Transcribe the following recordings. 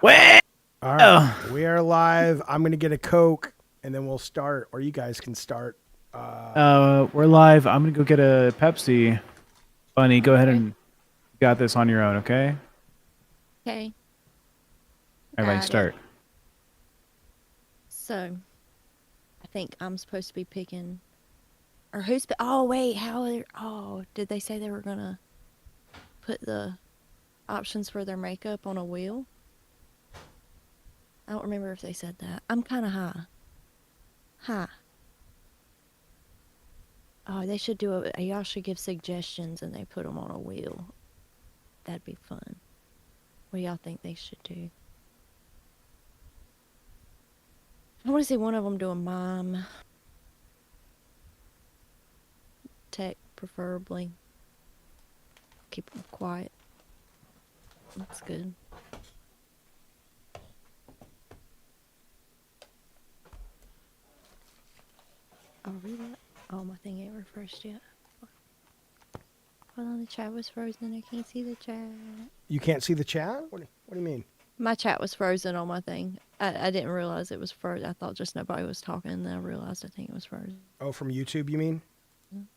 Well, All right, we are live. I'm gonna get a Coke, and then we'll start, or you guys can start. we're live. I'm gonna go get a Pepsi. Bunny, go ahead Okay. and got this on your own, okay? Okay. Everybody Got it. start. So, I think I'm supposed to be picking, or who's? Oh wait, did they say they were gonna put the options for their makeup on a wheel? I don't remember if they said that. I'm kind of high. High. Oh, they should do it. Y'all should give suggestions and they put them on a wheel. That'd be fun. What do y'all think they should do? I want to see one of them do a mime. Tech, preferably. Keep them quiet. That's good. I'll read it. Oh, my thing ain't refreshed yet. Hold on, the chat was frozen. I can't see the chat. You can't see the chat. What do you mean? My chat was frozen on my thing. I didn't realize it was frozen. I thought just nobody was talking, and then I realized I think it was frozen. Oh, from YouTube, you mean?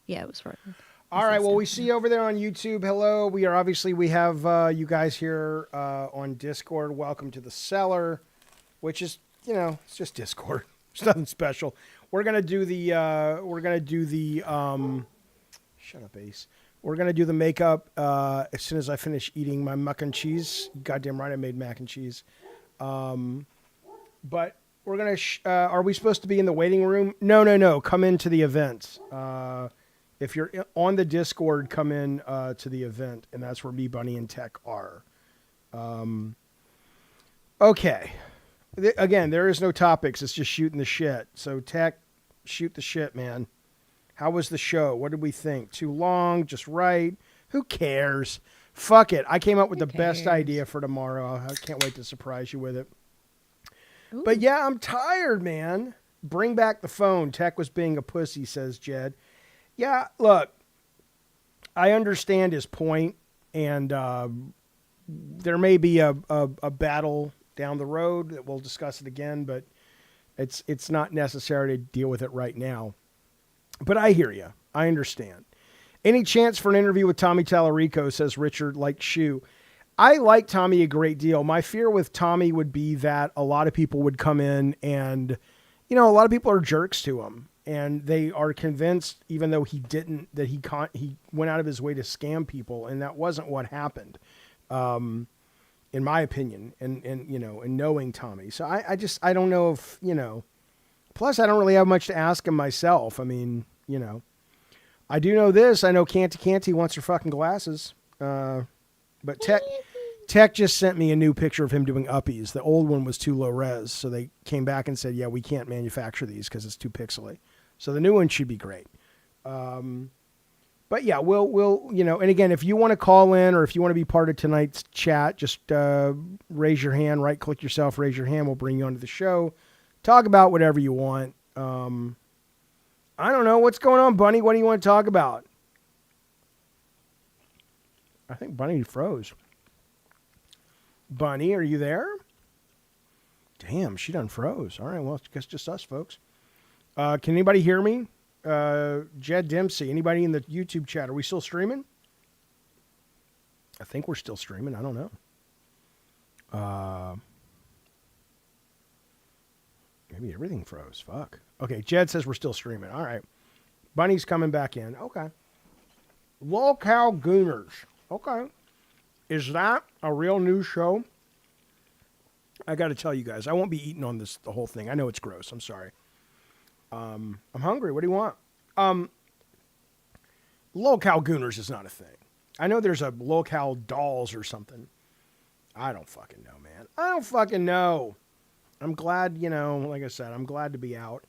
Yeah, it was frozen. All right. Well, we see you over there on YouTube. Hello. We have you guys here on Discord. Welcome to the cellar, which is it's just Discord. It's nothing special. We're gonna do the shut up, Ace. We're gonna do the makeup as soon as I finish eating my mac and cheese. Goddamn right, I made mac and cheese. But we're gonna. Are we supposed to be in the waiting room? No. Come into the event. If you're on the Discord, come in to the event, and that's where me, Bunny, and Tech are. Okay. Again, there is no topics. It's just shooting the shit. So, Tech, shoot the shit, man. How was the show? What did we think? Too long? Just right? Who cares? Fuck it. I came up with the best idea for tomorrow. I can't wait to surprise you with it. Ooh. But yeah, I'm tired, man. Bring back the phone. Tech was being a pussy, says Jed. Yeah, look, I understand his point, and there may be a battle down the road that we'll discuss it again, but it's not necessary to deal with it right now. But I hear you. I understand. Any chance for an interview with Tommy Tallarico, says Richard, like Shoe. I like Tommy a great deal. My fear with Tommy would be that a lot of people would come in and, a lot of people are jerks to him. And they are convinced, even though he didn't, that he went out of his way to scam people. And that wasn't what happened, in my opinion, and knowing Tommy. So I don't know if, plus I don't really have much to ask him myself. I mean, I do know this. I know Canty wants her fucking glasses. But Tech just sent me a new picture of him doing uppies. The old one was too low res. So they came back and said, yeah, we can't manufacture these because it's too pixely. So the new one should be great. But yeah, we'll and again, if you want to call in or if you want to be part of tonight's chat, just raise your hand, right click yourself, raise your hand. We'll bring you onto the show. Talk about whatever you want. I don't know. What's going on, Bunny? What do you want to talk about? I think Bunny froze. Bunny, are you there? Damn, she done froze. All right, well, I guess just us, folks. Can anybody hear me? Jed Dempsey, anybody in the YouTube chat? Are we still streaming? I think we're still streaming. I don't know. Maybe everything froze. Fuck. Okay, Jed says we're still streaming. All right. Bunny's coming back in. Okay. Lolcow Gooners. Okay. Is that a real news show? I got to tell you guys, I won't be eating on this the whole thing. I know it's gross. I'm sorry. I'm hungry. What do you want? Lolcow Gooners is not a thing. I know there's a Lolcow Dolls or something. I don't fucking know, man. I don't fucking know. I'm glad, like I said, I'm glad to be out.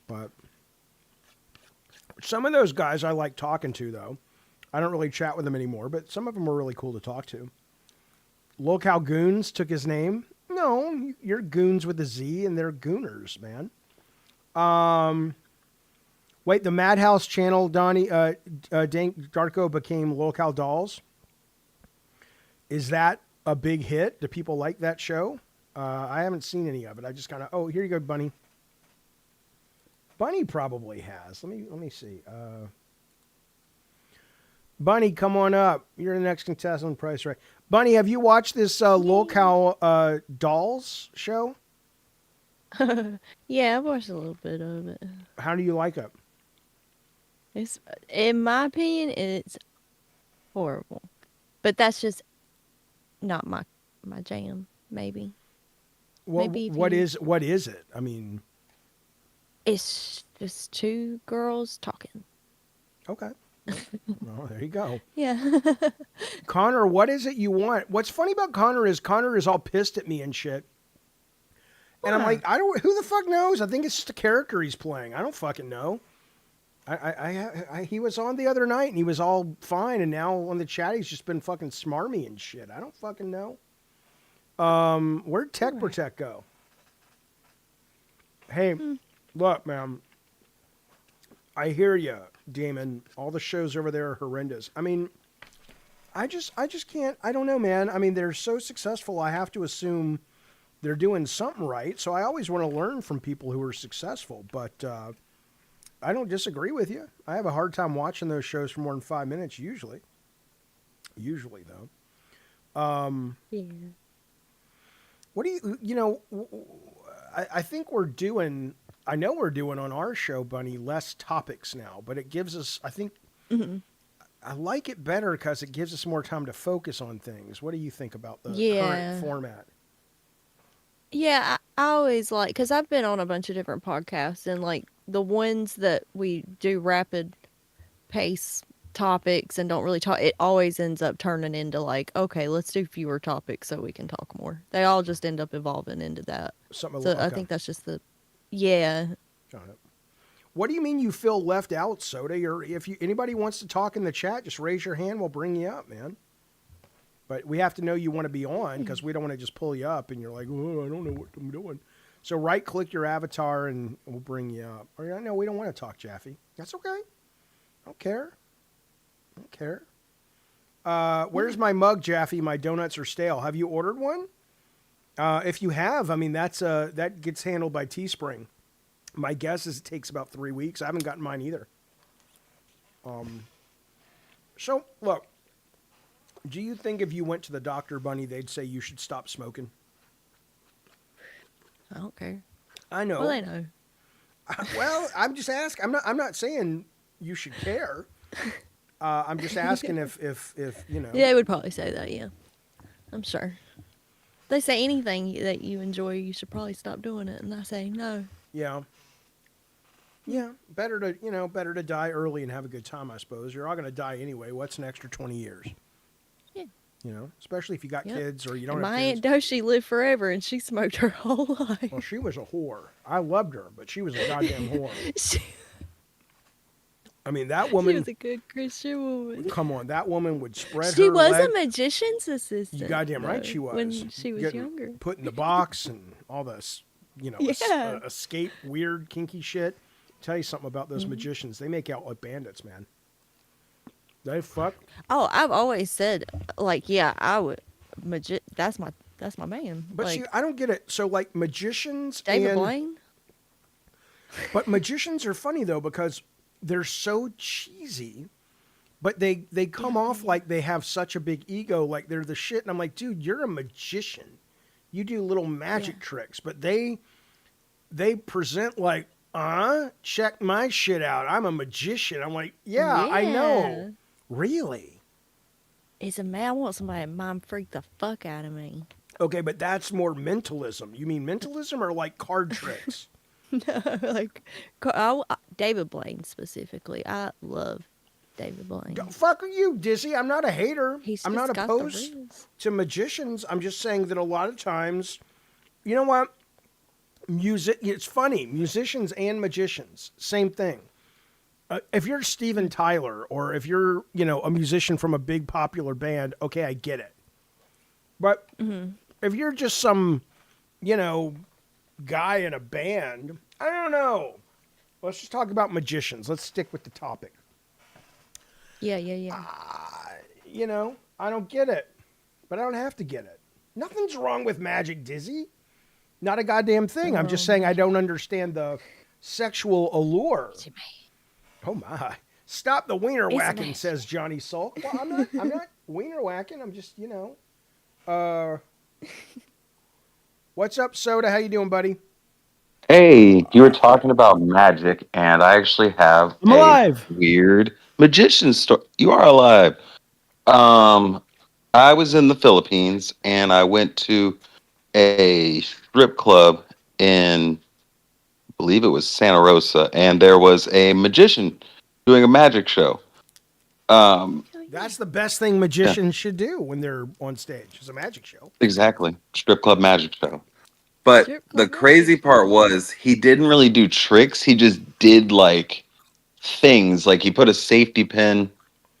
But some of those guys I like talking to, though. I don't really chat with them anymore, but some of them were really cool to talk to. Lolcow Goons took his name. No, you're goons with a Z, and they're gooners, man. Wait, the Madhouse channel, Donnie, Darko became Lolcow Dolls. Is that a big hit? Do people like that show? I haven't seen any of it. I just kind of, oh, here you go, Bunny. Bunny probably has. Let me see. Bunny, come on up. You're the next contestant on Price Right. Bunny, have you watched this Lolcow Dolls show? Yeah, I've watched a little bit of it. How do you like it? It's, in my opinion, it's horrible. But that's just not my jam, maybe. Well, Maybe what is it? I mean, it's just two girls talking. okay. Well, there you go. Yeah. Connor, what is it you want? What's funny about Connor is all pissed at me and shit. And I'm like, who the fuck knows? I think it's just a character he's playing. I don't fucking know. He was on the other night and he was all fine, and now on the chat he's just been fucking smarmy and shit. I don't fucking know. Where'd Tech Protect go? Hey, look, man. I hear you, Damon. All the shows over there are horrendous. I mean, I just can't. I don't know, man. I mean, they're so successful. I have to assume they're doing something right. So I always want to learn from people who are successful. But I don't disagree with you. I have a hard time watching those shows for more than 5 minutes. Usually, though. Yeah. What do you? I think we're doing. I know we're doing on our show, Bunny, less topics now, but it gives us, I think, I like it better because it gives us more time to focus on things. What do you think about the current format? Yeah, I always like, because I've been on a bunch of different podcasts, and like the ones that we do rapid pace topics and don't really talk, it always ends up turning into like, okay, let's do fewer topics so we can talk more. They all just end up evolving into that. I think that's just yeah. Got it. What do you mean you feel left out, Soda? If anybody wants to talk in the chat, just raise your hand. We'll bring you up, man. But we have to know you want to be on, because we don't want to just pull you up and you're like, oh, I don't know what I'm doing. So right-click your avatar and we'll bring you up. Or no, we don't want to talk, Jaffe. That's okay. I don't care. Where's my mug, Jaffe? My donuts are stale. Have you ordered one? If you have, I mean, that gets handled by Teespring. My guess is it takes about 3 weeks. I haven't gotten mine either. So, look, do you think if you went to the doctor, Bunny, they'd say you should stop smoking? I don't care. I know. Well, they know. Well, I'm just asking. I'm not saying you should care. I'm just asking if you know. Yeah, they would probably say that, yeah. I'm sure. They say anything that you enjoy, you should probably stop doing it, and I say no. Yeah. Yeah, better to die early and have a good time, I suppose. You're all going to die anyway. What's an extra 20 years? Yeah. Especially if you got kids or you don't and have my kids. Aunt Doshi lived forever, and she smoked her whole life. Well, she was a whore. I loved her, but she was a goddamn whore. I mean, that woman... She was a good Christian woman. Come on, that woman would spread She her was leg. a magician's assistant. You goddamn right she was. When she was younger. Put in the box and all this, escape, weird, kinky shit. Tell you something about those magicians. They make out like bandits, man. They fuck. Oh, I've always said, like, yeah, I would. That's my man. But like, see, I don't get it. So, like, magicians David Blaine? But magicians are funny, though, because they're so cheesy, but they come off like they have such a big ego, like they're the shit. And I'm like, dude, you're a magician. You do little magic tricks, but they present like, check my shit out. I'm a magician. I'm like, yeah. I know. Really? It's a man. I want somebody to mind freak the fuck out of me. Okay, but that's more mentalism. You mean mentalism or like card tricks? No, like David Blaine specifically. I love David Blaine. Fuck you, Dizzy. I'm not a hater. I'm not got opposed to magicians. I'm just saying that a lot of times, you know what? It's funny. Musicians and magicians, same thing. If you're Steven Tyler or if you're, a musician from a big popular band, okay, I get it. But if you're just some, guy in a band, I don't know. Let's just talk about magicians. Let's stick with the topic. Yeah. I don't get it. but I don't have to get it. Nothing's wrong with magic, Dizzy. Not a goddamn thing. I'm just saying I don't understand the sexual allure. Oh my! Stop the wiener whacking, says Johnny Sulk. Well, I'm not wiener whacking. I'm just, What's up, Soda? How you doing, buddy? Hey, you were talking about magic, and I actually have I'm a alive. weird magician story. You are alive. Um, I was in the Philippines, and I went to a strip club in, I believe it was Santa Rosa, and there was a magician doing a magic show. Um, That's the best thing yeah, magicians should do when they're on stage. Is a magic show. exactly. Strip club magic show. But Strip the club magic. crazy part was he didn't really do tricks. He just did like things. Like he put a safety pin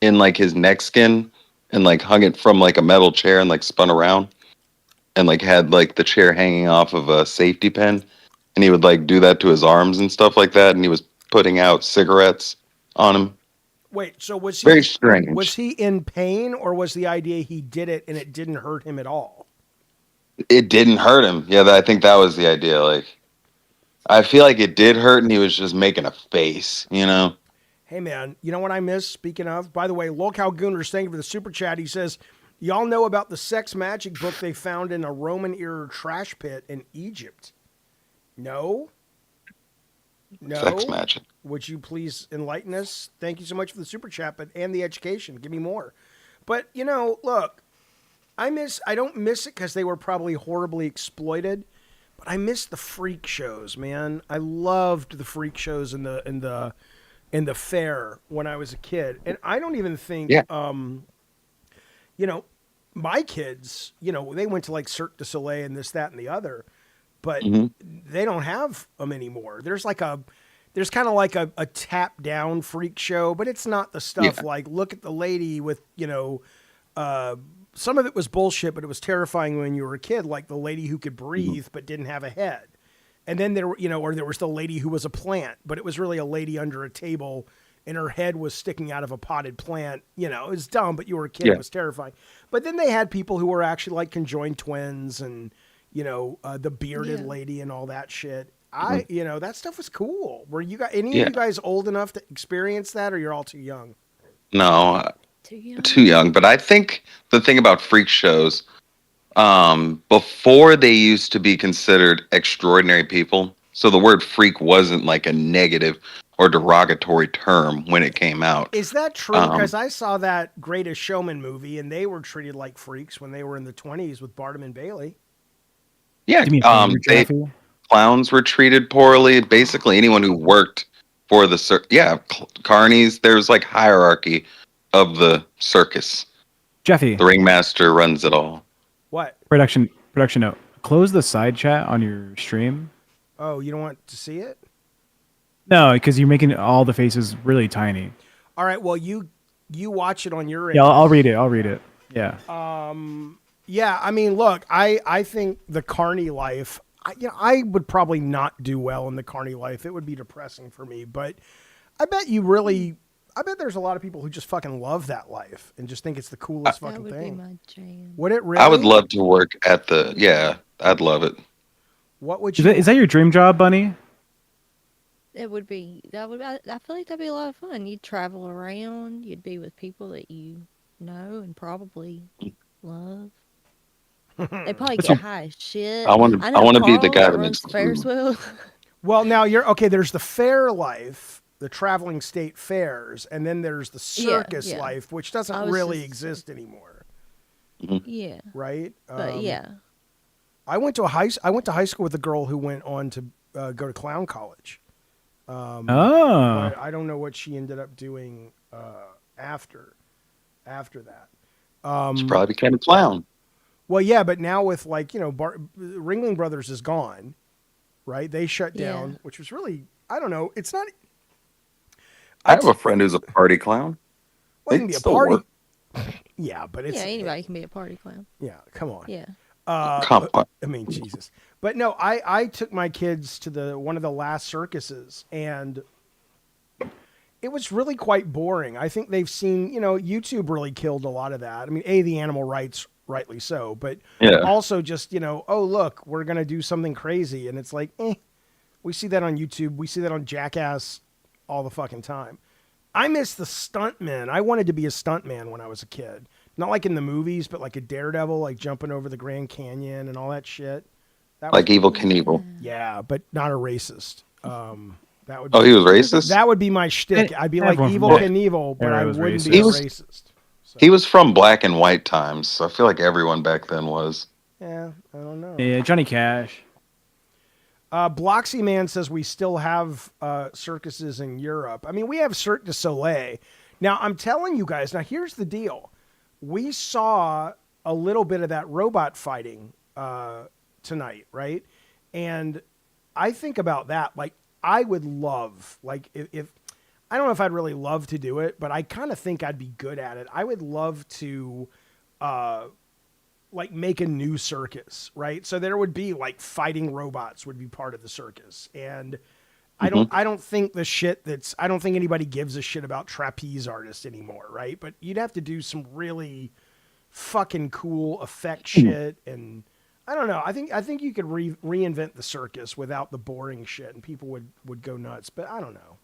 in like his neck skin and like hung it from like a metal chair and like spun around and like had like the chair hanging off of a safety pin. And he would like do that to his arms and stuff like that. And he was putting out cigarettes on him. Wait, so Very was strange. he in pain, or was the idea he did it and it didn't hurt him at all? It didn't hurt him. Yeah, I think that was the idea. Like I feel like it did hurt and he was just making a face, you know? Hey man, you know what I miss? Speaking of, by the way, Lolcow Gooners, thank you for the super chat. He says, y'all know about the sex magic book they found in a Roman era trash pit in Egypt? No? Sex No? magic. Would you please enlighten us? Thank you so much for the super chat, and the education. Give me more. But look, I don't miss it because they were probably horribly exploited, but I miss the freak shows, man. I loved the freak shows in the fair when I was a kid. And I don't even think Yeah. you know, my kids, they went to like Cirque du Soleil and this, that, and the other, but Hmm. they don't have them anymore. There's kind of like a tap down freak show, but it's not the stuff Yeah. like look at the lady with, some of it was bullshit, but it was terrifying when you were a kid, like the lady who could Mhm. breathe but didn't have a head. And then or there was the lady who was a plant, but it was really a lady under a table and her head was sticking out of a potted plant. It was dumb, but you were a kid. It Yeah. was terrifying. But then they had people who were actually like conjoined twins and, the bearded Yeah. lady and all that shit. Mhm. That stuff was cool. Were any of Yeah. you guys old enough to experience that, or you're all too young? No, Too young. too young. But I think the thing about freak shows, before they used to be considered extraordinary people, so the word freak wasn't like a negative or derogatory term when it came out. Is that true? Um, Because I saw that Greatest Showman movie, and they were treated like freaks when they were in the 20s with Barnum and Bailey. yeah, Do me a favor, they Jaffe. clowns were treated poorly. Basically, anyone who worked for the carnies. There's like hierarchy of the circus. Jaffe, The ringmaster runs it all. What? production note. Close the side chat on your stream. Oh, you don't want to see it? No, because you're making all the faces really tiny. All right. Well, you watch it on your end. Yeah, I'll read it. I'll read it. Yeah. Yeah, I mean, look, I think the carny life. I would probably not do well in the carny life. It would be depressing for me. But I bet there's a lot of people who just fucking love that life and just think it's the coolest That fucking would be thing. my jam. Would it really? I would love to work at the. Yeah, I'd love it. What would Is you? that your dream job, Bunny? It would be. I feel like that'd be a lot of fun. You'd travel around. You'd be with people that you know and probably love. They probably What's get your- high as shit. I want I to. I know want to be the Carl guy that that runs makes the the Ferris food. wheel. Well, now there's the fair life, the traveling state fairs, and then there's the circus yeah. life, which I doesn't was really just- exist anymore, Yeah, right? but yeah. I went to high school with a girl who went on to go to clown college. Oh. But I don't know what she ended up doing after that. She probably became a clown. Well, yeah, but now with Ringling Brothers is gone, right? They shut down, Yeah. which was really, I don't know. It's not. I have a friend who's a party clown. Well, it They can be a still party. work. Yeah, but it's Yeah, anybody can be a party clown. Yeah, come on. Yeah. Come on. I mean, Jesus. But no, I took my kids to one of the last circuses, and it was really quite boring. I think they've seen, YouTube really killed a lot of that. I mean, the animal rights rightly so, but Yeah. also just, oh, look, we're going to do something crazy. And it's like, we see that on YouTube. We see that on Jackass all the fucking time. I miss the stuntmen. I wanted to be a stuntman when I was a kid. Not like in the movies, but like a daredevil, like jumping over the Grand Canyon and all that shit. That was, Like Evil Knievel. yeah, but not a racist. That would Oh, be, he was racist? that would be my shtick. I'd be like Everyone from Evil that Knievel, but era I was wouldn't racist. be a He was- racist. So, He was from black and white times, so I feel like everyone back then was. yeah, I don't know. Yeah, Johnny Cash. Bloxy Man says we still have circuses in Europe. I mean, we have Cirque du Soleil. Now, I'm telling you guys, now here's the deal. We saw a little bit of that robot fighting tonight, right? And I think about that. Like, I would love, like, if I don't know if I'd really love to do it, but I kind of think I'd be good at it. I would love to like make a new circus, right? So there would be like fighting robots would be part of the circus. And I don't think I don't think anybody gives a shit about trapeze artists anymore, right? But you'd have to do some really fucking cool effect shit. And I don't know. I think you could reinvent the circus without the boring shit and people would go nuts, but I don't know.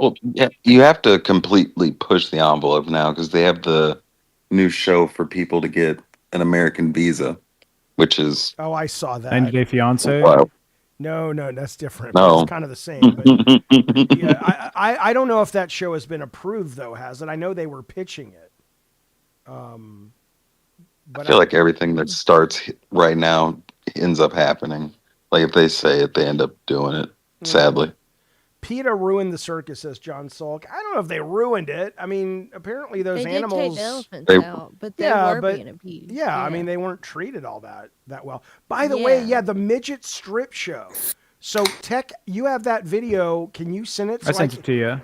Well, yeah, you have to completely push the envelope now because they have the new show for people to get an American visa, which is Oh, I saw that. 90 Day Fiance. wild. No, that's different. No. But it's kind of the same. But yeah, I don't know if that show has been approved though, has it? I know they were pitching it. I feel like everything that starts right now ends up happening. Like if they say it, they end up doing it. Sadly, PETA ruined the circus, says John Salk. I don't know if they ruined it. I mean, apparently those They animals. did take the elephants They- out, but they Yeah, were but- being abused. Yeah, I mean, they weren't treated all that well. By the way, Yeah. the midget strip show. So, Tech, you have that video. Can you send it? I sent it to you.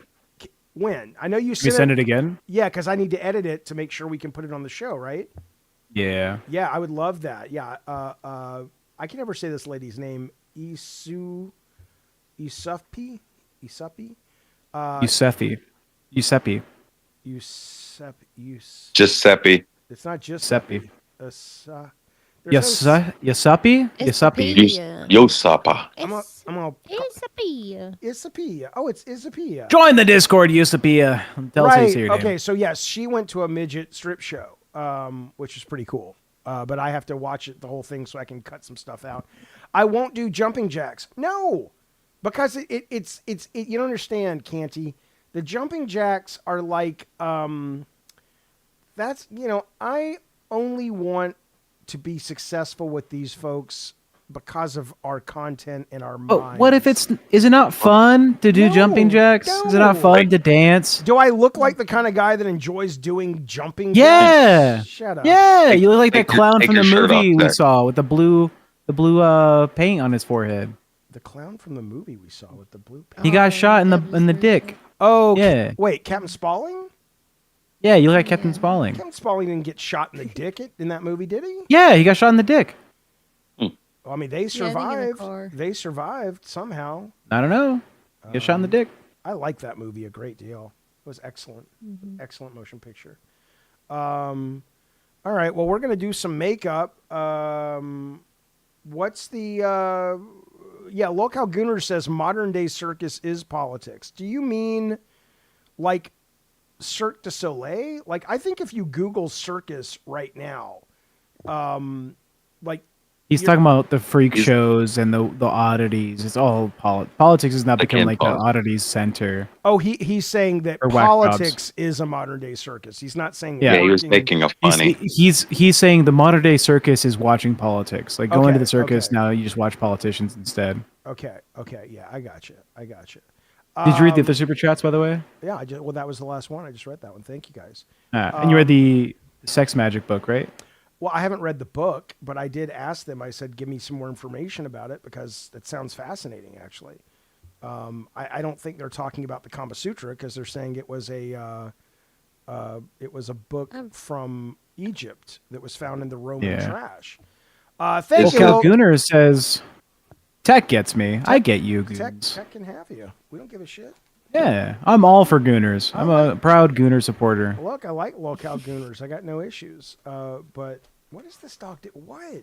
When? I know you You sent send it again? Yeah, because I need to edit it to make sure we can put it on the show, right? Yeah. Yeah, I would love that. Yeah, I can never say this lady's name. Isupi. Giuseppe. Giuseppe. Giuseppe. Giuseppe. It's not just Giuseppe. there's Giuseppe? Giuseppe. Yosapa. I'm gonna Isapia. Isapia. Oh, it's Isapia. Join the Discord, Giuseppe. Tell us how you Right. say your name. Okay. So yes, she went to a midget strip show, which is pretty cool. But I have to watch it the whole thing so I can cut some stuff out. I won't do jumping jacks. No, because it's you don't understand, Canty. The jumping jacks are like that's I only want to be successful with these folks because of our content and our But minds. what if is it not fun to do No, jumping jacks? Is it not no. fun to dance? Do I look like the kind of guy that enjoys doing jumping Yeah. jacks? Shut up. Yeah, you look like that Take your- clown take from the your shirt movie off, we Zach. saw with the blue paint on his forehead. The clown from the movie we saw with the blue paint. He got shot in the dick. Oh, Yeah. Wait, Captain Spaulding? Yeah, you look like Captain Spaulding. Captain Spaulding didn't get shot in the dick in that movie, did he? Yeah, he got shot in the dick. Well, I mean, they I think in the survived. car. They survived somehow. I don't know. He got shot in the dick. I like that movie a great deal. It was excellent. Excellent motion picture. All right, well, we're going to do some makeup. What's the... Look how Gunnar says modern day circus is politics. Do you mean like Cirque du Soleil? Like, I think if you Google circus right now, like, He's talking about the freak shows and the oddities. It's all politics is not becoming like the oddities center. oh, he's saying that Or whack politics is a modern day circus. He's not saying Yeah, Yeah, he was working- making a funny. He's saying the modern day circus is watching politics. Like going Okay, to the circus okay. now, you just watch politicians instead. Okay, yeah, I got you. Did you read the other super chats, by the way? Yeah, well, that was the last one. I just read that one. Thank you, guys. And you read the sex magic book, right? Well, I haven't read the book, but I did ask them. I said, give me some more information about it because it sounds fascinating, actually. I don't think they're talking about the Kama Sutra because they're saying it was a book from Egypt that was found in the Roman trash. Thank Well, you. Cal Gunner says, "Tech gets me. I get you, Tech Goons." can have you. We don't give a shit. Yeah, I'm all for Gooners. I'm a proud Gooner supporter. Look, I like locale gooners. I got no issues. But What does this dog do? What?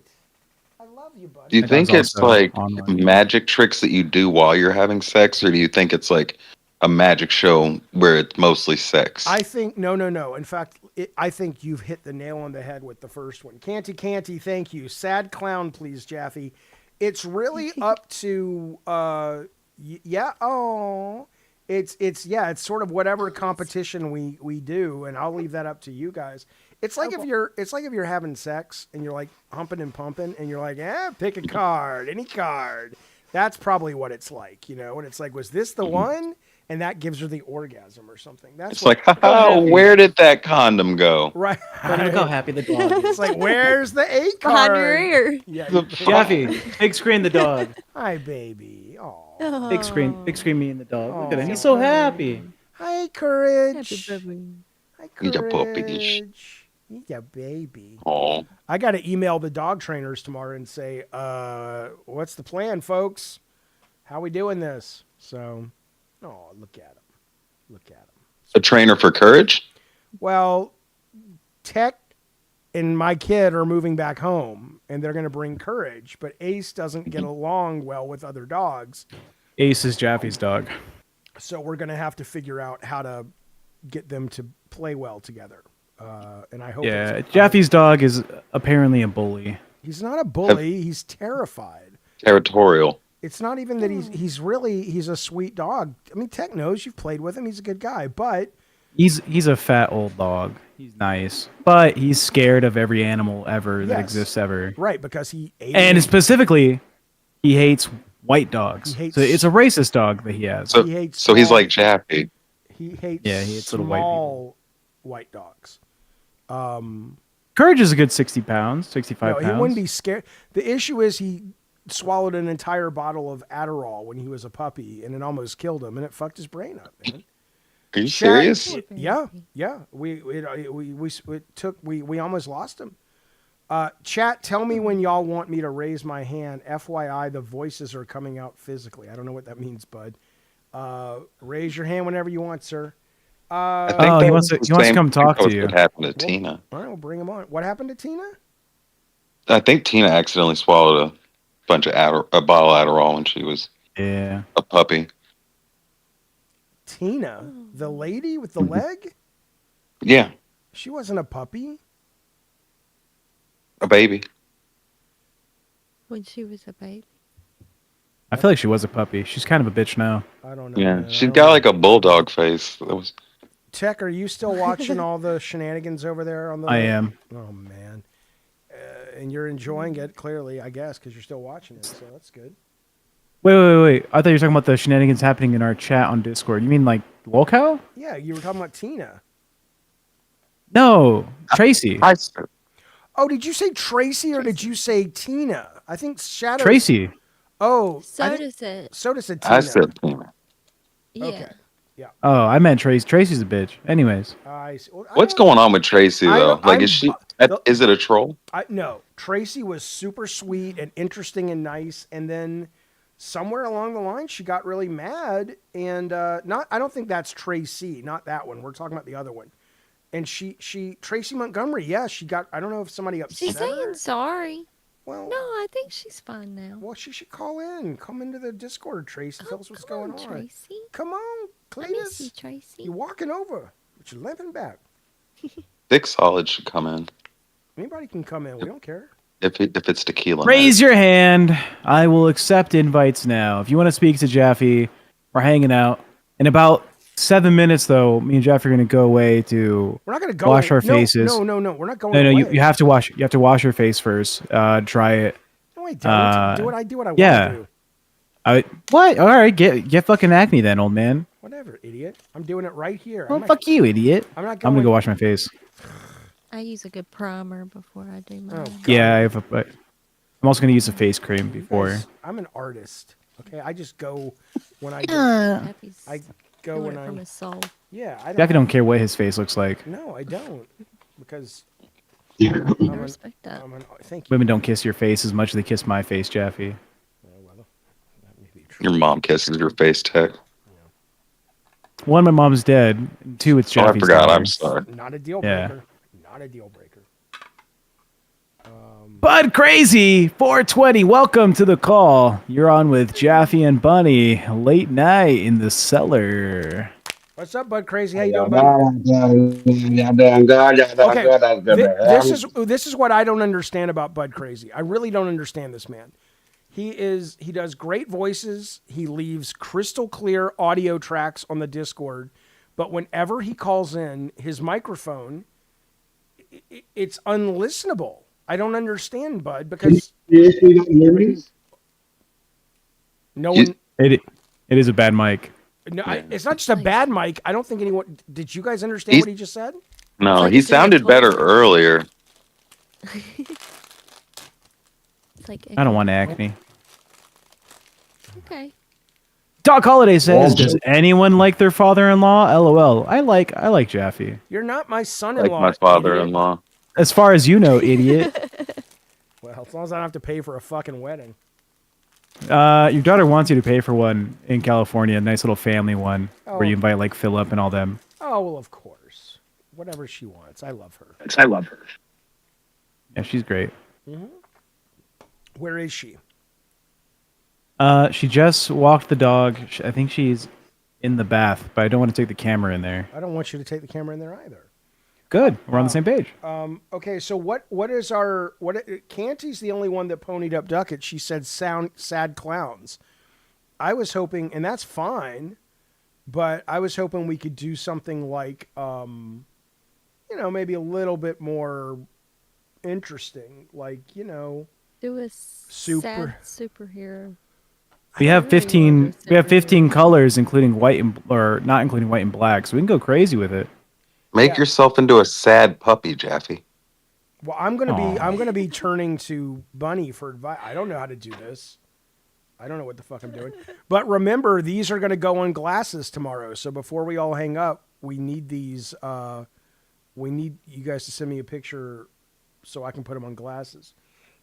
I love you, buddy. Do you My think dog's it's also like online. magic tricks that you do while you're having sex, or do you think it's like a magic show where it's mostly sex? I think no. In fact, I think you've hit the nail on the head with the first one. Canty, thank you. Sad clown, please, Jaffe. It's really up to yeah. Oh, it's sort of whatever competition we do, and I'll leave that up to you guys. It's like if you're having sex and you're like humping and pumping, and you're like, pick a card, any card. That's probably what it's like, you know. And it's like, was this the one? And that gives her the orgasm or something. That's It's what, like, haha, where did that condom go? right. Look how happy the dog is. It's like, where's the 8 Behind card? your ear. Yeah. Jaffe, big screen the dog. Hi, baby. Oh. Big screen me and the dog. Look at him. Aw. He's so happy. Hi, Courage. Happy baby. Hi, He's a puppy. Courage. He's a baby. Oh, I got to email the dog trainers tomorrow and say, what's the plan, folks? How we doing this? So, look at him. Look at him. a trainer for courage? Well, Tech and my kid are moving back home, and they're going to bring Courage, but Ace doesn't get along well with other dogs. Ace is Jaffe's dog. So we're going to have to figure out how to get them to play well together. And I hope. Yeah, Jaffe's dog is apparently a bully. He's not a bully. He's terrified. Territorial. It's not even that he's a sweet dog. I mean, Tech knows you've played with him. He's a good guy, but He's a fat old dog. He's nice, but he's scared of every animal ever that Yes. exists ever. right, because he ate And it. specifically, he hates white dogs. He hates- So it's a racist dog that he has. So, He hates so he's small- like Jaffe. He hates Yeah, he hates little white small white dogs. Courage is a good 60 pounds, 65 No, pounds. he wouldn't be scared. The issue is he swallowed an entire bottle of Adderall when he was a puppy, and it almost killed him, and it fucked his brain up, man. Are you Chat- serious? Yeah. We almost lost him. Chat, tell me when y'all want me to raise my hand. FYI, the voices are coming out physically. I don't know what that means, bud. Raise your hand whenever you want, sir. I think Oh, he that wants was to- the he wants to same come talk thing to you. What happened to Tina? All right, we'll bring him on. What happened to Tina? I think Tina accidentally swallowed a bunch of a bottle of Adderall when she was Yeah. a puppy. Tina, the lady with the leg? Yeah, She wasn't a puppy. a baby. When she was a baby. I feel like she was a puppy. She's kind of a bitch now. I don't know. Yeah, man. I she's don't got know. like a bulldog face. That was Tech, are you still watching all the shenanigans over there on the? I am. Oh man, and you're enjoying it clearly, I guess, because you're still watching it. So that's good. Wait. I thought you were talking about the shenanigans happening in our chat on Discord. You mean like Lolcow? Yeah, you were talking about Tina. No, Tracy. Oh, did you say Tracy or did you say Tina? I think Shadow. Tracy. Oh, Soda said, Soda said Tina. I said Tina. yeah. Okay. Oh, I meant Tracy. Tracy's a bitch. Anyways. I see. Well, I What's don't- going on with Tracy I though? don't- Like, I'm- is she? the- Is it a troll? No, Tracy was super sweet and interesting and nice, and then somewhere along the line she got really mad and not. I don't think that's Tracy, not that one. We're talking about the other one. And she Tracy Montgomery, yeah, she got. I don't know if somebody upset She's her. saying sorry. Well, No, I think she's fine now. well, she should call in. Come into the Discord, Tracy. Tell us what's come going on, on. Tracy. Come on, I miss you, Cletus. Tracy. You're walking over, but you're limping back. Thick Solid should come in Anybody can come in. We don't care. if it's tequila. Raise your hand. I will accept invites now. If you want to speak to Jaffe, we're hanging out. In about 7 minutes, though, me and Jaffe are going to go away to We're not going to go wash our no, faces. No, we're not going. No, away. you have to wash. You have to wash your face first. Try it. No, I don't. Do what I want yeah. to do. What? All right, get fucking acne then, old man. Whatever, idiot. I'm doing it right here. Well, I'm not, fuck you, idiot. I'm not I'm going. gonna go wash my face. I use a good primer before I do mine. Oh, God. Yeah, I'm also gonna use a face cream before. Guys, I'm an artist. Okay, I just go when I do. Happy's I go doing when it from I. his soul. Yeah, I Jaffe don't care what his face looks like. No, I don't, because I I'm an, respect that. thank you. Women don't kiss your face as much as they kiss my face, Jaffe. Well, that may be true. Your mom kisses your face, Tech. One, my mom's dead. And two, it's Oh, I Jaffe's forgot. daughter. I'm sorry. Not a deal Yeah. breaker. Not a deal breaker. Bud Crazy 420, welcome to the call. You're on with Jaffe and Bunny, late night in the cellar. What's up, Bud Crazy? How you doing, Y'all buddy? doing good. Y'all doing Okay, good. That's good to hear. this is what I don't understand about Bud Crazy. I really don't understand this man. He does great voices. He leaves crystal clear audio tracks on the Discord, but whenever he calls in, his microphone, it's unlistenable. I don't understand, Bud, because You don't hear me? no You- one. It is a bad mic. No, it's not just a bad mic. I don't think anyone. Did you guys understand He's- what he just said? No, like he it's in your sounded better toilet. earlier. It's like I don't want acne. Okay. Doc Holiday says, Well, does anyone like their father-in-law? LOL. I like Jaffe. You're not my Like son-in-law. my idiot. father-in-law. As far as you know, idiot. Well, as long as I don't have to pay for a fucking wedding. Your daughter wants you to pay for one in California, a nice little family one, Oh. where you invite like Philip and all them. Oh well, of course. Whatever she wants. I love her. Yeah, she's great. Where is she? She just walked the dog. I think she's in the bath, but I don't want to take the camera in there. I don't want you to take the camera in there either. Good. We're on the same page. Okay, so what is our Canty's the only one that ponied up Duckett. She said sad clowns. I was hoping, and that's fine, but I was hoping we could do something like maybe a little bit more interesting, like, Do a Super. sad superhero. We have I really 15. wanna go We have superhero. 15 colors, including white or not including white and black. So we can go crazy with it. Make Yeah. yourself into a sad puppy, Jaffe. Well, I'm gonna Aw. be turning to Bunny for advice. I don't know how to do this. I don't know what the fuck I'm doing. But remember, these are gonna go on glasses tomorrow. So before we all hang up, we need these. We need you guys to send me a picture so I can put them on glasses.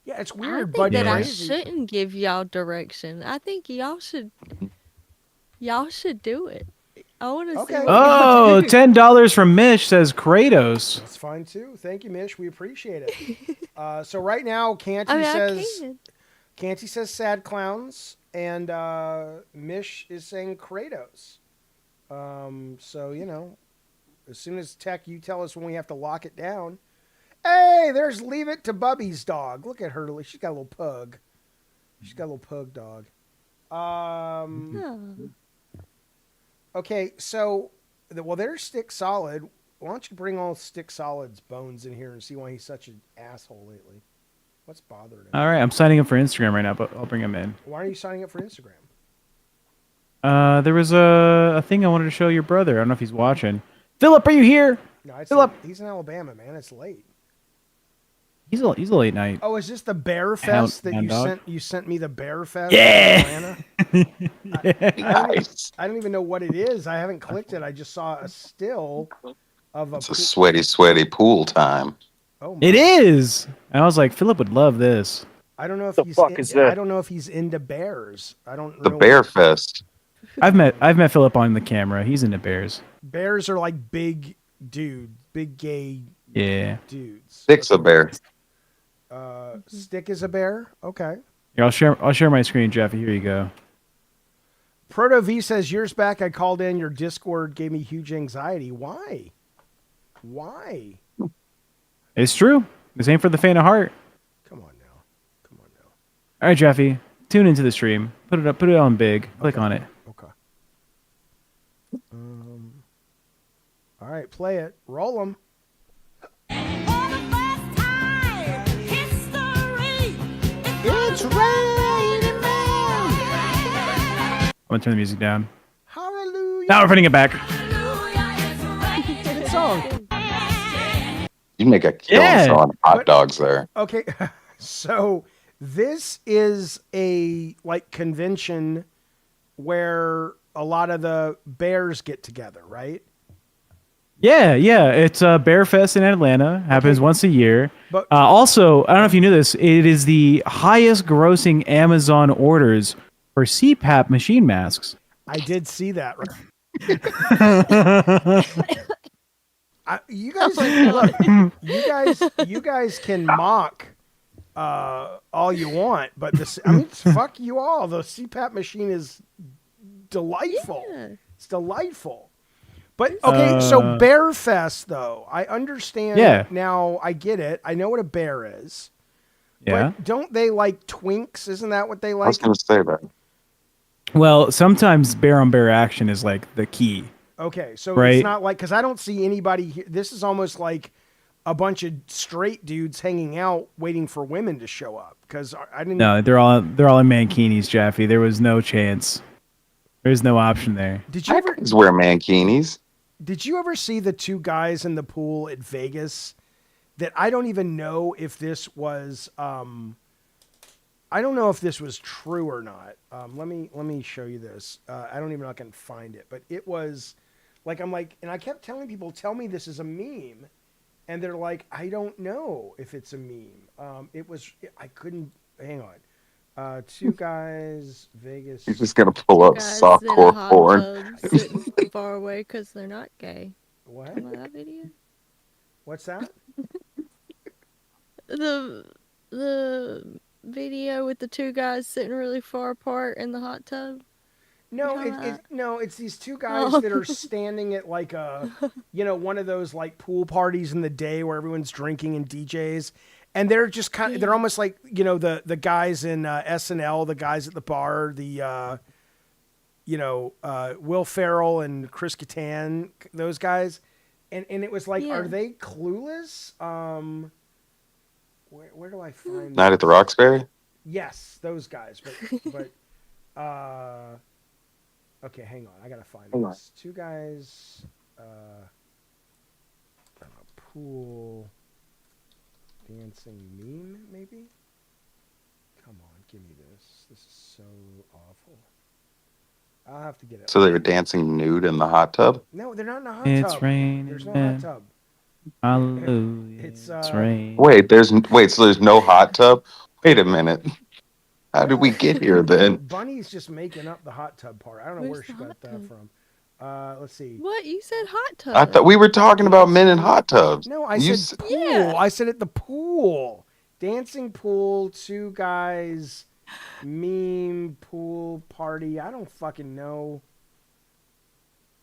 Yeah, it's I weird, think but that I crazy. shouldn't give y'all direction. I think y'all should do it. I want to Okay. see. What y'all Oh, do. $10 from Mish says Kratos. That's fine too. Thank you, Mish. We appreciate it. So right now, Canty I mean, I says can. Canty says sad clowns, and Mish is saying Kratos. So as soon as Tech, you tell us when we have to lock it down. Hey, there's Leave It to Bubby's dog. Look at her. She's got a little pug. She's got a little pug dog. Oh. Okay, so there's Stick Solid. Why don't you bring all Stick Solid's bones in here and see why he's such an asshole lately? What's bothering him? All right, I'm signing up for Instagram right now, but I'll bring him in. Why are you signing up for Instagram? There was a thing I wanted to show your brother. I don't know if he's watching. Philip, are you here? No, Philip. he's in Alabama, man. It's late. He's a late night. Oh, is this the Bear Hound- Fest that hound dog? you sent me the Bear Fest Yeah. in Atlanta? Nice. I don't even know what it is. I haven't clicked it. I just saw a still of a. It's a sweaty pool time. Oh, my. It is. And I was like, Philip would love this. I don't know if The he's. fuck is that? I don't know if he's into bears. I don't The know. Bear Fest. I've met Philip on the camera. He's into bears. Bears are like big dudes, big gay Yeah. dudes. Stick's a bear. Stick is a bear. Okay. Here, I'll share my screen, Jeffy. Here you go. Proto V says years back I called in your Discord, gave me huge anxiety. Why? Why? It's true. This ain't for the faint of heart. Come on now. Come on now. All right, Jeffy. Tune into the stream. Put it up. Put it on big. Click on it. Okay. All right, play it. Roll them. It's raining man. I'm gonna turn the music down. Hallelujah. Now we're putting it back. Good song. You make a killing Yeah. selling hot dogs there. Okay, so this is a convention where a lot of the bears get together, right? Yeah. It's Bear Fest in Atlanta. Happens once a year. But- Also, I don't know if you knew this. It is the highest grossing Amazon orders for CPAP machine masks. I did see that. You guys, look, you guys can mock all you want, but this, I mean, fuck you all. The CPAP machine is delightful. Yeah. It's delightful. But okay, so Bear Fest though, I understand. Yeah. Now I get it. I know what a bear is. Yeah. But don't they like twinks? Isn't that what they I like? was going to say that. Well, sometimes bear on bear action is like the key. Okay, so Right. it's not like, because I don't see anybody here. This is almost like a bunch of straight dudes hanging out waiting for women to show up. Because I didn't. No, they're all in mankinis, Jaffe. There was no chance. There's no option there. Did you ever? Guys wear mankinis. Did you ever see the two guys in the pool at Vegas? That I don't even know if this was. I don't know if this was true or not. Let me show you this. I don't even know if I can find it, but it was like, I'm like, and I kept telling people, tell me this is a meme, and they're like, I don't know if it's a meme. It was, I couldn't. Hang on. Two guys, Vegas. You're just going to pull up Guys in a softcore hot porn. tub sitting far away because they're not gay. What? Remember that video? What's that? The video with the two guys sitting really far apart in the hot tub. No, You know no, it's these two guys Oh. that are standing at like a, one of those like pool parties in the day where everyone's drinking and DJs, and they're just kind of, they're almost like, the guys in SNL, the guys at the bar, the Will Ferrell and Chris Kattan, those guys, and it was like, Yeah. are they clueless? Where do I find Night at the this? Roxbury. Yes, those guys, but okay, hang on, I gotta find Hang on. this. Two guys, pool dancing meme, maybe. Come on, give me this. This is so awful. I'll have to get it. So they were dancing nude in the hot tub. No, they're not in a hot It's tub. raining There's no men. hot tub. Hallelujah. It's, It's rain. Wait, so there's no hot tub? Wait a minute. How did we get here then? Bunny's just making up the hot tub part. I don't know where Where's she the got hot that tub? from. Let's see. What? You said hot tub. I thought we were talking about men in hot tubs. No, I You said s- pool. Yeah. I said at the pool. Dancing pool, two guys, meme pool party. I don't fucking know.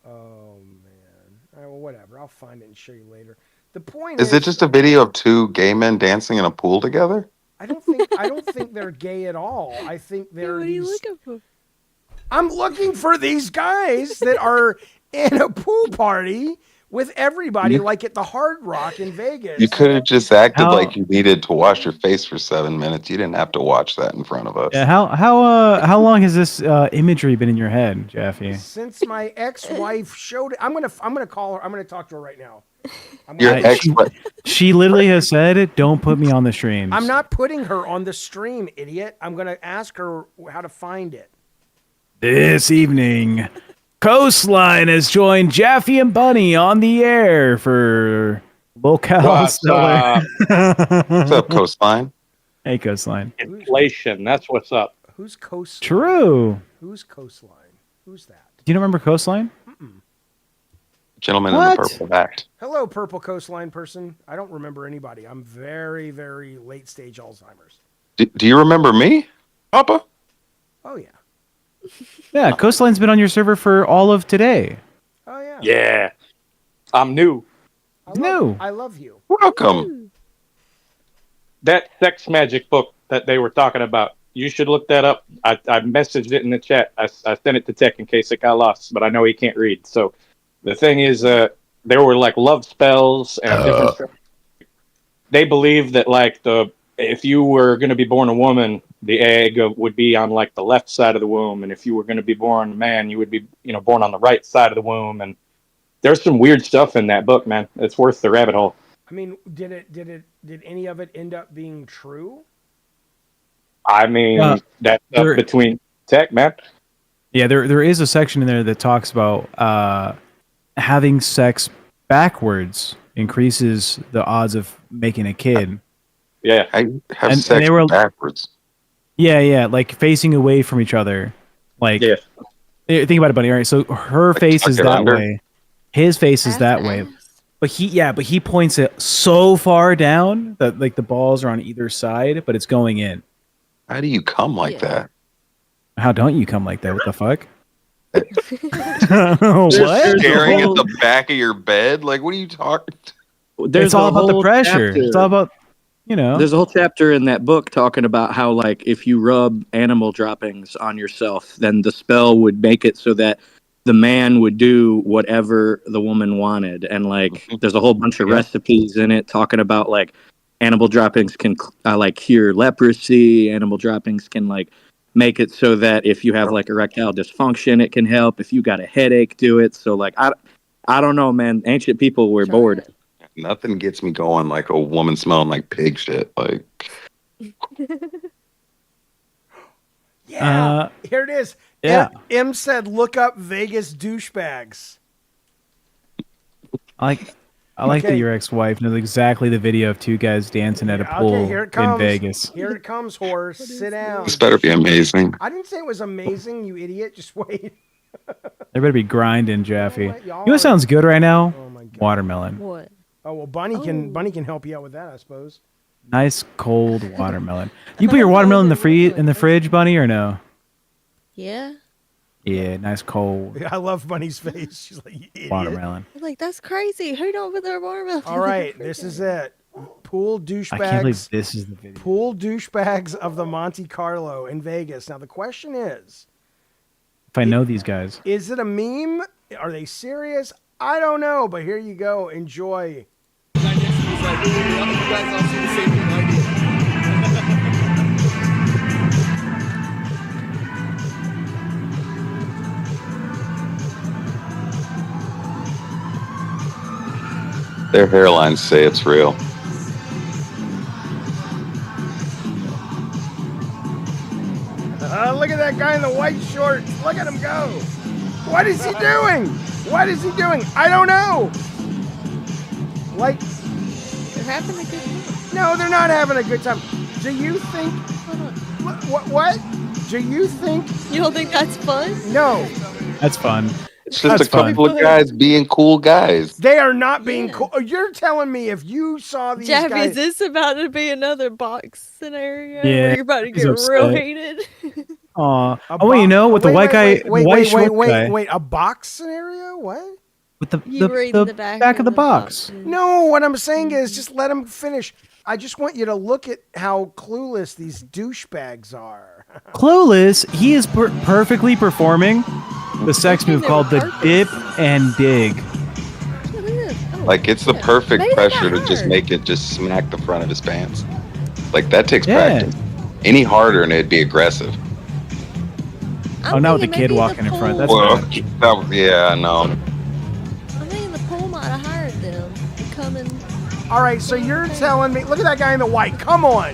Oh man. All right, well, whatever. I'll find it and show you later. The point Is it just a video of two gay men dancing in a pool together? I don't think they're gay at all. I think Hey, they're what are you these. looking for? I'm looking for these guys that are in a pool party with everybody, You- like at the Hard Rock in Vegas. You could have just acted How- like you needed to wash your face for 7 minutes. You didn't have to watch that in front of us. Yeah, how long has this imagery been in your head, Jaffe? Since my ex-wife showed it, I'm gonna call her. I'm gonna talk to her right now. Your I- ex. She literally has said, "Don't put me on the streams." I'm not putting her on the stream, idiot. I'm gonna ask her how to find it. This evening, Coastline has joined Jaffe and Bunny on the air for Locale What's Stellar. What's up, Coastline? Hey, Coastline. Inflation. That's what's up. Who's coastline? True. Who's coastline? Who's that? Do you remember Coastline? Gentleman in What? the purple hat. Hello, purple coastline person. I don't remember anybody. I'm very, very late stage Alzheimer's. Do you remember me, Papa? Oh yeah. Yeah, Coastline's been on your server for all of today. Oh yeah. Yeah. I'm new. I love you. Welcome. That sex magic book that they were talking about, you should look that up. I messaged it in the chat. I sent it to Tech in case it got lost, but I know he can't read. So the thing is, there were like love spells and different stuff. They believe that like if you were going to be born a woman, the egg would be on like the left side of the womb, and if you were going to be born a man, you would be born on the right side of the womb. And there's some weird stuff in that book, man. It's worth the rabbit hole. I mean, did any of it end up being true? I mean, that's up there- between Tech, man. Yeah, there is a section in there that talks about having sex backwards increases the odds of making a kid. Yeah. I have And sex they were- backwards. Yeah, like facing away from each other. Like, Yeah. think about it, buddy. All right, so her face tuck is it that under? way. His face is Ass that to way. ass. But he points it so far down that like the balls are on either side, but it's going in. How do you come like Yeah. that? How don't you come like that? What the fuck? Just What? staring at whole- the back of your bed? Like, what are you talking? It's all about the pressure. It's all about, There's a whole chapter in that book talking about how, like, if you rub animal droppings on yourself, then the spell would make it so that the man would do whatever the woman wanted. And, like, there's a whole bunch of Yeah. recipes in it talking about, like, animal droppings can, like, cure leprosy. Animal droppings can, like, make it so that if you have, like, erectile dysfunction, it can help. If you got a headache, do it. So, like, I don't know, man. Ancient people were bored. Nothing gets me going like a woman smelling like pig shit. Like, Yeah. Here it is. yeah. M said, "Look up Vegas douchebags." I like that Okay. your ex-wife knows exactly the video of two guys dancing at a pool Okay, here it comes. in Vegas. Here it comes, horse. Sit down. this better be amazing. I didn't say it was amazing, you idiot. Just wait. They better be grinding, Jaffe. what, y'all You know what sounds good right now? Oh my god. Watermelon. What? Oh well, Bunny can help you out with that, I suppose. Nice cold watermelon. You put your watermelon in the fridge, Bunny, or no? Yeah. Yeah, nice cold I love Bunny's face. She's like, you idiot. watermelon. I'm like, that's crazy. Who don't put their watermelon? All right, this is it. Pool I can't believe douchebags. this is the video. Pool douchebags of the Monte Carlo in Vegas. Now the question is If I know these guys. it a meme? Are they serious? I don't know, but here you go. Enjoy. Their hairlines say it's real. Look at that guy in the white shorts. Look at him go. What is he doing? What is he doing? I don't know. Like, They're having a good time. no, they're not having a good time. Do you think? What? Do you think? You don't think that's fun? No, That's fun. It's just That's a couple fun. of guys being cool guys. they are not being Yeah. cool. You're telling me if you saw these Jaffe, guys. is this about to be another box scenario? Yeah, Where you're about to he's get real upset. hated? Aw. A Oh, wait, you know, with the wait, white wait, guy, wait, white wait, short wait, guy, wait, a box scenario? What? with the, You read the back of the box. No, what I'm saying is just let him finish. I just want you to look at how clueless these douchebags are. Clueless, he is perfectly performing the sex move they called were the purpose. dip and dig. Look at this. Oh, Like, it's the yeah. perfect Maybe they're pressure not to just hard. make it just smack the front of his pants. Like, that takes Yeah. practice. Any harder and it'd be aggressive. I'm Oh, now with the thinking kid maybe walking in front, pool- that's Well, bad. yeah, no. I'm thinking the pool might have hired them to come and. All right, so you're telling me, look at that guy in the white. Come on.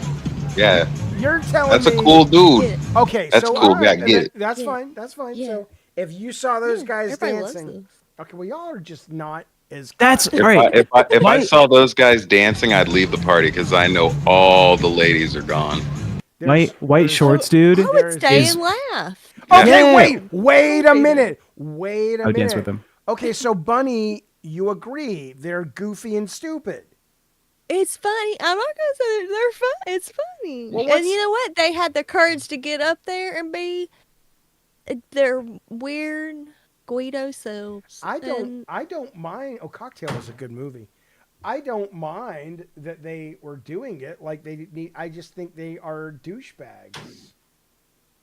Yeah, You're telling that's me. a cool dude. Yeah. Okay, That's so cool, all right, yeah, get it. That's Yeah. fine. That's fine. Yeah. So if you saw those Yeah, guys everybody loves dancing, this. okay, well y'all are just not as. That's If right. I Why- saw those guys dancing, I'd leave the party because I know all the ladies are gone. There's- White there's- shorts, dude. I would There's- stay is- and laugh. Okay, Yeah. wait a minute. Wait a I would minute. dance with him. Okay, so Bunny, you agree they're goofy and stupid. It's funny. I'm not gonna say they're fun. It's funny. Well, and what's- you know what? They had the courage to get up there and be their weird Guido selves. I And don't mind. Oh, Cocktail is a good movie. I don't mind that they were doing it like they need. I just think they are douchebags.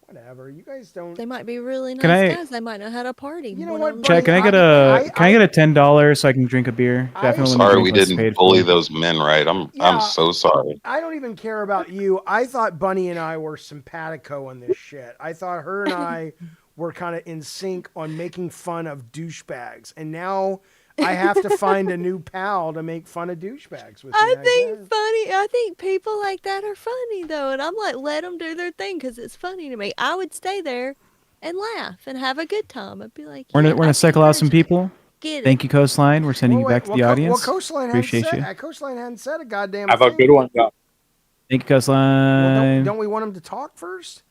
Whatever. You guys don't. they might be really nice Can I- guys. They might know how to party. You know One what, on Chad, can I get a $10 so I can drink a beer? I- Definitely. Sorry when we the drink was didn't paid bully for. those men right. Yeah. I'm so sorry. I don't even care about you. I thought Bunny and I were simpatico on this shit. I thought her and I were kind of in sync on making fun of douchebags, and now I have to find a new pal to make fun of douchebags with. I me, think guess. funny. I think people like that are funny though, and I'm like, let them do their thing because it's funny to me. I would stay there and laugh and have a good time. I'd be like, We're yeah, gonna I cycle out some encourage it. people. Get it. Thank you, Coastline. We're sending you back to the audience. Coastline Appreciate hadn't you. said, Coastline hadn't said a goddamn Have a thing. good one, John. Thank you, Well, Coastline. don't we want him to talk first?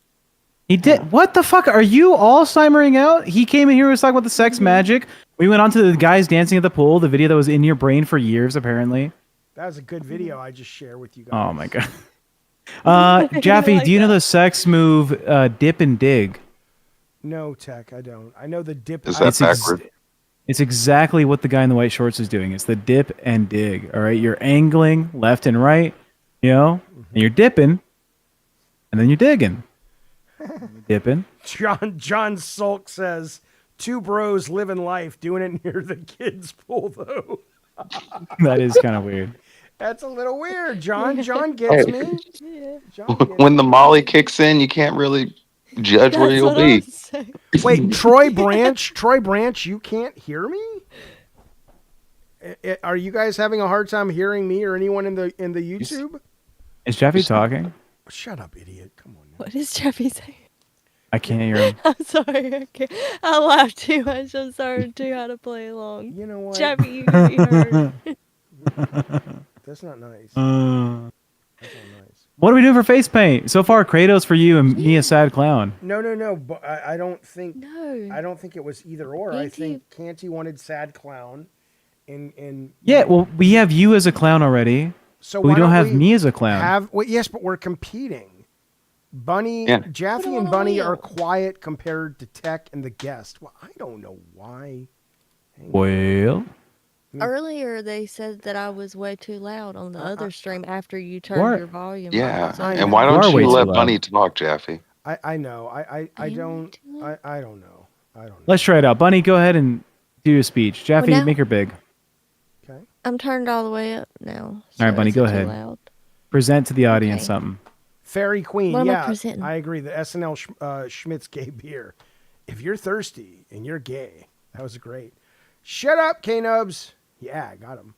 He did. What the fuck? Are you all simering out? He came in here and was talking about the sex magic We went on to the guys dancing at the pool, the video that was in your brain for years, apparently. That was a good video I just shared with you guys. Oh my god. Jaffe, like do you know that. the sex move dip and dig? No, Tech, I don't. I know the dip. Is that It's backward? It's exactly what the guy in the white shorts is doing. It's the dip and dig. All right, you're angling left and right, and you're dipping, and then you're digging. You're dipping. John Sulk says, 2 bros living life, doing it near the kids' pool, though. That is kind of weird. That's a little weird, John. John gets me. John gets When the me. molly kicks in, you can't really judge where That's you'll what I be. was saying. Wait, Troy Branch, you can't hear me? Are you guys having a hard time hearing me or anyone in the YouTube? Is Jaffe talking? Shut up, idiot. Come on now. What is Jeffy saying? I can't hear him. I'm sorry. I can't. I laughed too much. I'm sorry too how to play along. You know what? Jeffy, you can be heard. That's not nice. That's Uh, not nice. what are we doing for face paint? So far, Kratos for you and me a sad clown. No. But I don't think. No. I don't think it was either or. I Canty- think Canty wanted sad clown, and Yeah, well, we have you as a clown already. so But we why don't have we me as a clown. yes, but we're competing. Bunny, Yeah. Jaffe, Put 'em and on Bunny wheel. are quiet compared to Tech and the guest. Well, I don't know why. Well, Earlier they said that I was way too loud on the other stream after you are. turned your volume Yeah. up. So I And know. why You are don't way you too let loud. Bunny talk, Jaffe? I know. I Am don't. too loud? I don't know. I don't know. let's try it out. Bunny, go ahead and do your speech. Jaffe, now- make her big. Okay. I'm turned all the way up now. All right, Bunny, is go it too ahead. loud? Present to the audience Okay. something. Fairy Queen. What am I Yeah, presenting? I agree. The SNL Schmidt's gay beer. If you're thirsty and you're gay, that was great. Shut up, K-Nubs. Yeah, I got him.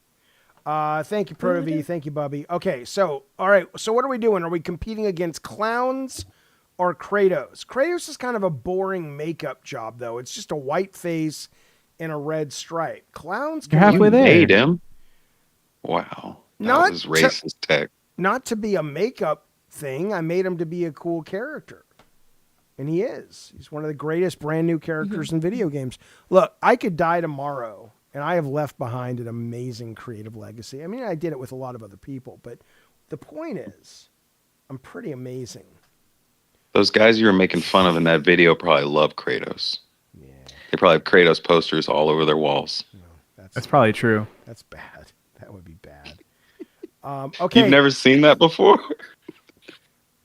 Thank you, Proto V. Thank you, Bubby. Okay, so all right. So what are we doing? Are we competing against clowns or Kratos? Kratos is kind of a boring makeup job, though. It's just a white face and a red stripe. Clowns You're can halfway You there. made him. Wow. That Not was to- racist tech. not to be a makeup thing. I made him to be a cool character. And he is. He's one of the greatest brand new characters in video games. Look, I could die tomorrow, and I have left behind an amazing creative legacy. I mean, I did it with a lot of other people, but the point is, I'm pretty amazing. Those guys you were making fun of in that video probably love Kratos. Yeah, They probably have Kratos posters all over their walls. That's probably true. that's bad. That would be bad. Okay, You've never seen that before?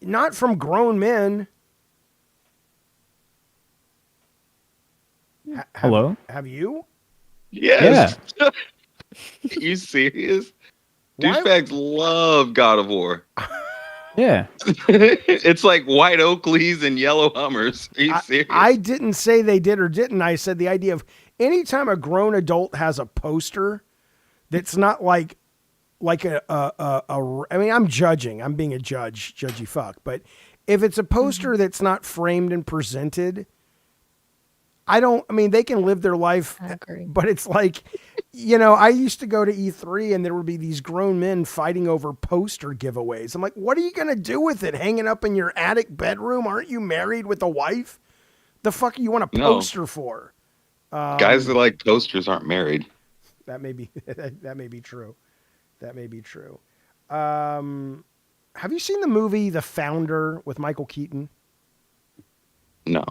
not from grown men. Hello? Have you? Yes. You serious? Why- Douchebags love God of War. Yeah. It's like white Oakleys and yellow Hummers. Are you serious? I didn't say they did or didn't. I said the idea of anytime a grown adult has a poster that's not like I mean, I'm judging. I'm being a judgy fuck. But if it's a poster that's not framed and presented, I mean, they can live their life, I agree. but it's like, I used to go to E3 and there would be these grown men fighting over poster giveaways. I'm like, what are you going to do with it? Hanging up in your attic bedroom? Aren't you married with a wife? The fuck you want a No. poster for? Guys that like posters aren't married. That may be, that may be true. That may be true. Have you seen the movie The Founder with Michael Keaton? No.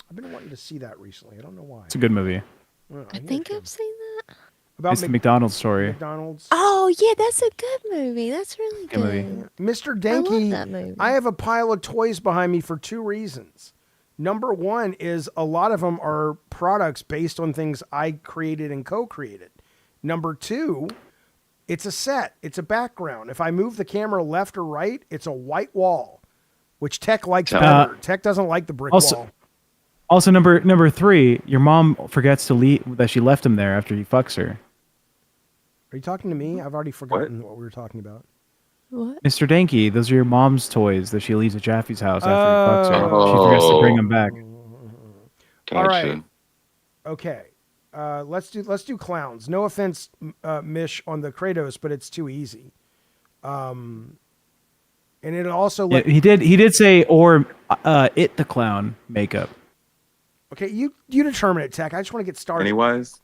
I've been wanting to see that recently. I don't know why. It's a good movie. I think I've seen that. About It's the McDonald's story. McDonald's. Oh yeah, that's a good movie. That's really Good movie. good. Mr. I love Denke, that movie. I have a pile of toys behind me for 2 reasons. Number one is a lot of them are products based on things I created and co-created. Number two, it's a set. It's a background. If I move the camera left or right, it's a white wall, which Tech likes better. Tech doesn't like the brick wall. Also, number 3, your mom forgets to leave that she left him there after he fucks her. Are you talking to me? I've already forgotten what we were talking about. What? Mr. Danky, those are your mom's toys that she leaves at Jaffe's house after he fucks her. Oh. She forgets to bring them back. All Gotcha. right. Okay. Let's do clowns. No offense, Mish, on the Kratos, but it's too easy. And it also Yeah, he did say or it the clown makeup. Okay, you determine it, Tech. I just want to get started. Pennywise.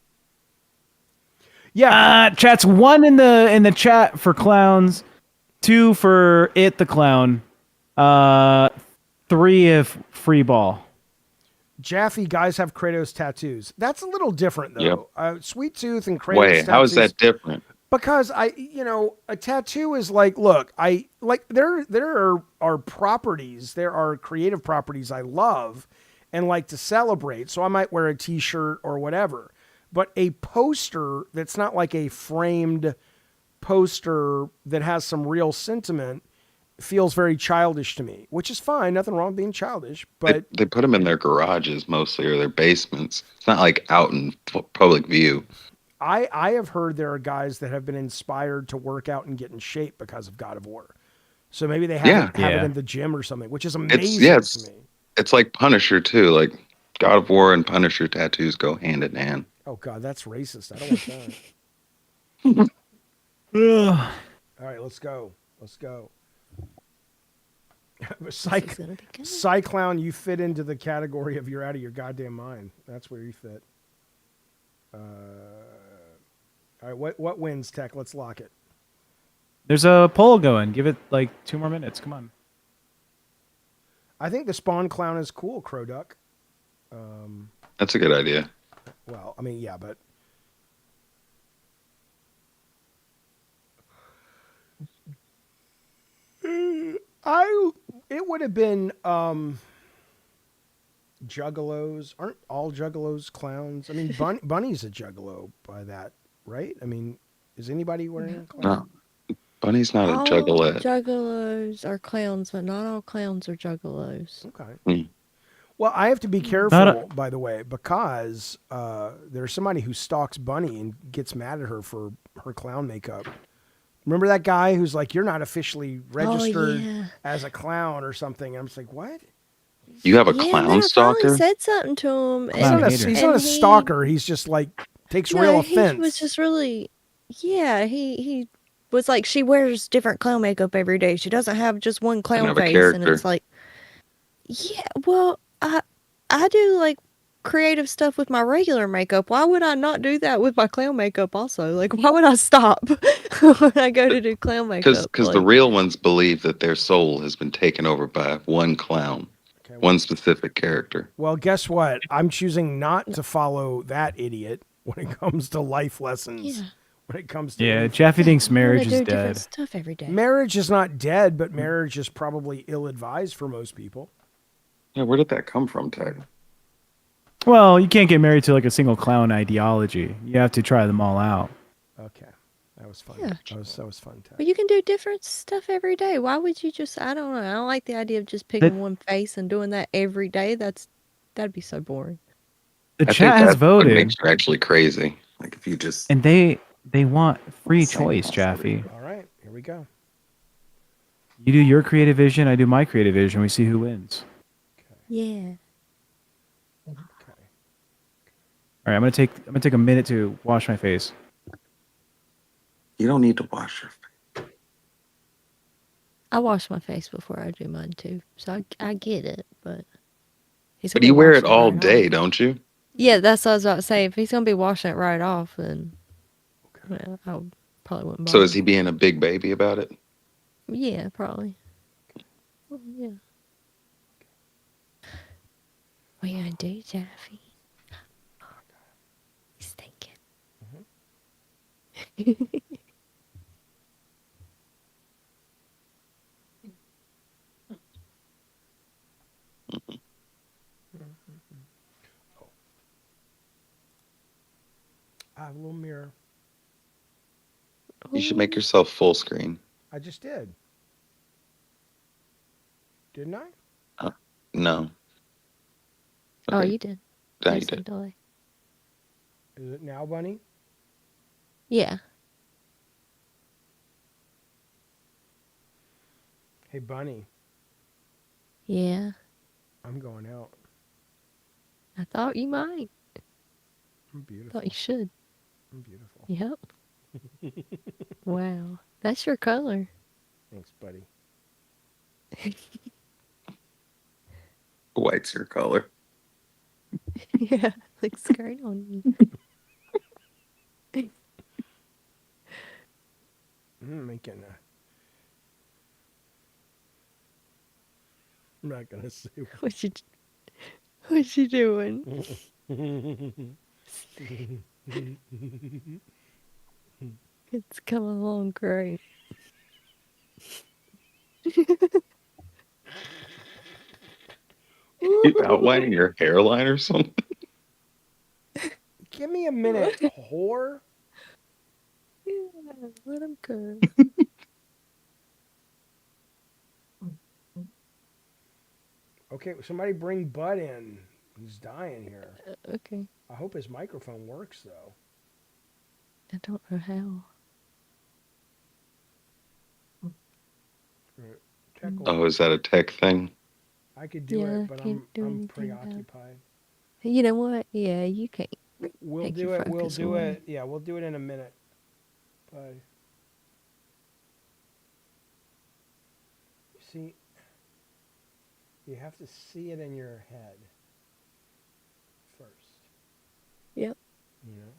Yeah. Chat's 1 in the chat for clowns, 2 for it the clown, 3 if free ball. Jaffe, guys have Kratos tattoos. That's a little different though. Sweet Tooth and Kratos Wait, tattoos. how is that different? Because a tattoo is like, look, there are properties, there are creative properties I love and like to celebrate. So I might wear a t-shirt or whatever. But a poster that's not like a framed poster that has some real sentiment feels very childish to me, which is fine. Nothing wrong with being childish, but They put them in their garages mostly or their basements. It's not like out in public view. I have heard there are guys that have been inspired to work out and get in shape because of God of War. So maybe they have it in the gym or something, which is amazing to me. It's like Punisher too. Like God of War and Punisher tattoos go hand in hand. Oh God, that's racist. I don't like that. All right, let's go. Cyclown, you fit into the category of you're out of your goddamn mind. That's where you fit. All right, what wins, Tech? Let's lock it. There's a poll going. Give it like 2 more minutes. Come on. I think the Spawn Clown is cool, Crow Duck. That's a good idea. Well, I mean, yeah, but it would have been juggalos. Aren't all juggalos clowns? I mean, Bunny's a juggalo by that, right? I mean, is anybody wearing a clown? No, Bunny's not All a juggalette. juggalos are clowns, but not all clowns are juggalos. Okay. Well, I have to be careful, by the way, because there's somebody who stalks Bunny and gets mad at her for her clown makeup. Remember that guy who's like, you're not officially registered as a clown or something? And I'm just like, what? You have a clown stalker? I finally said something to him. He's not a stalker. He's just like, takes real offense. He was just really, he was like, she wears different clown makeup every day. She doesn't have just one clown face. And it's like, well, I do like creative stuff with my regular makeup. Why would I not do that with my clown makeup also? Like, why would I stop when I go to do clown makeup? Because the real ones believe that their soul has been taken over by one clown, one specific character. Well, guess what? I'm choosing not to follow that idiot when it comes to life lessons. Yeah. When it comes to Jaffe thinks marriage is different dead. stuff every day. Marriage is not dead, but marriage is probably ill-advised for most people. Yeah, where did that come from, Tag? Well, you can't get married to like a single clown ideology. You have to try them all out. Okay. That was fun. Yeah. That was fun. But you can do different stuff every day. Why would you just, I don't know. I don't like the idea of just picking one face and doing that every day. That'd be so boring. The chat has voted. What makes you actually crazy. Like if you just... And they want free choice, Jaffe. All right. Here we go. You do your creative vision, I do my creative vision. We see who wins. Yeah. Okay. All right, I'm gonna take a minute to wash my face. You don't need to wash your face. I wash my face before I do mine too, so I get it. But But you wear it all day, don't you? Yeah, that's what I was about to say. If he's gonna be washing it right off, then I probably wouldn't. So is he being a big baby about it? Yeah, probably. Well, yeah. What are you gonna do, Jaffe? He's thinking. I have a little mirror. You should make yourself full screen. I just did. Didn't I? No. Oh, Okay. you did. Yeah, you There's some did. delay. Is it now, Bunny? Yeah. Hey, Bunny. Yeah. I'm going out. I thought you might. I'm beautiful. Thought you should. I'm beautiful. Yep. Wow. That's your color. Thanks, buddy. White's your color. Yeah, looks great on you. Making I'm not gonna say. What you doing? It's coming along great. You outlining your hairline or something? Give me a minute, whore. Yeah, let him go. Okay, somebody bring Bud in. He's dying here. Okay, I hope his microphone works though. I don't know how. Tech will- Oh, is that a tech thing? I could do Yeah, it, but can't do I'm anything about it. preoccupied. You know what? Yeah, you can't. We'll Take do your it. We'll focus do away. it. Yeah, we'll do it in a minute. But see, you have to see it in your head first. Yep. You know.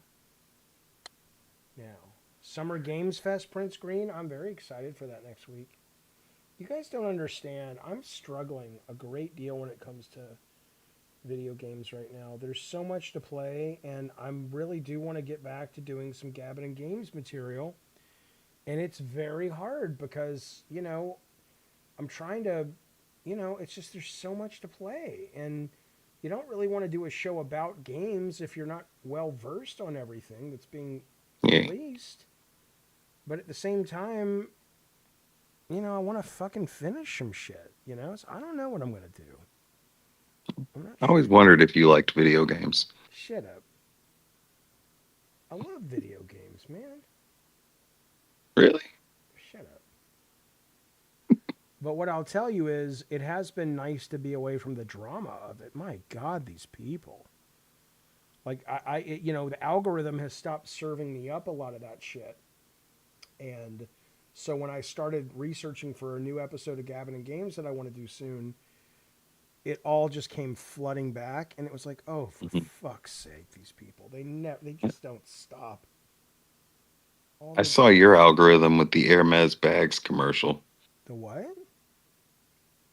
Now, Summer Games Fest, Prince Green. I'm very excited for that next week. You guys don't understand. I'm struggling a great deal when it comes to video games right now. There's so much to play, and I really do want to get back to doing some Gabbin' and Games material. And it's very hard because, I'm trying to, it's just there's so much to play. And you don't really want to do a show about games if you're not well versed on everything that's being Yeah. released. But at the same time, I want to fucking finish some shit, So I don't know what I'm going to do. I'm not I always wondered if you liked video games. Shut up. I love video games, man. Really? Shut up. But what I'll tell you is, it has been nice to be away from the drama of it. My God, these people. Like, the algorithm has stopped serving me up a lot of that shit. And so when I started researching for a new episode of Gabbin' and Games that I want to do soon, it all just came flooding back, and it was like, oh, for fuck's sake, these people. They just don't stop. I saw your algorithm with the Hermes bags commercial. The what?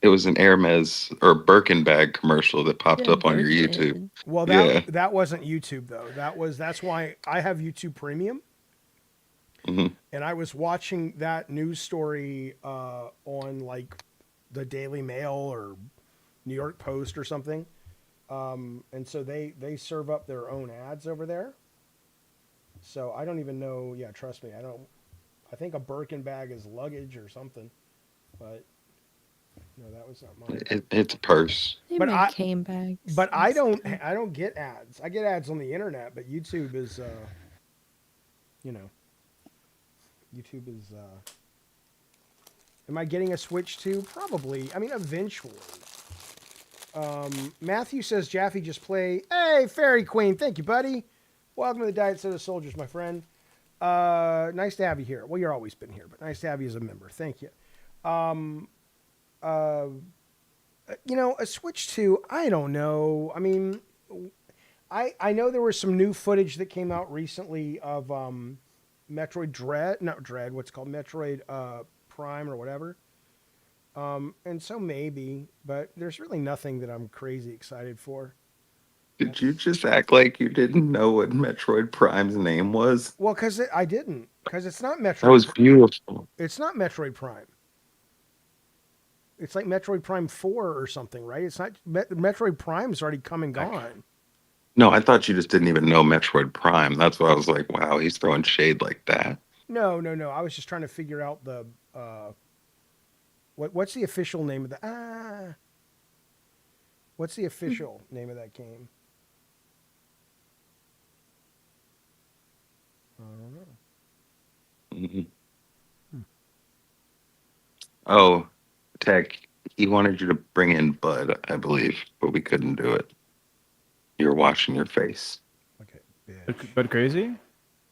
It was an Hermes or Birkin bag commercial that popped Yeah, up on your YouTube. Birkin. Well, Yeah. that wasn't YouTube though. That's why I have YouTube Premium. Mhm. And I was watching that news story on like the Daily Mail or New York Post or something. And so they serve up their own ads over there. So I don't even know. Yeah, trust me. I think a Birkin bag is luggage or something. But no, that was not mine. It's a purse. They But make handbags. But and I stuff. don't get ads. I get ads on the internet, but YouTube is YouTube is am I getting a Switch too? Probably. I mean, eventually. Matthew says Jaffe just play. Hey, Fairy Queen, thank you, buddy. Welcome to the Diet Soda Soldiers, my friend. Nice to have you here. Well, you're always been here, but nice to have you as a member. Thank you. A Switch 2, I don't know. I mean, I know there was some new footage that came out recently of Metroid Dread, what's called Metroid Prime or whatever. And so maybe, but there's really nothing that I'm crazy excited for. Did you just act like you didn't know what Metroid Prime's name was? Well, I didn't. Because it's not Metroid. That was beautiful. It's not Metroid Prime. It's like Metroid Prime 4 or something, right? It's not. Metroid Prime's already come and gone. No, I thought you just didn't even know Metroid Prime. That's why I was like, wow, he's throwing shade like that. No. I was just trying to figure out the what's the official name of the what's the official name of that game? I don't know. Oh, Tech, he wanted you to bring in Bud, I believe, but we couldn't do it. You're washing your face. Okay, bitch. But crazy?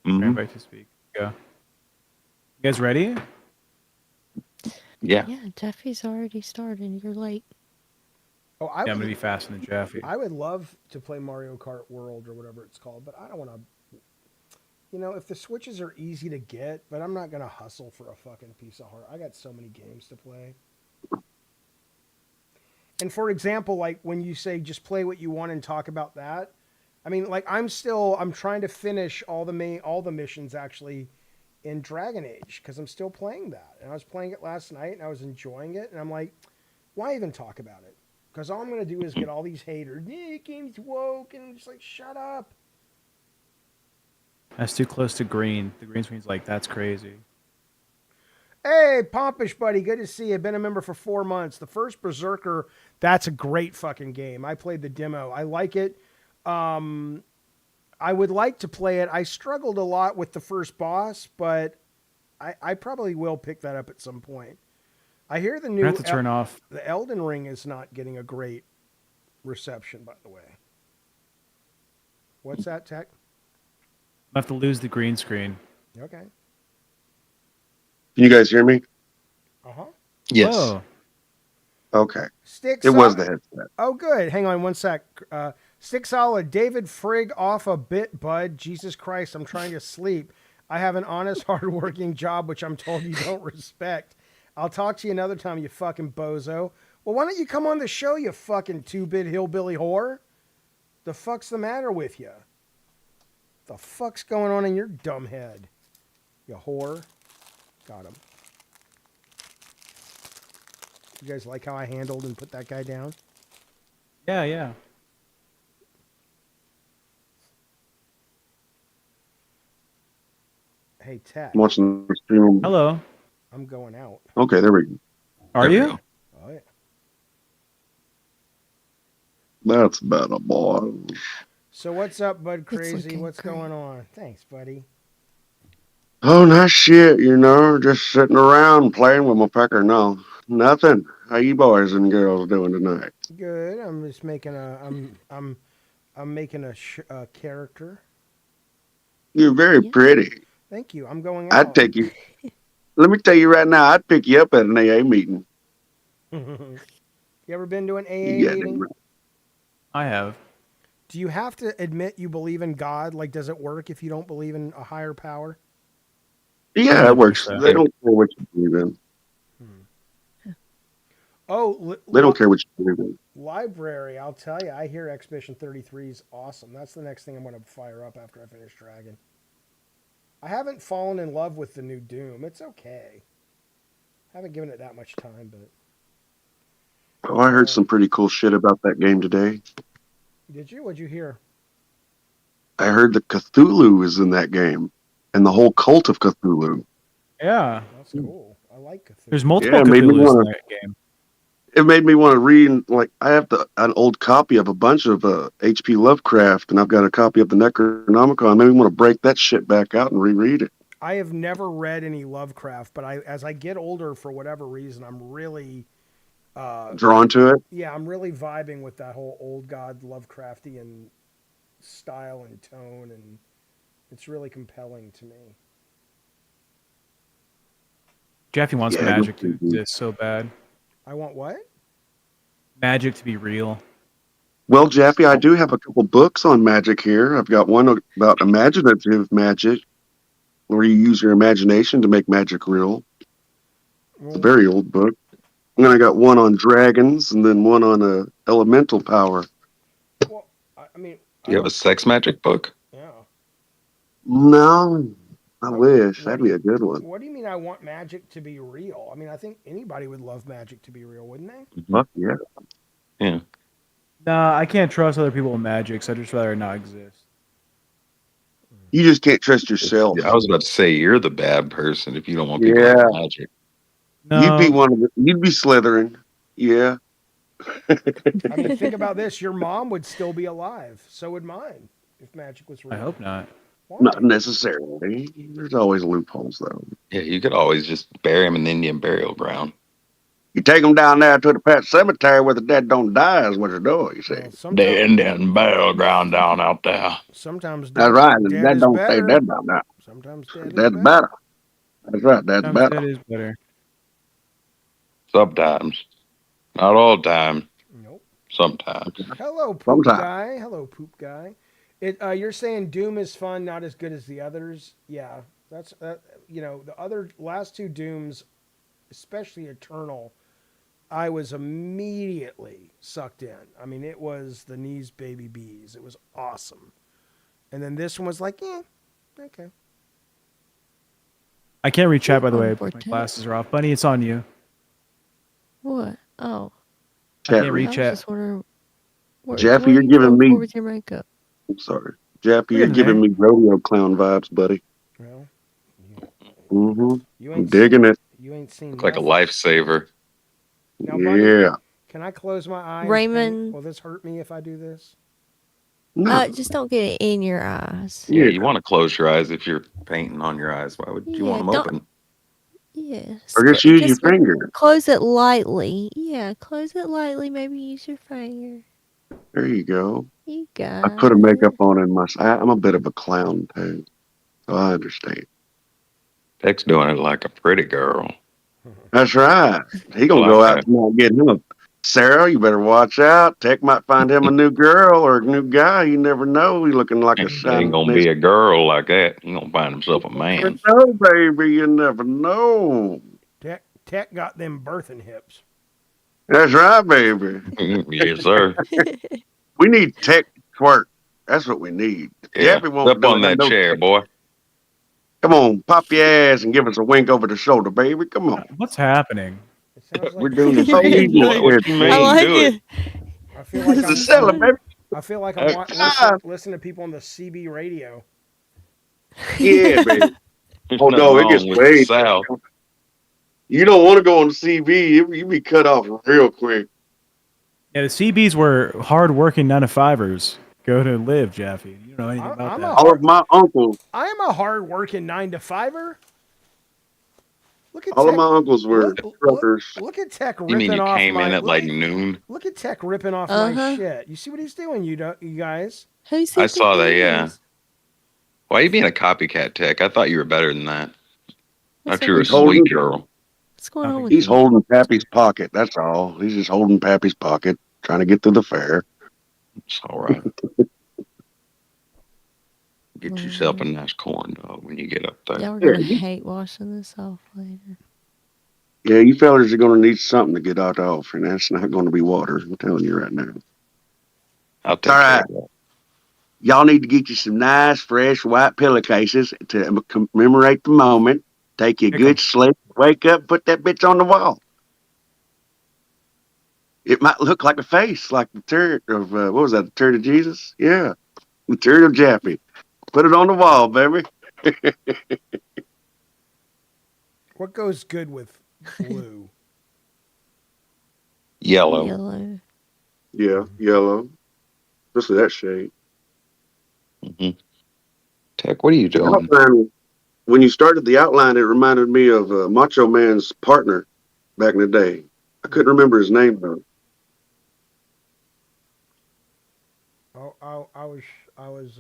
Mhm. Invite to speak. Go. You guys ready? Yeah. Yeah, Jaffe's already started. You're late. Oh, Yeah, I'm gonna be faster than Jaffe. I would love to play Mario Kart World or whatever it's called, but I don't want to. You know, if the Switches are easy to get, but I'm not gonna hustle for a fucking piece of hardware. I got so many games to play. And for example, like when you say just play what you want and talk about that, I mean, like I'm trying to finish all the missions actually in Dragon Age because I'm still playing that, and I was playing it last night and I was enjoying it, and I'm like, why even talk about it? Because all I'm gonna do is get all these haters. Yeah, game's woke, and I'm just like, shut up. That's too close to green. The green screen's like, that's crazy. Hey, Pompish buddy, good to see you. Been a member for 4 months. The first Berserker, that's a great fucking game. I played the demo. I like it. I would like to play it. I struggled a lot with the first boss, but I probably will pick that up at some point. I hear the new I have to turn off. the Elden Ring is not getting a great reception, by the way. What's that, Tech? I have to lose the green screen. Okay. Can you guys hear me? Uh-huh. Yes. Whoa. Okay. Stick It was solid. the headset. Oh, good. Hang on one sec. Stick solid. David Frigg off a bit, bud. Jesus Christ, I'm trying to sleep. I have an honest, hardworking job, which I'm told you don't respect. I'll talk to you another time, you fucking bozo. Well, why don't you come on the show, you fucking two-bit hillbilly whore? The fuck's the matter with you? The fuck's going on in your dumb head? You whore. Got him. You guys like how I handled and put that guy down? Yeah, yeah. Hey, Tech, I'm watching the stream. Hello. I'm going out. Okay, there we go. Are There we you? go. Oh, yeah. That's better, boy. So what's up, Bud Crazy? looking What's great. going on? Thanks, buddy. Oh, nice shit, just sitting around playing with my pecker. No, nothing. How you boys and girls doing tonight? Good. I'm just making I'm making a character. You're very Yeah. pretty. Thank you. I'm going I'd out. take you. Let me tell you right now, I'd pick you up at an AA meeting. You ever been to an AA You got meeting? them right. I have. Do you have to admit you believe in God? Like, does it work if you don't believe in a higher power? Yeah, it works. 100%. They don't care what you believe in. Oh, They don't care what you believe in. library. I'll tell you, I hear Expedition 33 is awesome. That's the next thing I'm going to fire up after I finish Dragon. I haven't fallen in love with the new Doom. It's okay. Haven't given it that much time, but Oh, I heard some pretty cool shit about that game today. did you? What'd you hear? I heard that Cthulhu is in that game, and the whole cult of Cthulhu. Yeah. That's cool. I like Cthulhu. There's multiple Yeah, it made me Cthulhu's in wanna- that game. It made me want to read. Like, I have an old copy of a bunch of H.P. Lovecraft, and I've got a copy of the Necronomicon. Maybe want to break that shit back out and reread it. I have never read any Lovecraft, but as I get older, for whatever reason, I'm really, Drawn to it. yeah, I'm really vibing with that whole old god Lovecraftian style and tone, and it's really compelling to me. Jaffe wants Yeah, magic go to for it. exist so bad. I want what? Magic to be real. Well, Jaffe, I do have a couple books on magic here. I've got one about imaginative magic, where you use your imagination to make magic real. It's a very old book. And then I got one on dragons, and then one on elemental power. Well, I mean, Do you have a sex magic book? yeah. No, I What- wish. what That'd do be you- a good one. What do you mean I want magic to be real? I mean, I think anybody would love magic to be real, wouldn't they? Fuck yeah. Yeah. Nah, I can't trust other people with magic, so I'd just rather it not exist. You just can't trust yourself. Yeah, I was about to say you're the bad person if you don't want people Yeah. to have magic. No, You'd be one of the, you'd be Slytherin. Yeah. I mean, think about this. Your mom would still be alive. So would mine if magic was real. I hope not. Why? Not necessarily. There's always loopholes, though. Yeah, you could always just bury him in the Indian burial ground. You take them down there to the pet cemetery where the dead don't die is what you're doing, you see. Well, sometimes, Indian burial ground down out there. sometimes That's dead, right. The dead dead is don't better. stay dead down there. Sometimes dead is That's better. better. That's right. That's Sometimes better. that is better. Sometimes. Not all the time. Nope. sometimes. Hello, poop Sometimes. guy. Hello, poop guy. You're saying Doom is fun, not as good as the others. Yeah, that's the other last two Dooms, especially Eternal. I was immediately sucked in. I mean, it was the knees, baby bees. It was awesome. And then this one was like, yeah, okay. I can't read chat, by the Oh, way. poor My Ted. glasses are off. Bunny, it's on you. What? Oh, I can't Chat read I was chat. just wondering. Jaffe, What are you're you giving going me. for with your makeup? I'm sorry, Jaffe, We're you're getting giving there. me rodeo clown vibes, buddy. Well, Mm-hmm. you I'm ain't digging it. you ain't seen Look like a nothing. lifesaver. Now, Bunny, Yeah. can I close my eyes? Raymond. Will this hurt me if I do this? No. Just don't get it in your eyes. Yeah, Yeah. you want to close your eyes if you're painting on your eyes. Why would you want Yeah, them don't. open? Yes. Or just use your finger. Close it lightly. Yeah, close it lightly. Maybe use your finger. There you go. You I got put a makeup it. on in my. I'm a bit of a clown too, so I understand. Tech's doing it like a pretty girl. That's right. He gonna Like go out that. tonight and get him a. Sarah, you better watch out. Tech might find him a new girl or a new guy. You never know. He looking like a It shiny. ain't gonna be a girl like that. He gonna find himself a You never man. know, baby. You never know. Tech got them birthing hips. That's right, baby. Yes, sir. We need Tech twerk. That's what we need. Yeah. Jaffe won't Up do on it. I that know. chair, boy. Come on, pop your ass and give us a wink over the shoulder, baby. Come on. What's happening? It sounds We're like doing a Oh, you scene. just What said you I mean? like Do it. it. I feel like it's a I'm seller, baby. I feel like I'm listening to people on the CB radio. Yeah, baby. There's Oh nothing no, it gets wrong with the way. South. You don't want to go on CB. You be cut off real quick. Yeah, the CBs were hard-working 9-to-5ers. Go to live, Jaffe. You don't know anything about I'm that. All of my uncles, I am a hard-working 9-to-5er. Look at all of Tech. my uncles were truckers. Look at Tech You mean ripping you off came in my. at like noon? Look at Tech ripping off my Uh-huh. shit. You see what he's doing, you guys? Who I said saw that, he yeah. is? Why are you being a copycat, Tech? I thought you were better than that. I What's thought up you were a with He's holding. sweet girl. What's going on with He's you? holding Pappy's pocket. That's all. He's just holding Pappy's pocket, trying to get through the fair. It's all right. Get yourself a nice corn dog when you get up there. Y'all are Yeah, gonna hate washing this off later. yeah, you fellers are going to need something to get out off, and that's not going to be water. I'm telling you right now. I'll take All care right. of that. Y'all need to get you some nice, fresh white pillowcases to commemorate the moment. Take you a Pick good 'em. sleep, wake up, put that bitch on the wall. It might look like a face, like the turret of, what was that, the turret of Jesus? Yeah, the turret of Jaffe. Put it on the wall, baby. What goes good with blue? Yellow. Yellow. Yeah, yellow. Especially that shade. Hmm. Tech, what are you The doing? outline, when you started the outline, it reminded me of Macho Man's partner back in the day. I couldn't remember his name, though. Oh, I was.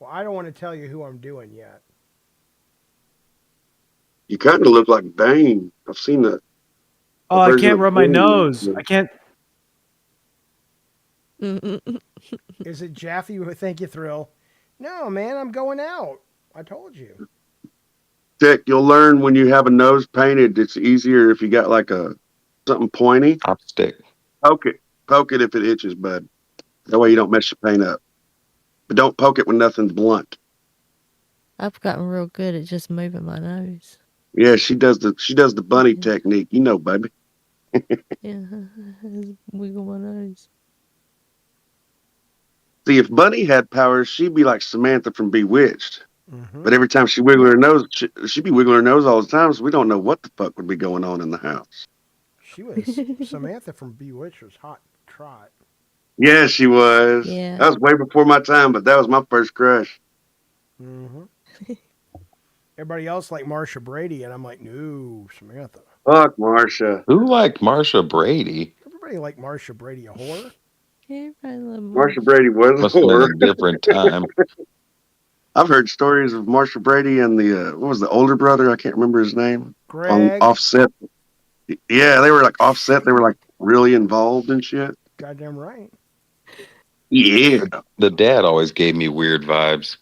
Well, I don't want to tell you who I'm doing yet. You kind of look like Bane. I've seen that. Oh, I can't rub my nose. I can't. Is it Jaffe who think you thrill? No, man, I'm going out. I told you. Dick, you'll learn when you have a nose painted, it's easier if you got like a something pointy. Chopstick. Poke it if it itches, bud. That way you don't mess your paint up. But don't poke it when nothing's blunt. I've gotten real good at just moving my nose. Yeah, she does the bunny technique, you know, baby. Yeah, wiggle my nose. See, if Bunny had powers, she'd be like Samantha from Bewitched. Mm-hmm. But every time she wiggled her nose, she'd be wiggling her nose all the time, so we don't know what the fuck would be going on in the house. She was Samantha from Bewitched was hot trot. Yeah, she was. Yeah. That was way before my time, but that was my first crush. Mm-hmm. Everybody else like Marsha Brady, and I'm like, no, Samantha. Fuck Marsha. Who liked Marsha Brady? Everybody like Marsha Brady, a whore. Everybody love Marsha Brady was a Must have been whore. a different time. I've heard stories of Marsha Brady and the what was the older brother? I can't remember his name. On Greg. Offset. Yeah, they were like Offset. They were like really involved in shit. Goddamn right. Yeah. The dad always gave me weird vibes.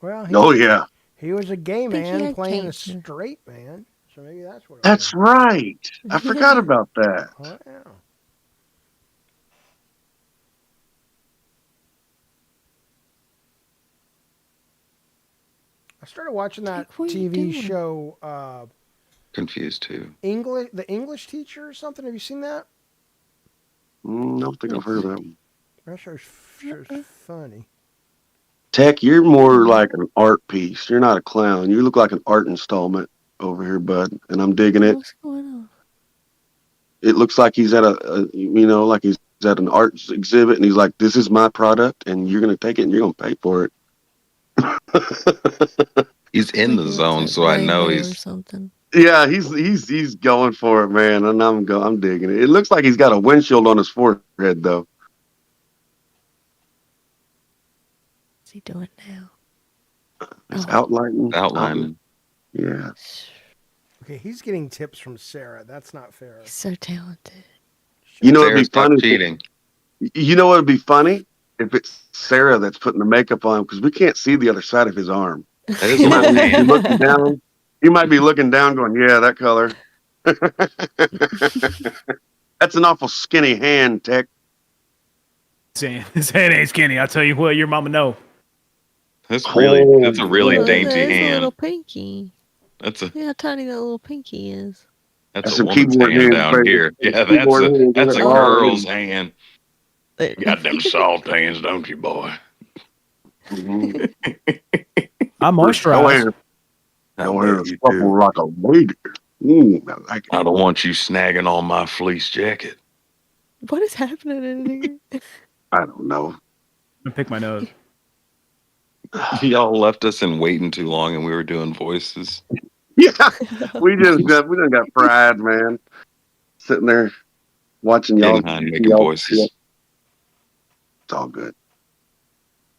Well, Oh yeah. he was a gay think he man had playing a cancer. straight man, so maybe that's what it That's was. right. I forgot about that. Oh yeah. I started watching that Jake, what are you TV doing? show, Confused too. the English Teacher or something. Have you seen that? I don't think I've heard of that one. That show's funny. Tech, you're more like an art piece. You're not a clown. You look like an art installment over here, bud. And I'm digging it. What's going on? It looks like he's at like he's at an art exhibit, and he's like, "This is my product, and you're gonna take it, and you're gonna pay for it." He's in the Like he looks zone, like so I know Rainbow or he's. something. Yeah, he's going for it, man, and I'm digging it. It looks like he's got a windshield on his forehead, though. What's he doing now? It's Oh. outlining. Outlining. Yeah. Okay, he's getting tips from Sarah. That's not fair. He's so talented. You know, it'd Sarah, be stop funny. cheating. You know what would be funny if it's Sarah that's putting the makeup on because we can't see the other side of his arm. That is He a might little be hand. looking down. He might be looking down, going, "Yeah, that color." That's an awful skinny hand, Tech. Saying his head ain't skinny. I'll tell you what, your mama know. That's a Oh, really that dainty is a hand. little pinky. That's a See how tiny that little pinky is. that's Some a woman's keyboard hand hands, down baby. here. Yeah, Keyboard hands, that's a get it all girl's in. hand. You got them soft hands, don't you, boy? Mhm. I Your moisturize. hair, I your hair bet is you supple do. like a lady. I like it. I don't want you snagging on my fleece jacket. What is happening in here? I don't know. I'm gonna pick my nose. Y'all left us in waiting too long, and we were doing voices. Yeah, we done got fried, man. Sitting there watching y'all. Behind making voices. It's all good.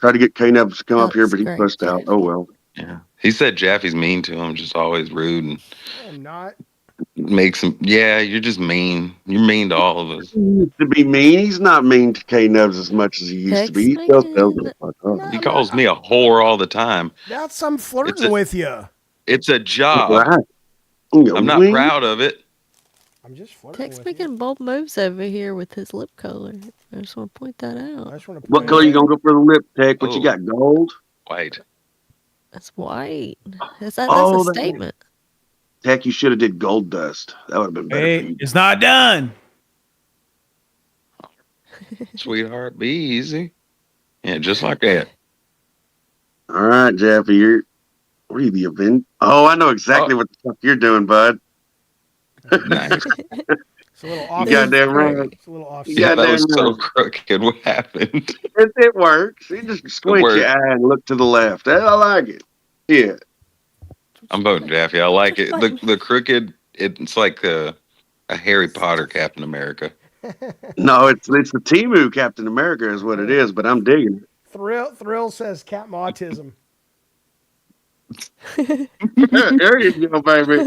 Tried to get K-Nebs to come up here, That's but he great, pushed out. Oh Jaffe. well. Yeah, he said Jaffe's mean to him, just always rude and I am not. makes him. Yeah, you're just mean. You're mean to all of us. He used to be mean. He's not mean to K-Nebs as much as he used to be. He still tells Text-making. him fuck up. No, He calls me a whore all the time. That's I'm flirting with you. It's a job. Right. I'm not proud of it. I'm just flirting Text with you. making bold moves over here with his lip color. I just want to point that I out. just want to. What color you gonna go for the lip, Tech? What you Oh. got? Gold? White. That's white. That's a Oh, that- statement. Tech, you should have did gold dust. That would have been better for Hey, you. it's not done. Sweetheart, be easy. Yeah, just like that. All right, Jaffe, what are you, the event? Oh, I know exactly what the fuck you're doing, bud. Nice. It's a little off. You goddamn right. It's a little off. You Yeah, that goddamn was so right. crooked. What happened? It works. You just squint your works. eye and look to the left. I like it. Yeah. I'm voting Jaffe. I like it. The crooked. It's like a Harry Potter Captain America. No, it's the Timu Captain America is what it is, but I'm digging it. Thrill says Captain Autism. There you go, baby.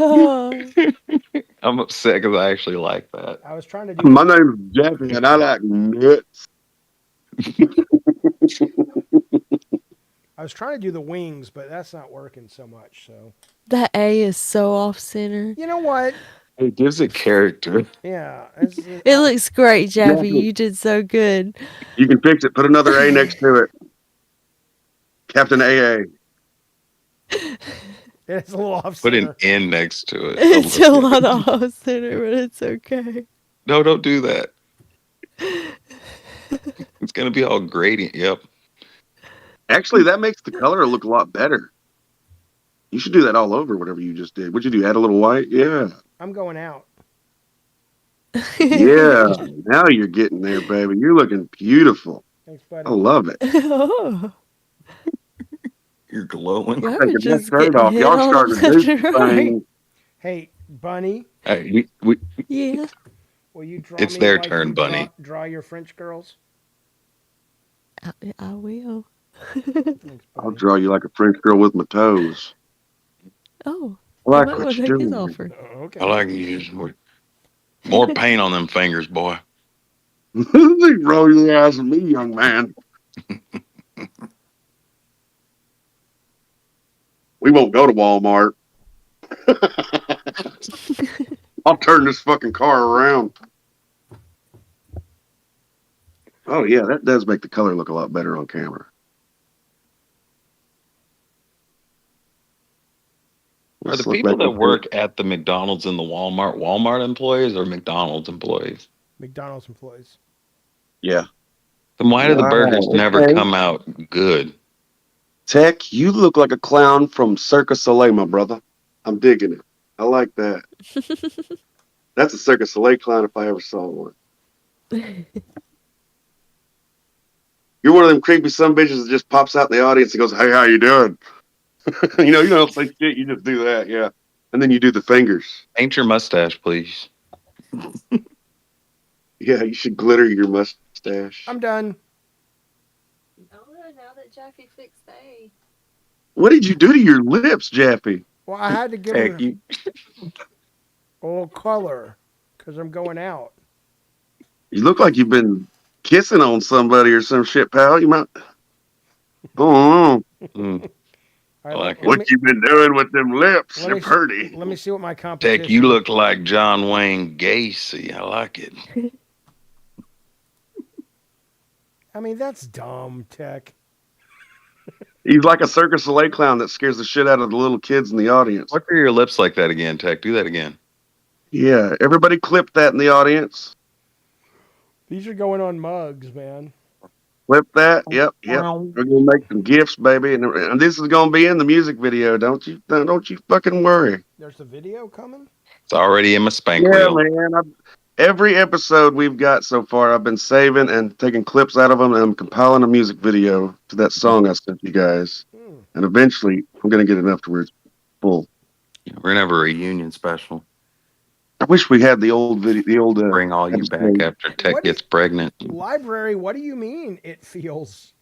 I'm upset because I actually like that. I was trying to do. My name's Jaffe, and I like nuts. I was trying to do the wings, but that's not working so much. So That A is so off center. you know what? It gives it character. Yeah, It looks great, Jaffe. Yeah. You did so good. You can fix it. Put another A next to it. Captain AA. It's a little off Put center. an N next to it. It's a lot of off center, but it's okay. No, don't do that. It's gonna be all gradient. Yep. Actually, that makes the color look a lot better. You should do that all over, whatever you just did. What'd you do? Add a little white? Yeah. I'm going out. Yeah. Now you're getting there, baby. You're looking beautiful. Thanks, I buddy. love it. Oh, You're glowing. y'all are Taking that just shirt getting off. hit Y'all all starting to do left some and right. things. Hey, Bunny, Hey, we Yeah. will you draw It's me their like turn, you Bunny. Draw your French girls. I will. Thanks, I'll buddy. draw you like a French girl with my toes. Oh, I like might what want to you're take his doing. offer. Okay. I like you. More paint on them fingers, boy. Roll your eyes at me, young man. We won't go to Walmart. I'll turn this fucking car around. Oh yeah, that does make the color look a lot better on camera. Are Let's the look people back that up work at the McDonald's and the Walmart employees or McDonald's employees? McDonald's employees. here. Yeah. Then why do the burgers Wow, never okay. come out good? Tech, you look like a clown from Circus Soleil, my brother. I'm digging it. I like that. That's a Circus Soleil clown if I ever saw one. You're one of them creepy bitches that just pops out in the audience and goes, "Hey, how you doing?" you don't say shit. You just do that, yeah. And then you do the fingers. Paint your mustache, please. Yeah, you should glitter your mustache. I'm done. Oh, now that Jaffe fixed A. What did you do to your lips, Jaffe? Well, I had to give Heck, them a little color because I'm going out. You look like you've been kissing on somebody or some shit, pal. You might. Oh, Mm, All I right, like let what me- you been doing with them lips? let They're me see- pretty. Let me see what my competition. Tech, you look like John Wayne Gacy. I like it. I mean, that's dumb, Tech. He's like a Circus Soleil clown that scares the shit out of the little kids in the audience. What are your lips like that again, Tech? Do that again. Yeah, everybody clip that in the audience. These are going on mugs, man. Clip that. Yep. We're gonna make some gifts, baby, and this is gonna be in the music video. Don't you fucking worry. There's a video coming. It's already in my spank Yeah, reel. man. Every episode we've got so far, I've been saving and taking clips out of them, and I'm compiling a music video to that song I sent you guys. And eventually, I'm gonna get enough to where it's full. We're gonna have a reunion special. I wish we had the old video, the old. Bring all you back episode. after Tech What gets pregnant. Library, what do you mean it feels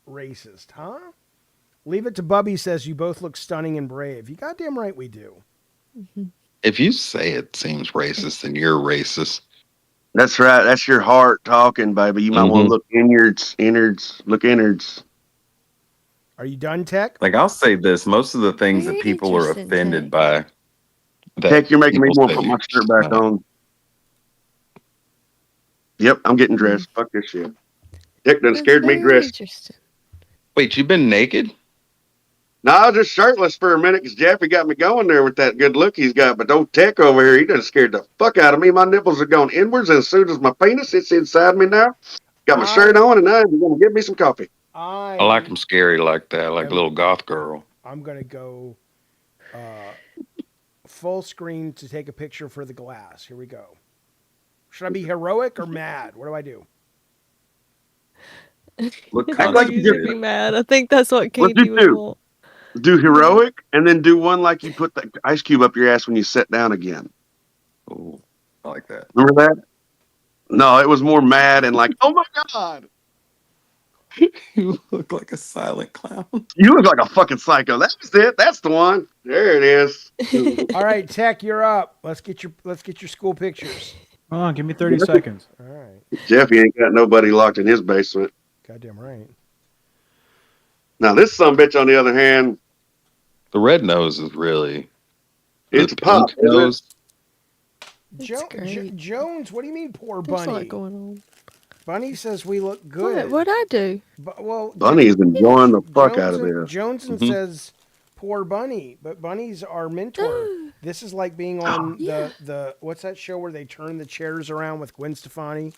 racist, huh? Leave it to Bubby says you both look stunning and brave. You goddamn right we do. If you say it seems racist, then you're racist. That's right. That's your heart talking, baby. You might want to Mhm. look look innards. Are you done, Tech? Like I'll say this: most of the things that Very people are interesting, offended Tech. by. That Heck, you're making me people want to say put my you're shirt back not. on. Yep, I'm getting dressed. Fuck this shit. Heck done That's scared me very dressed. interesting. Wait, you've been naked? No, I was just shirtless for a minute because Jaffe got me going there with that good look he's got. But don't Tech over here, he done scared the fuck out of me. My nipples are going inwards, and as soon as my penis sits inside me now, got my shirt on, and now you're going to give me some coffee. I like them scary like that, like a little goth girl. I'm going to go full screen to take a picture for the glass. Here we go. Should I be heroic or mad? What do I do? Look Act like you You should be constipated. mad. I think that's what What'd Katie you would do? want. Do heroic, and then do one like you put the ice cube up your ass when you sit down again. Ooh, I like that. Remember that? No, it was more mad and like, oh my God. You look like a silent clown. You look like a fucking psycho. That's it. That's the one. There it is. All right, Tech, you're up. Let's get your school pictures. Hold on, give me 30 seconds. All right. Jeffy ain't got nobody locked in his basement. Goddamn right. Now this bitch, on the other hand, The red nose is really. it's the pop. pink nose. great. Jones, what do you mean poor There's a lot Bunny? going on. Bunny says we look good. What'd I do? Well, Bunny is enjoying the fuck out of this. Joneson Mhm. says poor Bunny, but Bunny's our mentor. This is like being on Yeah. the what's that show where they turn the chairs around with Gwen Stefani?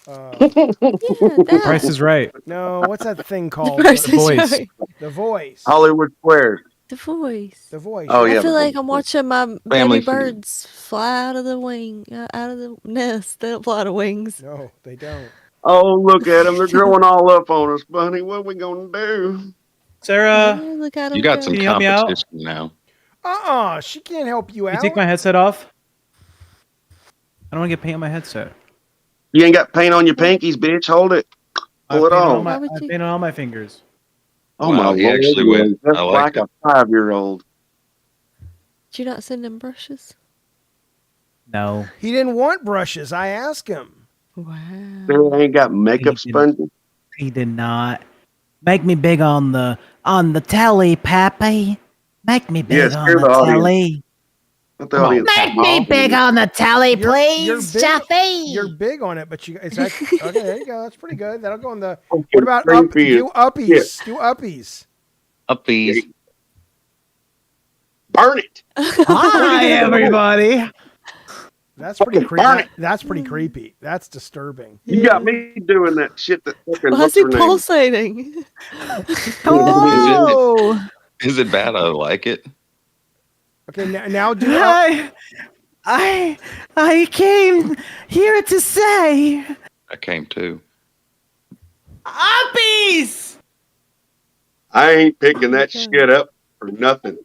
Yeah, The that. Price is Right. No, what's that thing called? Price is Voice. Right. The Voice. Hollywood Squares. The voice. The Voice. Oh, I yeah, feel the like voice. I'm watching my Family baby Feud. birds fly out of the out of the nest. They don't fly out of wings. No, they don't. Oh, look at them. They're growing all up on us, Bunny. What we gonna do? Sarah, Yeah, look at 'em You got go. some Can you help me out? competition now. She can't help you can you out. take my headset off? I don't want to get paint on my headset. You ain't got paint on your pinkies, bitch. Hold it. Pull it on. Why would I you- painted on all my fingers. Oh Wow, my he Lord, actually you went. are just I like like a 5-year-old. Did you not send them brushes? No. He didn't want brushes. I asked him. Sarah Wow. ain't got makeup He didn't. sponges. He did not. Make me big on the telly, Pappy. Make me Yeah, big on scare the the audience. telly. Let the Come on, audience. Make me Paul. big on the telly, You're please, big. Jaffe. You're big on it, but it's actually okay. There you go. That's pretty good. That'll go on the. What Fucking about creepy do as uppies? Do uppies. Uppies. shit. Burn it. Hi, everybody. That's pretty Fucking creepy. burn it. That's pretty creepy. That's disturbing. You got me doing that shit that fucking Why is what's he her name? pulsating? Hello. Is it bad? I like it. Okay, now do up. I came here to say I came too. uppies. I ain't picking Oh, that God. shit up for nothing.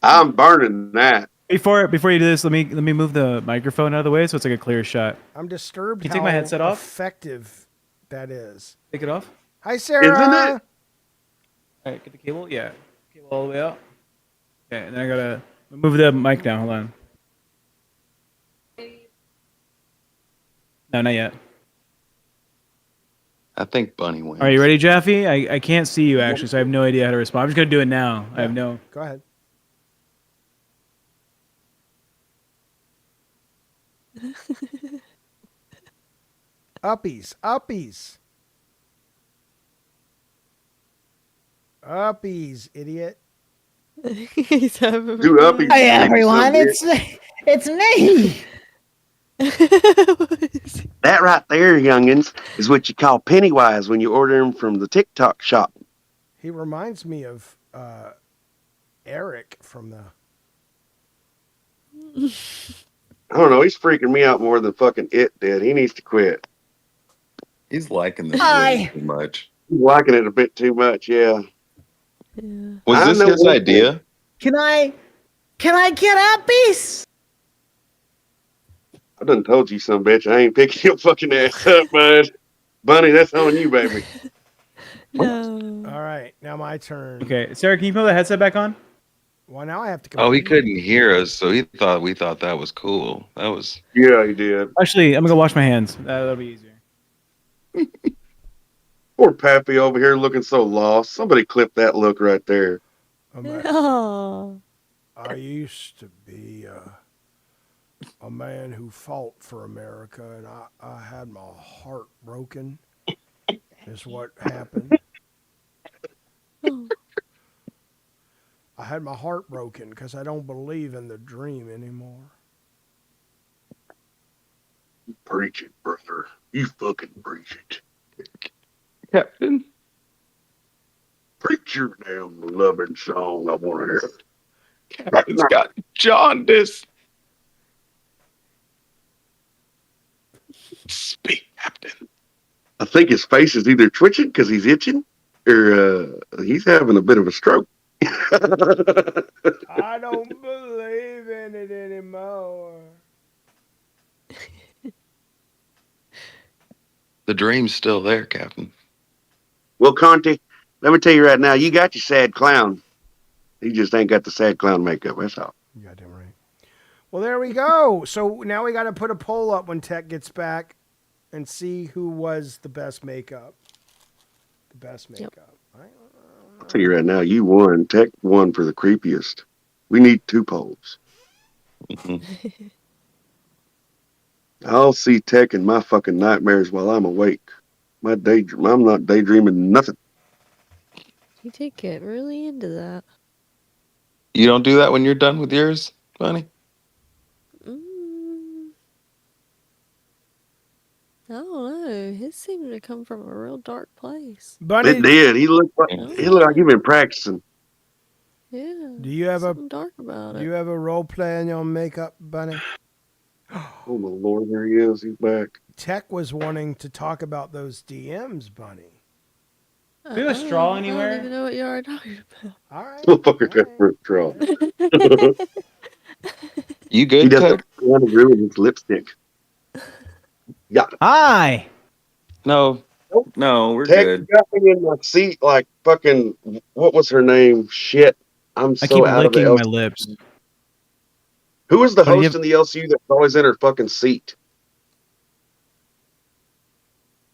I'm burning that. Before you do this, let me move the microphone out of the way so it's like a clear shot. I'm disturbed You how take my headset off? effective that is. Take it off. Hi, Sarah. Isn't it? All right, get the cable. Yeah, cable all the way out. Okay, and then I gotta move the mic down. Hold on. No, not yet. I think Bunny wins. Are you ready, Jaffe? I can't see you actually, so I have no idea how to respond. I'm just gonna do it now. I have no. Go ahead. Uppies. Uppies, idiot. He's having Do uppies. Hi everyone, Creepy it's me. That right there, youngins, is what you call Pennywise when you order them from the TikTok shop. He reminds me of Eric from the. I don't know. He's freaking me out more than fucking It did. He needs to quit. He's liking this Hi. way too much. He's liking it a bit too much. Yeah. Yeah. Was I this know his one idea? Can I get uppies? I done told you some bitch. I ain't picking your fucking ass up, bud. Bunny, that's on you, baby. No. All right, now my turn. Okay, Sarah, can you put the headset back on? Well, now I have to. Oh, he compete. couldn't hear us, so we thought that was cool. That was Yeah, he did. Actually, I'm gonna go wash my hands. That'll be easier. Poor Pappy over here looking so lost. Somebody clip that look right there. Oh. I used to be a man who fought for America, and I had my heart broken. Is what happened. Oh. I had my heart broken because I don't believe in the dream anymore. Preach it, brother. You fucking preach it. Captain. Preach your damn loving song. I want to hear it. Captain's got jaundice. Speak, Captain. I think his face is either twitching because he's itching or he's having a bit of a stroke. I don't believe in it anymore. The dream's still there, Captain. Well, Conti, let me tell you right now, you got your sad clown. He just ain't got the sad clown makeup. That's all. You goddamn right. Well, there we go. So now we got to put a poll up when Tech gets back and see who was the best makeup. The best makeup. I'll tell you right now, you won. Tech won for the creepiest. We need 2 polls. I'll see Tech in my fucking nightmares while I'm awake. I'm not daydreaming nothing. You did get really into that. You don't do that when you're done with yours, Bunny? I don't know. His seemed to come from a real dark place. Bunny, It did. He looked like he'd been practicing. Yeah. do you have something dark about do it. you have a role play on your makeup, Bunny? Oh my Lord, there he is. He's back. Tech was wanting to talk about those DMs, Bunny. Do you have a straw I don't anywhere? even know what you are talking about. All right. Motherfucker got fruit straw. You He good, doesn't Tech? want to ruin his lipstick. Yeah. Hi. No, we're Tech good. got me in my seat like fucking, what was her name? Shit. I'm I so keep out of the licking my LCU. lips. Who is the What do you host in the LCU that's always in her fucking seat?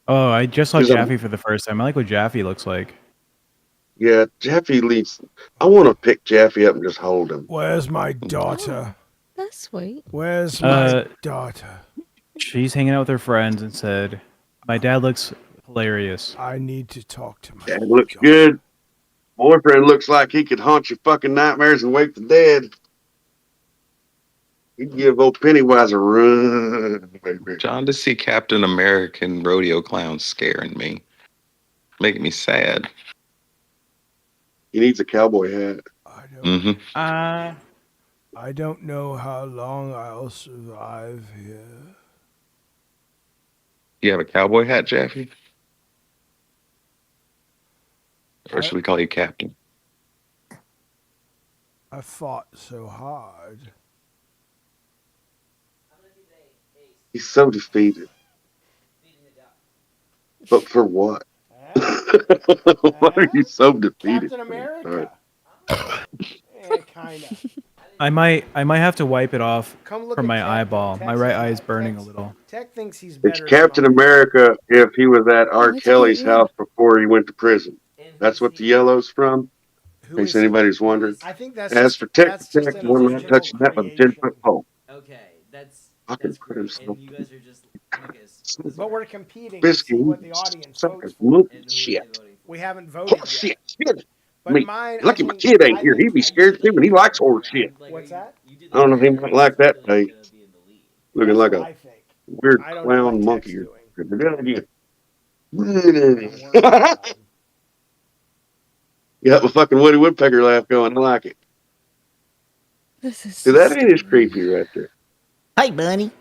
Oh, I just saw 'Cause I'm- Jaffe for the first time. I like what Jaffe looks like. Yeah, Jaffe leads. I want to pick Jaffe up and just hold him. Where's my daughter? That's sweet. Where's my Uh, daughter? She's hanging out with her friends and said, "My dad looks hilarious." I need to talk to my Dad looks daughter. good. Boyfriend looks like he could haunt your fucking nightmares and wake the dead. He'd give old Pennywise a run, baby. John, to see Captain American rodeo clown scaring me, making me sad. He needs a cowboy hat. Hmm. I don't know how long I'll survive here. You have a cowboy hat, Jaffe? Or should we call you Captain? I fought so hard. He's so defeated. But for what? Why are you so defeated? Captain America. Kind of. I might have to wipe it off Come look from at my Tech. eyeball. My Tech's right got- eye is burning a Tech's- little. Tech thinks he's It's better. Captain than America if he was at R. That's Kelly's good. house before he went to prison. That's what the yellow's from, Who in case is- anybody's wondering. I think that's As just, for Tech, that's just an we're not original touching that with a creation. 10-foot pole. Okay, that's Fucking that's put great. himself- And you guys are just Lucas. But we're competing to see Biscuit, what the audience votes for. move And who are they shit. voting for? We haven't voted Horse yet. shit. But Me. mine, Lucky I my think- kid ain't I here. think- He'd be scared too, and he likes horse shit. What's that? I don't know if he might like that, Tate. Looking That's like what a I think. weird I don't know clown what monkey. Tech's Or doing. good idea. I'm working on it. You got my fucking Woody Woodpecker laugh going. I like it. This is See, that so ain't as stupid. creepy right there. Hi, bunny.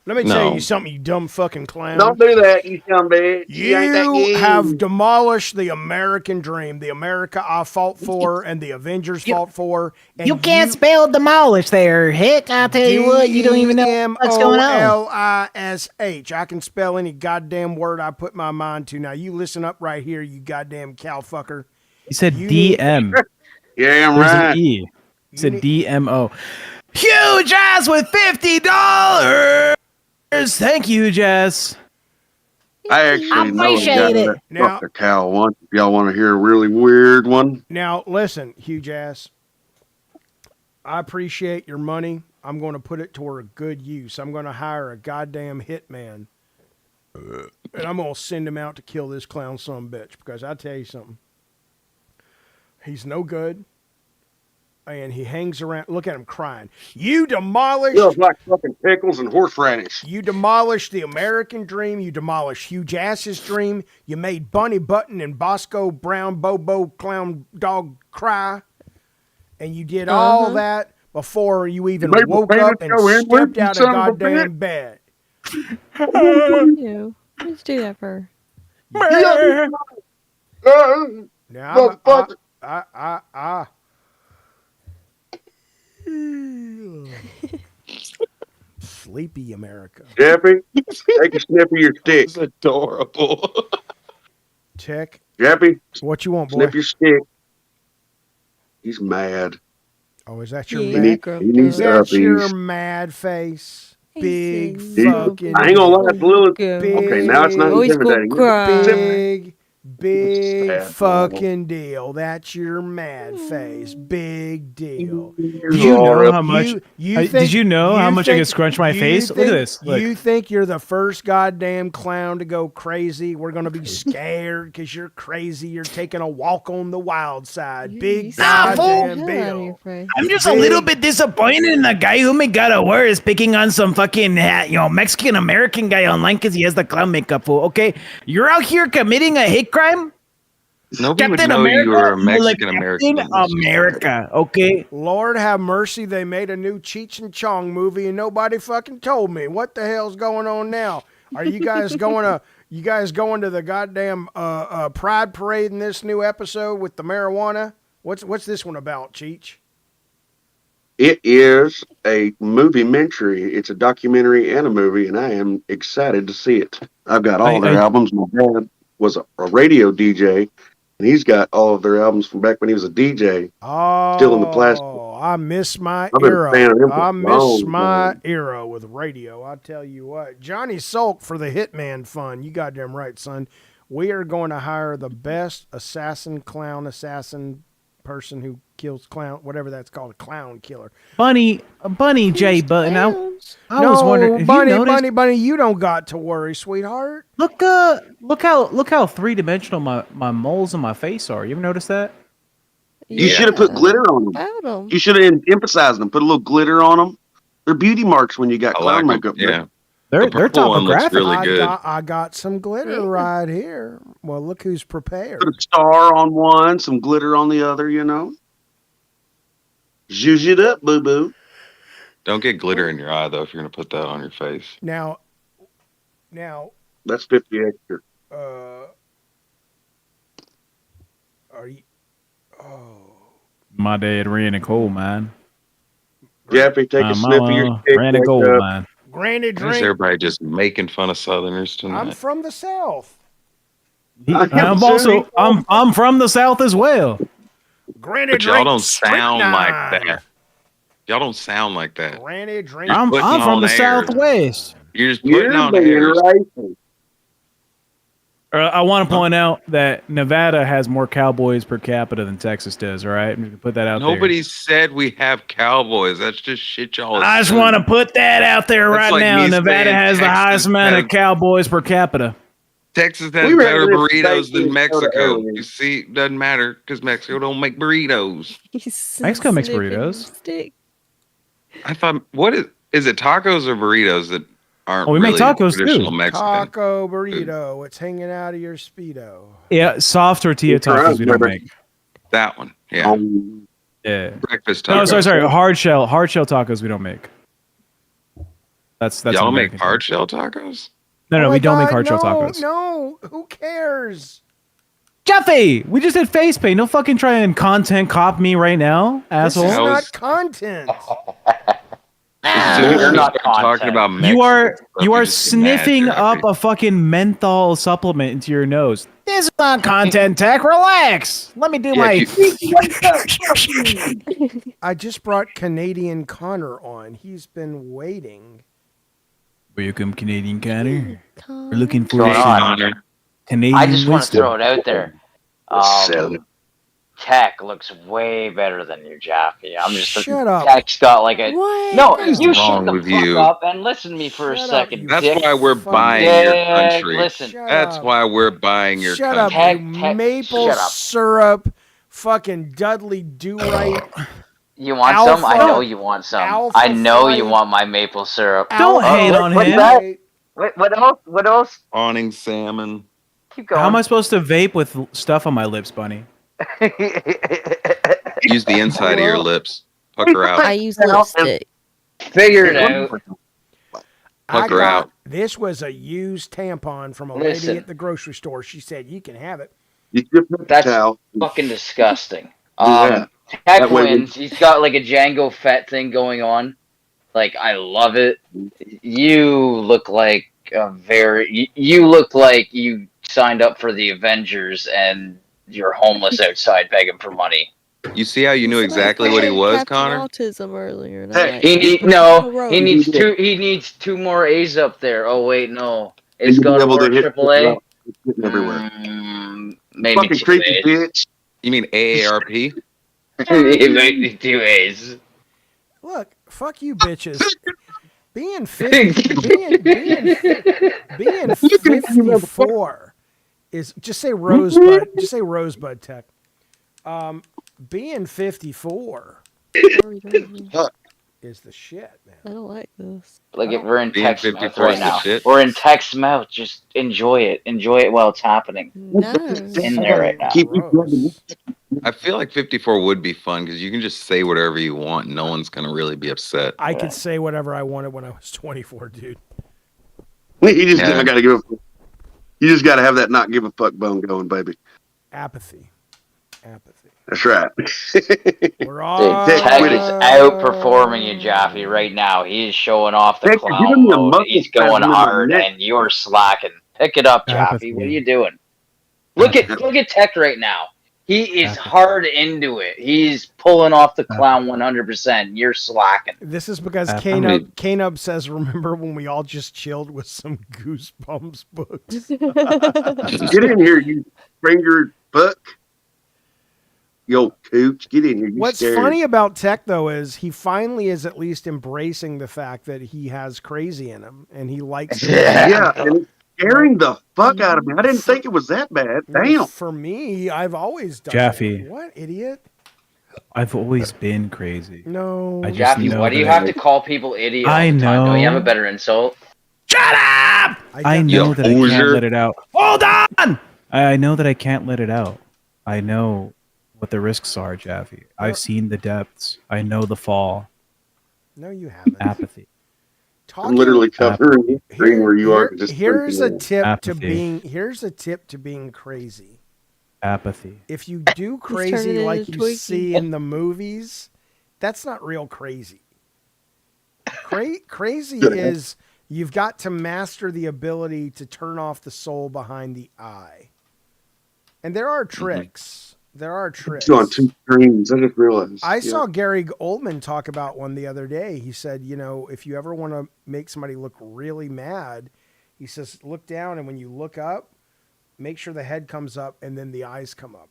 Let me tell No. you something, you dumb fucking clown. Don't do that, you scumbag. She ain't that You good. have demolished the American dream, the America I fought for and the Avengers fought for. And You can't spell demolish there, Hick. I'll tell you what, you don't even know what's going on. DEMOLISH. I can spell any goddamn word I put my mind to. Now, you listen up right here, you goddamn cow fucker. He said You need- DM. Yeah, I'm There's right. an E. He said need- DMO. Huge ass with $50. Thank you, Jess. I actually know a guy appreciate it. that Now- fucked a cow once. If y'all want to hear a really weird one, Now, listen, huge ass. I appreciate your money. I'm going to put it toward a good use. I'm going to hire a goddamn hitman. And I'm going to send him out to kill this clown son of a bitch. Because I tell you something. He's no good. And he hangs around. Look at him crying. You demolished. feels like fucking pickles and horseradish. You demolished the American dream. You demolished Huge Ass's dream. You made Bunny Button and Bosco Brown Bobo Clown Dog cry. And you did all that before you even You made woke my up penis and go inward, stepped you out of son of a goddamn bed. Ew. Let's do that for. Now, Motherfucker. Sleepy America. Jeffy, take a sniff of your stick. It's adorable. Tech, Jeffy, what you want, boy? sniff your stick. He's mad. Oh, is that your Yeah, mad? He needs Is that your uppies. mad face? He's Big so fucking. I ain't gonna lie, it's a little. Big. Okay, now it's not Oh, he's gonna intimidating. cry. Big Sad fucking deal. That's your mad face. Big deal. Did you know how much? Did you know how much I think- could scrunch my you face? Look at think- this. Look. You think you're the first goddamn clown to go crazy? We're gonna be scared because you're crazy. You're taking a walk on the wild side. Big goddamn deal. I'm just a little bit disappointed in the guy who made God worse picking on some fucking Mexican American guy online because he has the clown makeup. Fool. Okay, you're out here committing a hate crime. Nobody would Captain know America, you were a you're Mexican like American. Captain America. Okay. Lord have mercy, they made a new Cheech and Chong movie and nobody fucking told me. What the hell's going on now? Are you guys going to the goddamn Pride Parade in this new episode with the marijuana? What's this one about, Cheech? It is a movie-mentary. It's a documentary and a movie, and I am excited to see it. I've got all their albums. My dad was a radio DJ, and he's got all of their albums from back when he was a DJ. Oh, Still in the plastic I miss my I've been a fan of him era. for I a miss long my time. era with radio. I tell you what, Johnny Sulk for the Hitman Fund. You goddamn right, son. We are going to hire the best assassin person who kills clown, whatever that's called, a clown killer. Bunny J Button. I was wondering. If Bunny, you noticed, Bunny, you don't got to worry, sweetheart. look how 3-dimensional my moles on my face are. You ever notice that? You should have put glitter on them. About 'em. You should have emphasized them. Put a little glitter on them. They're beauty marks when you got I clown like makeup. them. Yeah. They're The purple one looks topographic. really good. I got some glitter right here. Well, look who's prepared. Put a star on one, some glitter on the other, you know. Zhuzh it up, boo-boo. Don't get glitter in your eye though if you're gonna put that on your face. Now, That's 50 extra. are you? Oh, My dad ran a coal mine. Jaffe, take My a sniff of your mama stick. ran a wake gold up. mine. Granny Why is drink. everybody just making fun of Southerners I'm tonight? from the South. I'm from the South as well. Granny But drink. y'all don't sound like strychnine. that. Y'all don't sound like that. Granny drink. I'm putting from on the airs. Southwest. You're just putting You're on being airs. racist. I want to point out that Nevada has more cowboys per capita than Texas does. All right, I'm just gonna put that out Nobody said we have cowboys. That's just shit y'all. there. I just assume. want to put that out there That's right like now. me Nevada saying has the Texas highest amount has- of cowboys per capita. Texas has We were better having this burritos debate than in Mexico. earlier. You see, doesn't matter because Mexico don't make burritos. Mexico makes Sniffing burritos. Stick. I thought, what is it? Tacos or burritos that aren't Oh, we make really tacos, too. traditional Mexican? Taco burrito. It's hanging out of your Speedo. Yeah, soft tortilla That's right, tacos we don't brother. make. That one, yeah. Yeah. Breakfast tacos. No, sorry. Hard shell tacos we don't make. That's Y'all an make American hard thing. shell tacos? No, Oh we my don't make God, hard shell no, tacos. No, who cares? Jaffe, we just did face paint. Don't fucking try and content cop me right now, asshole. This is That not was- content. As soon as You're we not start talking content. about Mexican You are stuff, you we are just get mad, sniffing Jaffe. up a fucking menthol supplement into your nose. This is not content tech. Relax. Let me do Yeah, my. I just brought Canadian Connor on. He's been waiting. Welcome, Canadian Connor. Con- We're looking for Going on? Connor. Canadian I just want to wisdom. throw it out there. Sell it. Tech looks way better than you, Jaffe. I'm just Shut up. Tech's got like a What? no. What is You wrong shut the with fuck you? up and listen to me for Shut a up, second. you That's Dick. why we're fucking buying your Dick, country. listen. Shut That's up. why we're buying your Shut country. up, you Tech, maple shut up. syrup, fucking Dudley Do-Right. You want some? I Alpha- know you want some. Alpha I know you Flight. want my maple syrup. Don't Alpha hate on what's him. that? Flight. What else? What else? Awning salmon. Keep going. How am I supposed to vape with stuff on my lips, Bunny? Use the inside of your lips. Pucker I out. use lipstick. Figure it out. I Pucker got, out. this was a used tampon from a Listen. lady at the grocery store. She said, you can have it. You dip the That's towel. fucking disgusting. Yeah. Tech That way we- wins. He's got like a Django Fett thing going on. Like I love it. You look like you look like you signed up for the Avengers and you're homeless outside begging for money. You see how you knew Somebody exactly said what he he was, had Connor? Autism earlier. And Hey, I'm like, He needs two more A's up there. Oh wait, no. It's And you'll got be able more to hit triple A. it's hitting everywhere. Maybe Fucking two creepy A's. bitch. You mean AARP? Maybe two A's. Look, fuck you bitches. Being 50, being 54 is just say Rosebud. Just say Rosebud Tech. Being 54 is the shit, man. I don't like this. Like if we're in Being text mouth 54 right is the now. shit. We're in text mouth. Just enjoy it. Enjoy it while it's happening. No. It's in there right now. Keep you Gross. I feel like 54 would be fun because you can just say whatever you want. No one's going to really be upset. I could say whatever I wanted when I was 24, dude. You just Yeah. gotta give a. You just gotta have that not give a fuck bone going, baby. Apathy. That's right. We're all. Dude, Tech is outperforming you, Jaffe, right now. He is showing off the Tech, you're clown giving me a mode. muscle He's going spasm in my hard, neck. and you're slacking. Pick it up, Jaffe. Apathy. What are you doing? Look at Tech right now. He is hard into it. He's pulling off the clown 100%. You're slacking. This is because Kanub says, remember when we all just chilled with some Goosebumps books? Get in here, you fingered buck. Yo, cooch, get in here. You What's scared. funny about Tech, though, is he finally is at least embracing the fact that he has crazy in him, and he likes it. Yeah, and it's scaring the fuck out of me. I didn't think it was that bad. Damn. For me, I've always done Jaffe. it. What, idiot? I've always been crazy. No. I just Jaffe, know why do you that have to call people idiot all I the time? Don't you have know. a better insult? Shut up! I know that I can't hoser. let it out. Hold on! I know that I can't let it out. I know what the risks are, Jaffe. I've seen the depths. I know the fall. No, you haven't. Apathy. I'm literally covering the screen where you are. Just Here's a tip Apathy. to being crazy. Apathy. If you do crazy turning like into you Twinkie. see in the movies, that's not real crazy. Crazy is you've got to master the ability to turn off the soul behind the eye. And there are tricks. There are tricks. on two screens. I just realized. I saw Gary Oldman talk about one the other day. He said, if you ever want to make somebody look really mad, he says, look down, and when you look up, make sure the head comes up and then the eyes come up.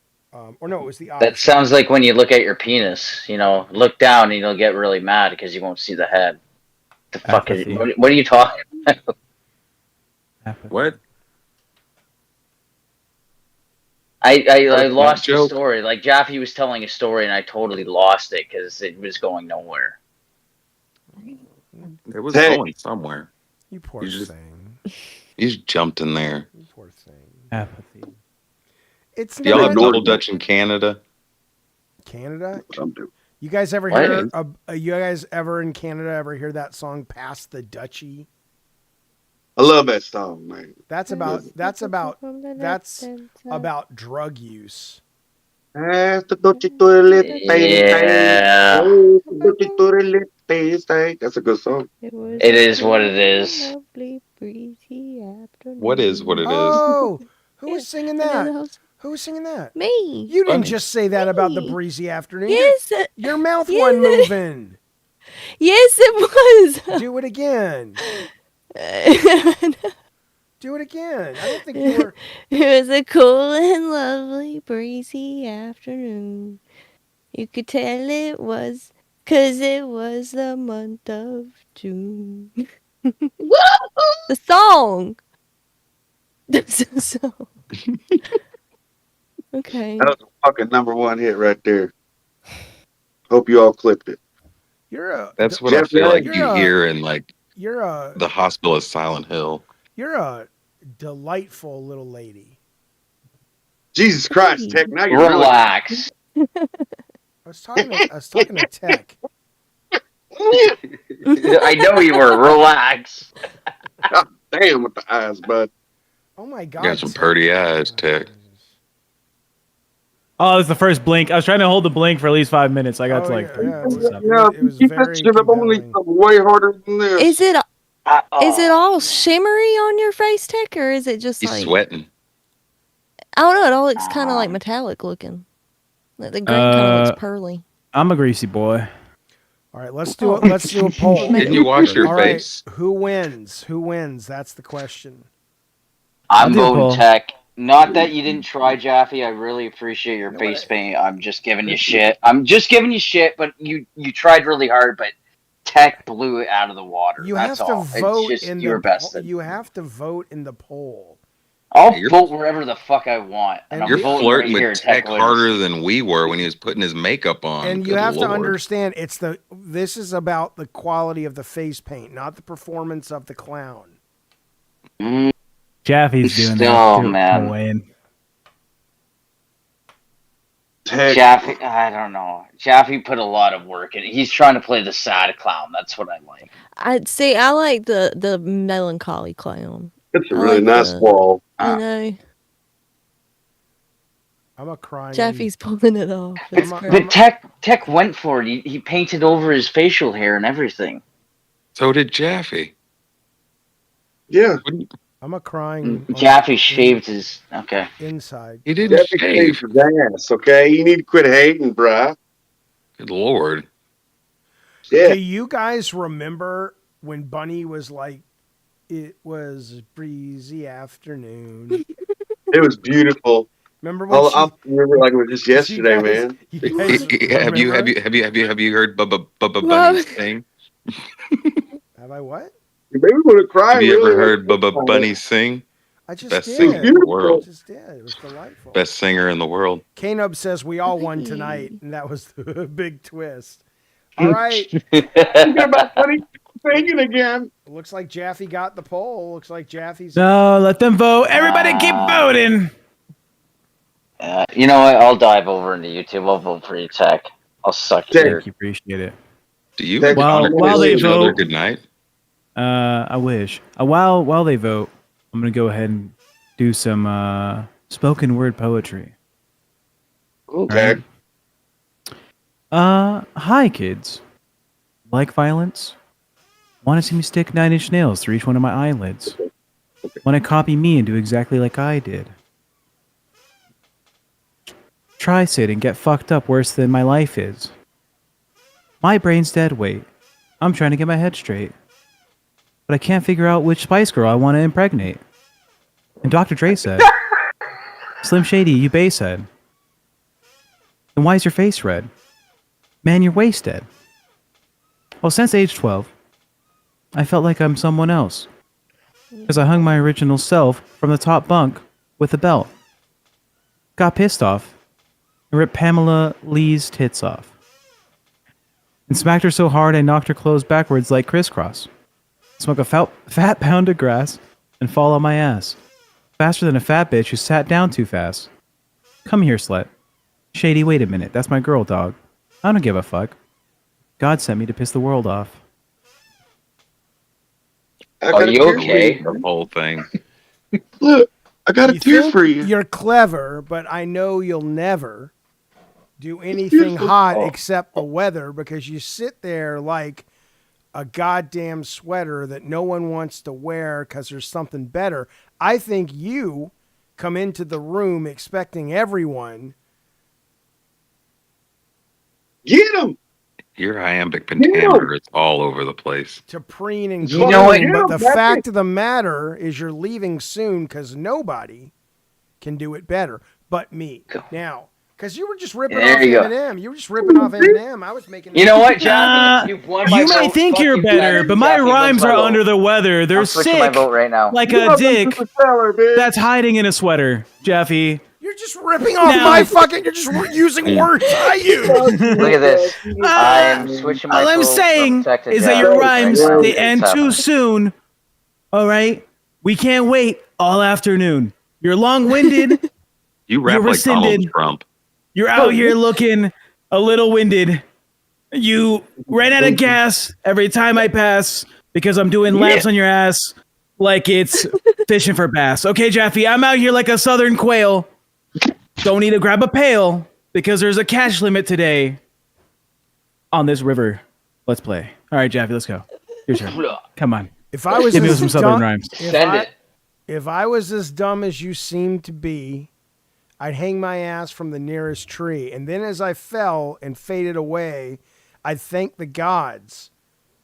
Or no, it was the eyes. That sounds like when you look at your penis. Look down and you'll get really mad because you won't see the head. The fuck is Apathy. what are you talking about? Apathy. What? I lost your joke? story. Like Jaffe was telling a story and I totally lost it because it was going nowhere. It was Hey. going somewhere. You poor You just- thing. You just jumped in there. You poor thing. Apathy. It's Do y'all never have double Dutch in Canada? Canada. I'm doing. You guys ever What? hear? You guys ever in Canada ever hear that song "Pass the Dutchie"? I love that song, man. That's about drug use. Pass the Dutchie to the left, Yeah. Pass the Dutchie to the left, That's a good song. It is what it is. What is what it is? Oh, who was singing I know that? the whole- Who was singing that? Me. You didn't Funny. just say that about the Me. breezy afternoon. Yes. Your mouth Yes, wasn't it- moving. Yes, it was. Do it again. Do it again. I don't think you were. It was a cool and lovely breezy afternoon. You could tell it was, 'cause it was the month of June. The song. The song. Okay. That was a fucking #1 hit right there. Hope you all clipped it. That's what I Jeff, feel like you're you a- hear in like You're a the hospital of Silent Hill. you're a delightful little lady. Jesus Christ, Tech. Now you're really. Relax. I was talking to Tech. I know you were. Relax. God damn with the eyes, bud. Oh my God. You got some Tech. pretty eyes, Tech. Oh, it's the first blink. I was trying to hold the blink for at least 5 minutes. I got to like. yeah, pull this up. It was very should have only compelling. come way harder than this. Is it Oh. all shimmery on your face, Tech, or is it just He's like sweating. I don't know, it all looks kinda like metallic looking. Like the grain kinda looks pearly. I'm a greasy boy. All right, let's do it. Let's do a poll. Didn't you wash your All right, face? who wins? Who wins? That's the question. I'll I'm do a voting poll. Tech. Not that you didn't try, Jaffe. I really appreciate your face paint. I'm just giving you shit. But you tried really hard, but Tech blew it out of the water. You That's have to all. vote It's just in your the best. you have to vote in the poll. I'll You're- vote wherever the fuck I want. And I'm You're voting flirting right here, with Tech wins. harder than we were when he was putting his makeup on. And you Good have to Lord. understand this is about the quality of the face paint, not the performance of the clown. Jaffe's doing Still, that. Good man. point. Tech. Jaffe, I don't know. Jaffe put a lot of work in it. He's trying to play the sad clown. That's what I like. I like the melancholy clown. It's a I really like nice the- wall. You know, I'm a crying. Jaffe's pulling it off. It's I'm a- great. But Tech went for it. He painted over his facial hair and everything. So did Jaffe. Yeah. I'm a crying on Jaffe shaved his. Okay. inside. He didn't Jeffy shave. saved his ass, okay? You need to quit hating, bruh. Good lord. Yeah. Do you guys remember when Bunny was like, it was a breezy afternoon? It was beautiful. Remember when I remember like it was just yesterday, you guys, man. You guys Have you heard Bubba Bunny sing? Have I what? You made me want to cry. Have you really. ever heard Bubba Bunny sing? I just Best did. singer in the world. I just did. It was delightful. Best singer in the world. K-Nub says we all won tonight, and that was the big twist. All right. Thinking about Bunny singing again. Looks like Jaffe got the poll. Looks like Jaffe's. No, let them vote. Everybody keep voting. You know what? I'll dive over into YouTube. I'll vote for you, Tech. I'll suck Tech. your. Thank you, appreciate it. Do you While they another vote, good night? I wish. While they vote, I'm gonna go ahead and do some spoken word poetry. Okay. Hi kids. Like violence? Want to see me stick 9-inch nails through each one of my eyelids? Want to copy me and do exactly like I did? Try sit and get fucked up worse than my life is. My brain's dead weight. I'm trying to get my head straight. But I can't figure out which Spice Girl I want to impregnate. And Dr. Dre said, Slim Shady, you basshead. Then why's your face red? Man, you're wasted. Well, since age 12, I felt like I'm someone else. Because I hung my original self from the top bunk with a belt. Got pissed off and ripped Pamela Lee's tits off. And smacked her so hard I knocked her clothes backwards like crisscross. Smoke a fat pound of grass and fall on my ass. Faster than a fat bitch who sat down too fast. Come here, slut. Shady, wait a minute. That's my girl, dog. I don't give a fuck. God sent me to piss the world off. Are you okay? The whole thing. Look, I got a tear think for you. You're clever, but I know you'll never do anything hot except the weather because you sit there like a goddamn sweater that no one wants to wear because there's something better. I think you come into the room expecting everyone. Get him. Your iambic pentameter is all over the place. To preen and You know what? but the fact of the matter is you're leaving soon because nobody can do it better but me. Now, because you were just ripping off Eminem. You were just ripping off Eminem. I was making. You know what, Jaffe? You've won my You vote. may think Fuck you're you, better, Jaffe. but my Jaffe wins rhymes my are vote. under the weather. They're I'm switching my sick. vote right now. Like a dick Bitch. that's hiding in a sweater, Jaffe. You're just ripping off my fucking. You're just using words I use. Look at this. I'm switching my All I'm vote saying from Tech to is that Jaffe your right rhymes, now. they It's end happening. too soon. All right? We can't wait all afternoon. You're long-winded. You rap You're like Donald rescinded. Trump. You're out here looking a little winded. You ran out of gas every time I pass because I'm doing laps on your ass like it's fishing for bass. Okay, Jaffe, I'm out here like a southern quail. Don't need to grab a pail because there's a catch limit today on this river. Let's play. All right, Jaffe, let's go. Your turn. Come on. If I was Give me as some southern dumb, rhymes. If I was as dumb as you seem to be, I'd hang my ass from the nearest tree. And then as I fell and faded away, I'd thank the gods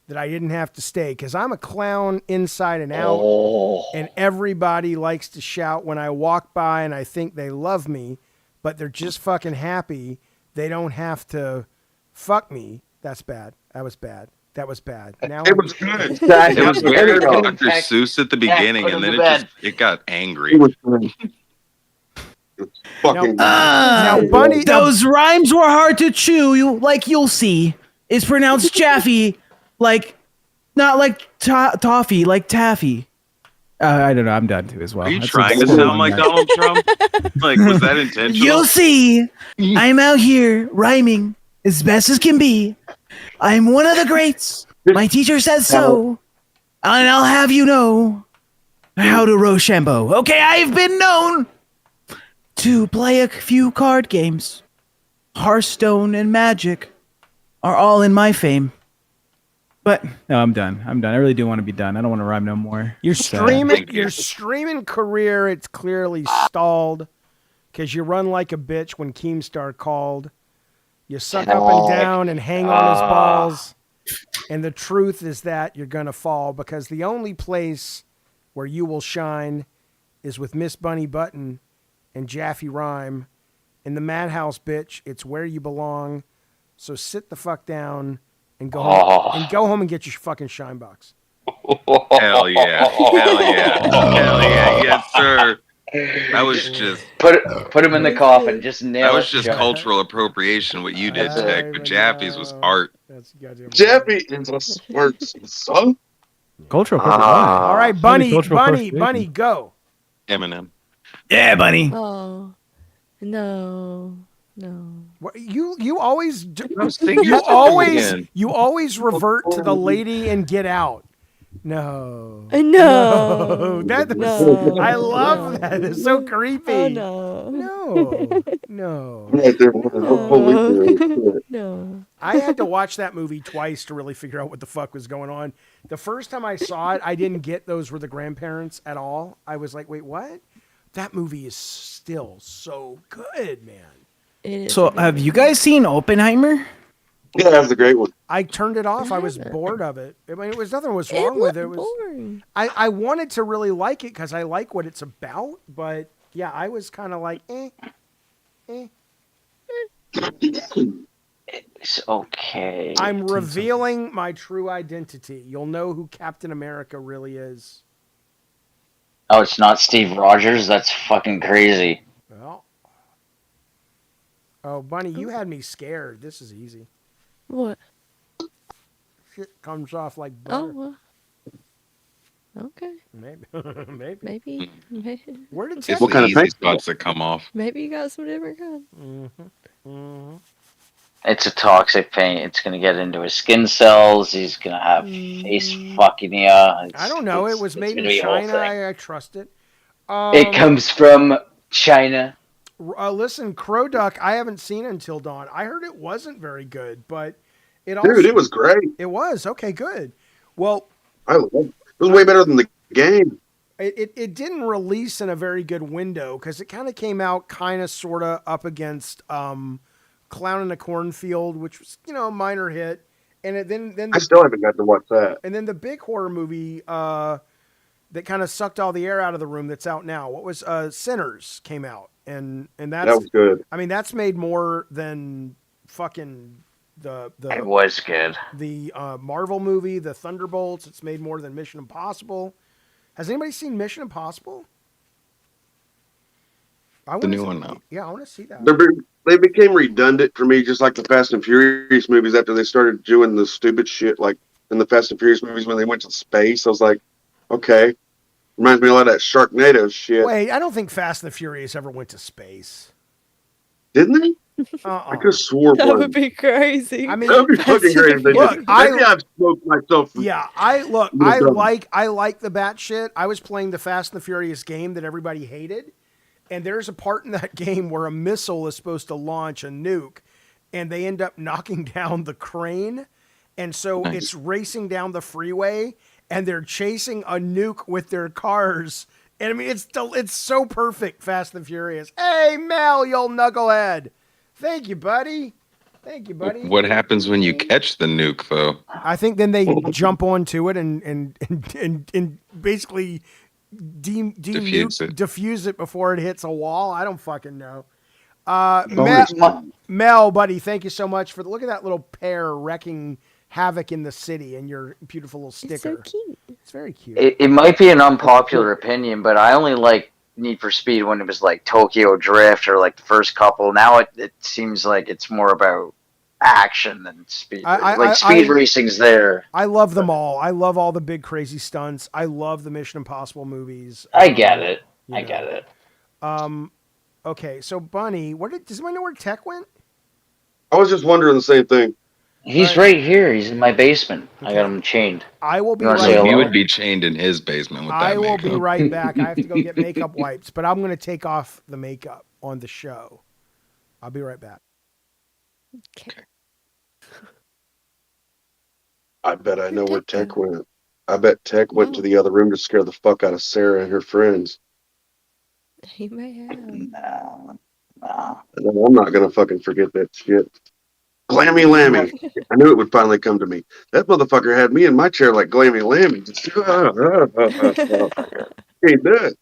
that I didn't have to stay. Because I'm a clown inside and out. And everybody likes to shout when I walk by and I think they love me. But they're just fucking happy they don't have to fuck me. That's bad. That was bad. That was bad. Now It was good. It was very Dr. Seuss at the beginning, and then it got angry. It was good. Fucking. now Bunny. Those rhymes were hard to chew. You'll see. It's pronounced Jaffe, like not like toffee, like taffy. I don't know. I'm done too as well. Are you That's trying a to full sound one like now. Donald Trump? Like, was that intentional? You'll see. I'm out here rhyming as best as can be. I'm one of the greats. My teacher says so. And I'll have you know how to Rochambeau. Okay, I've been known to play a few card games. Hearthstone and Magic are all in my fame. But no, I'm done. I'm done. I really do want to be done. I don't want to rhyme no more. Your So- streaming, Thank you. your streaming career, it's clearly stalled because you run like a bitch when Keemstar called. You suck up and down and hang on his balls. And the truth is that you're gonna fall because the only place where you will shine is with Miss Bunny Button and Jaffe Rhyme. In the Madhouse, bitch, it's where you belong. So sit the fuck down and go home and get your fucking shine box. Hell yeah. Hell yeah. Hell yeah. Yes, sir. That was just Put him in the coffin. Just nail that was it just shut. cultural appropriation what you did, That's it. Tech. But Jaffe's was art. That's goddamn Jaffe is a smart son. Cultural appropriation. All right, Maybe Bunny, cultural Bunny, appropriation. Bunny, go. Eminem. Yeah, bunny. Oh, no. What, you always do, I was thinking you always again. you always revert to the lady and get out. No. No. That was, No. I love No. that. It's so creepy. Oh, no. No. Right there, holy No. I had to watch that movie twice to really figure out what the fuck was going on. The first time I saw it, I didn't get those were the grandparents at all. I was like, wait, what? That movie is still so good, man. It is So, a good have movie. you guys seen Oppenheimer? Yeah, that was a great one. I turned it off. I was haven't. bored of it. I mean, it was nothing was It wrong with looked it. It was, boring. I wanted to really like it because I like what it's about, but yeah, I was kind of like, It's okay. I'm revealing my true identity. You'll know who Captain America really is. Oh, it's not Steve Rogers? That's fucking crazy. Well, oh, Bunny, you had me scared. This is easy. What? Shit comes off like butter. Oh, well. Okay. Maybe, Maybe. Where did It's Tech? What the kind of easy paint? spots that come off. Maybe you got some different kind. It's a toxic paint. It's gonna get into his skin cells. He's gonna have face fucking I don't know. It was made in China. I trust it. It comes from China. Listen, Crow Duck, I haven't seen Until Dawn. I heard it wasn't very good, but it also, Dude, it was great. It was okay, good. Well, I loved it. It was way better than the game. it didn't release in a very good window because it kind of came out kind of sort of up against Clown in a Cornfield, which was a minor hit, and then I still haven't got to watch that. and then the big horror movie that kind of sucked all the air out of the room that's out now. What was Sinners came out, and that's That was good. I mean that's made more than fucking It the was good. Marvel movie, the Thunderbolts. It's made more than Mission Impossible. Has anybody seen Mission Impossible? The new one now. Yeah, I want to see that. They became redundant for me, just like the Fast and Furious movies after they started doing the stupid shit like in the Fast and Furious movies when they went to space. I was like, okay. Reminds me a lot of that Sharknado shit. Wait, I don't think Fast and the Furious ever went to space. Didn't they? I could have swore That one. would be crazy. I mean, That would be fucking great if they Look, did. Maybe I've smoked myself. Yeah, I Would've done. like the batshit. I was playing the Fast and the Furious game that everybody hated, and there's a part in that game where a missile is supposed to launch a nuke, and they end up knocking down the crane, and so it's racing down the freeway, and they're chasing a nuke with their cars. And I mean, it's so perfect, Fast and Furious. Hey, Mel, you old knucklehead. Thank you, buddy. Thank you, buddy. What happens when you catch the nuke, though? I think then they jump onto it and basically diffuse it before it hits a wall. I don't fucking know. Mel, buddy, thank you so much for look at that little pair wrecking havoc in the city and your beautiful little sticker. It's so cute. It's very cute. It might be an unpopular opinion, but I only like Need for Speed when it was like Tokyo Drift or like the first couple. Now it seems like it's more about action than speed. Speed racing's there. I love them all. I love all the big crazy stunts. I love the Mission Impossible movies. I get it. I get it. Okay, so Bunny, does anybody know where Tech went? I was just wondering the same thing. He's right here. He's in my basement. I got him chained. I will be You wanna right say back. hello? He would be chained in his basement with that I will makeup. be right back. I have to go get makeup wipes, but I'm going to take off the makeup on the show. I'll be right back. Okay. I bet I know where Tech Tech went. I bet Tech went to Oh. the other room to scare the fuck out of Sarah and her friends. He may have. No, no. And then I'm not gonna fucking forget that shit. Glammy Lammy. I knew it would finally come to me. That motherfucker had me in my chair like Glammy Lammy. Can't do it.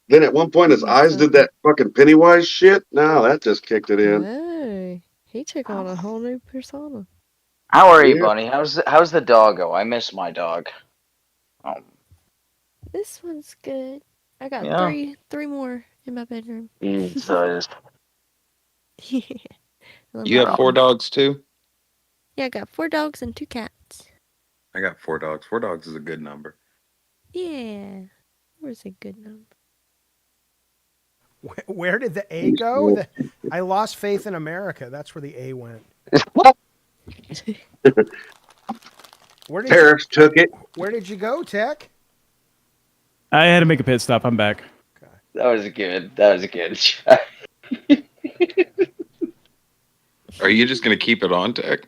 Then at one point his eyes did that fucking Pennywise shit. No, that just kicked it in. Hey, he took on a whole new persona. How are you, Yeah. Bunny? How's the doggo? I miss my dog. This one's good. I got Yeah. three more in my bedroom. So Yeah. You have 4 dogs too? Yeah, I got 4 dogs and 2 cats. I got 4 dogs. 4 dogs is a good number. Yeah. Where's a good number? Where did the A go? I lost faith in America. That's where the A went. Where did Tariffs took it. Where did you go, Tech? I had to make a pit stop. I'm back. that was good. That was good. Are you just going to keep it on, Tech?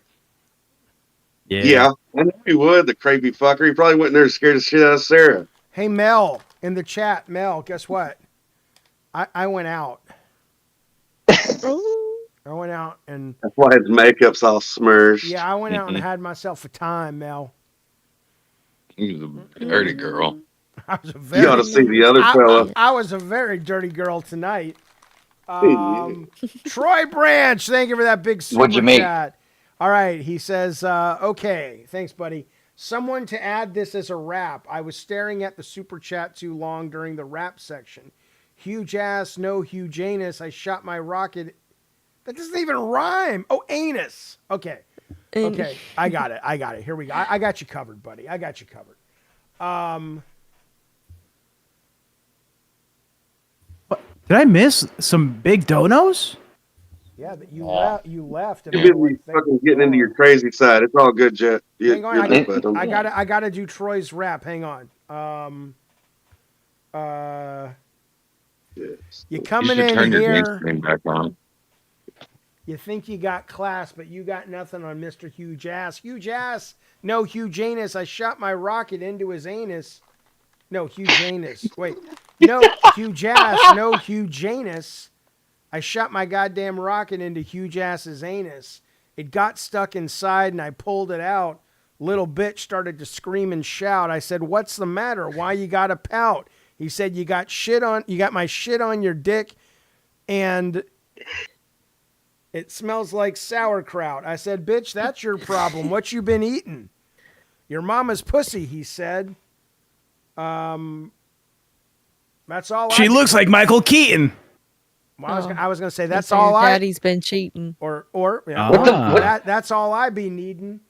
Yeah, I know he would, the crazy fucker. He probably went in there and scared the shit out of Sarah. Hey, Mel, in the chat, Mel, guess what? I went out. I went out and... That's why his makeup's all smirched. Yeah, I went out and had myself a time, Mel. You was a dirty girl. I was a very... You ought to see the other fella. I was a very dirty girl tonight. Troy Branch, thank you for that big super What'd you make? chat. All right, he says, okay, thanks, buddy. Someone to add this as a rap. I was staring at the super chat too long during the rap section. Huge ass, no huge anus. I shot my rocket. That doesn't even rhyme. Oh, anus. Okay. Okay, I got it. Here we go. I got you covered, buddy. I got you covered. Did I miss some big donos? Yeah, that you left. And You're busy fucking getting into your crazy side. It's all good, Jet. Hang on, I gotta do Troy's rap. Hang on. You coming You should in turn your here. name back on. You think you got class, but you got nothing on Mr. Huge Ass. Huge Ass, no huge anus. I shot my rocket into his anus. No, huge anus. Wait. No, huge ass, no huge anus. I shot my goddamn rocket into huge ass's anus. It got stuck inside and I pulled it out. Little bitch started to scream and shout. I said, "What's the matter? Why you gotta pout?" He said, you got my shit on your dick and it smells like sauerkraut. I said, "Bitch, that's your problem. What you been eating?" "Your mama's pussy," he said. That's all. She looks like Michael Keaton. Well, I was gonna say that's all. Daddy's been cheating. Or Yeah. that's all I be needing.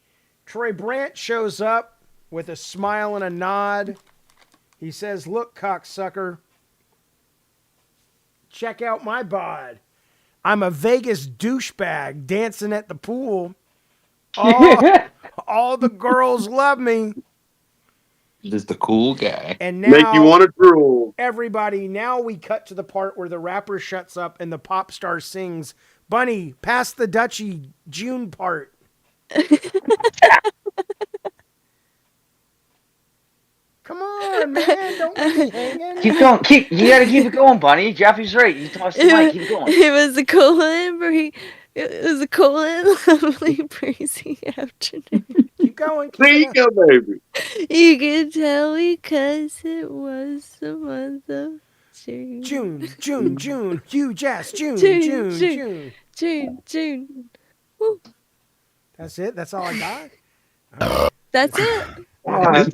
Troy Brandt shows up with a smile and a nod. He says, "Look, cocksucker, check out my bod. I'm a Vegas douchebag dancing at the pool. All the girls love me." Just the cool guy. And now, make you want to drool. Everybody, now we cut to the part where the rapper shuts up and the pop star sings, "Bunny, pass the Dutchie June part." Come on, man. Don't leave me hanging. Keep going. You gotta keep it going, Bunny. Jaffe's right. You tossed the mic. Keep going. It was a cool it was a cool and lovely breezy afternoon. Keep going. There you go, baby. You could tell because it was the month of June. June. Huge ass. June. Woo. That's it? That's all I got? That's it.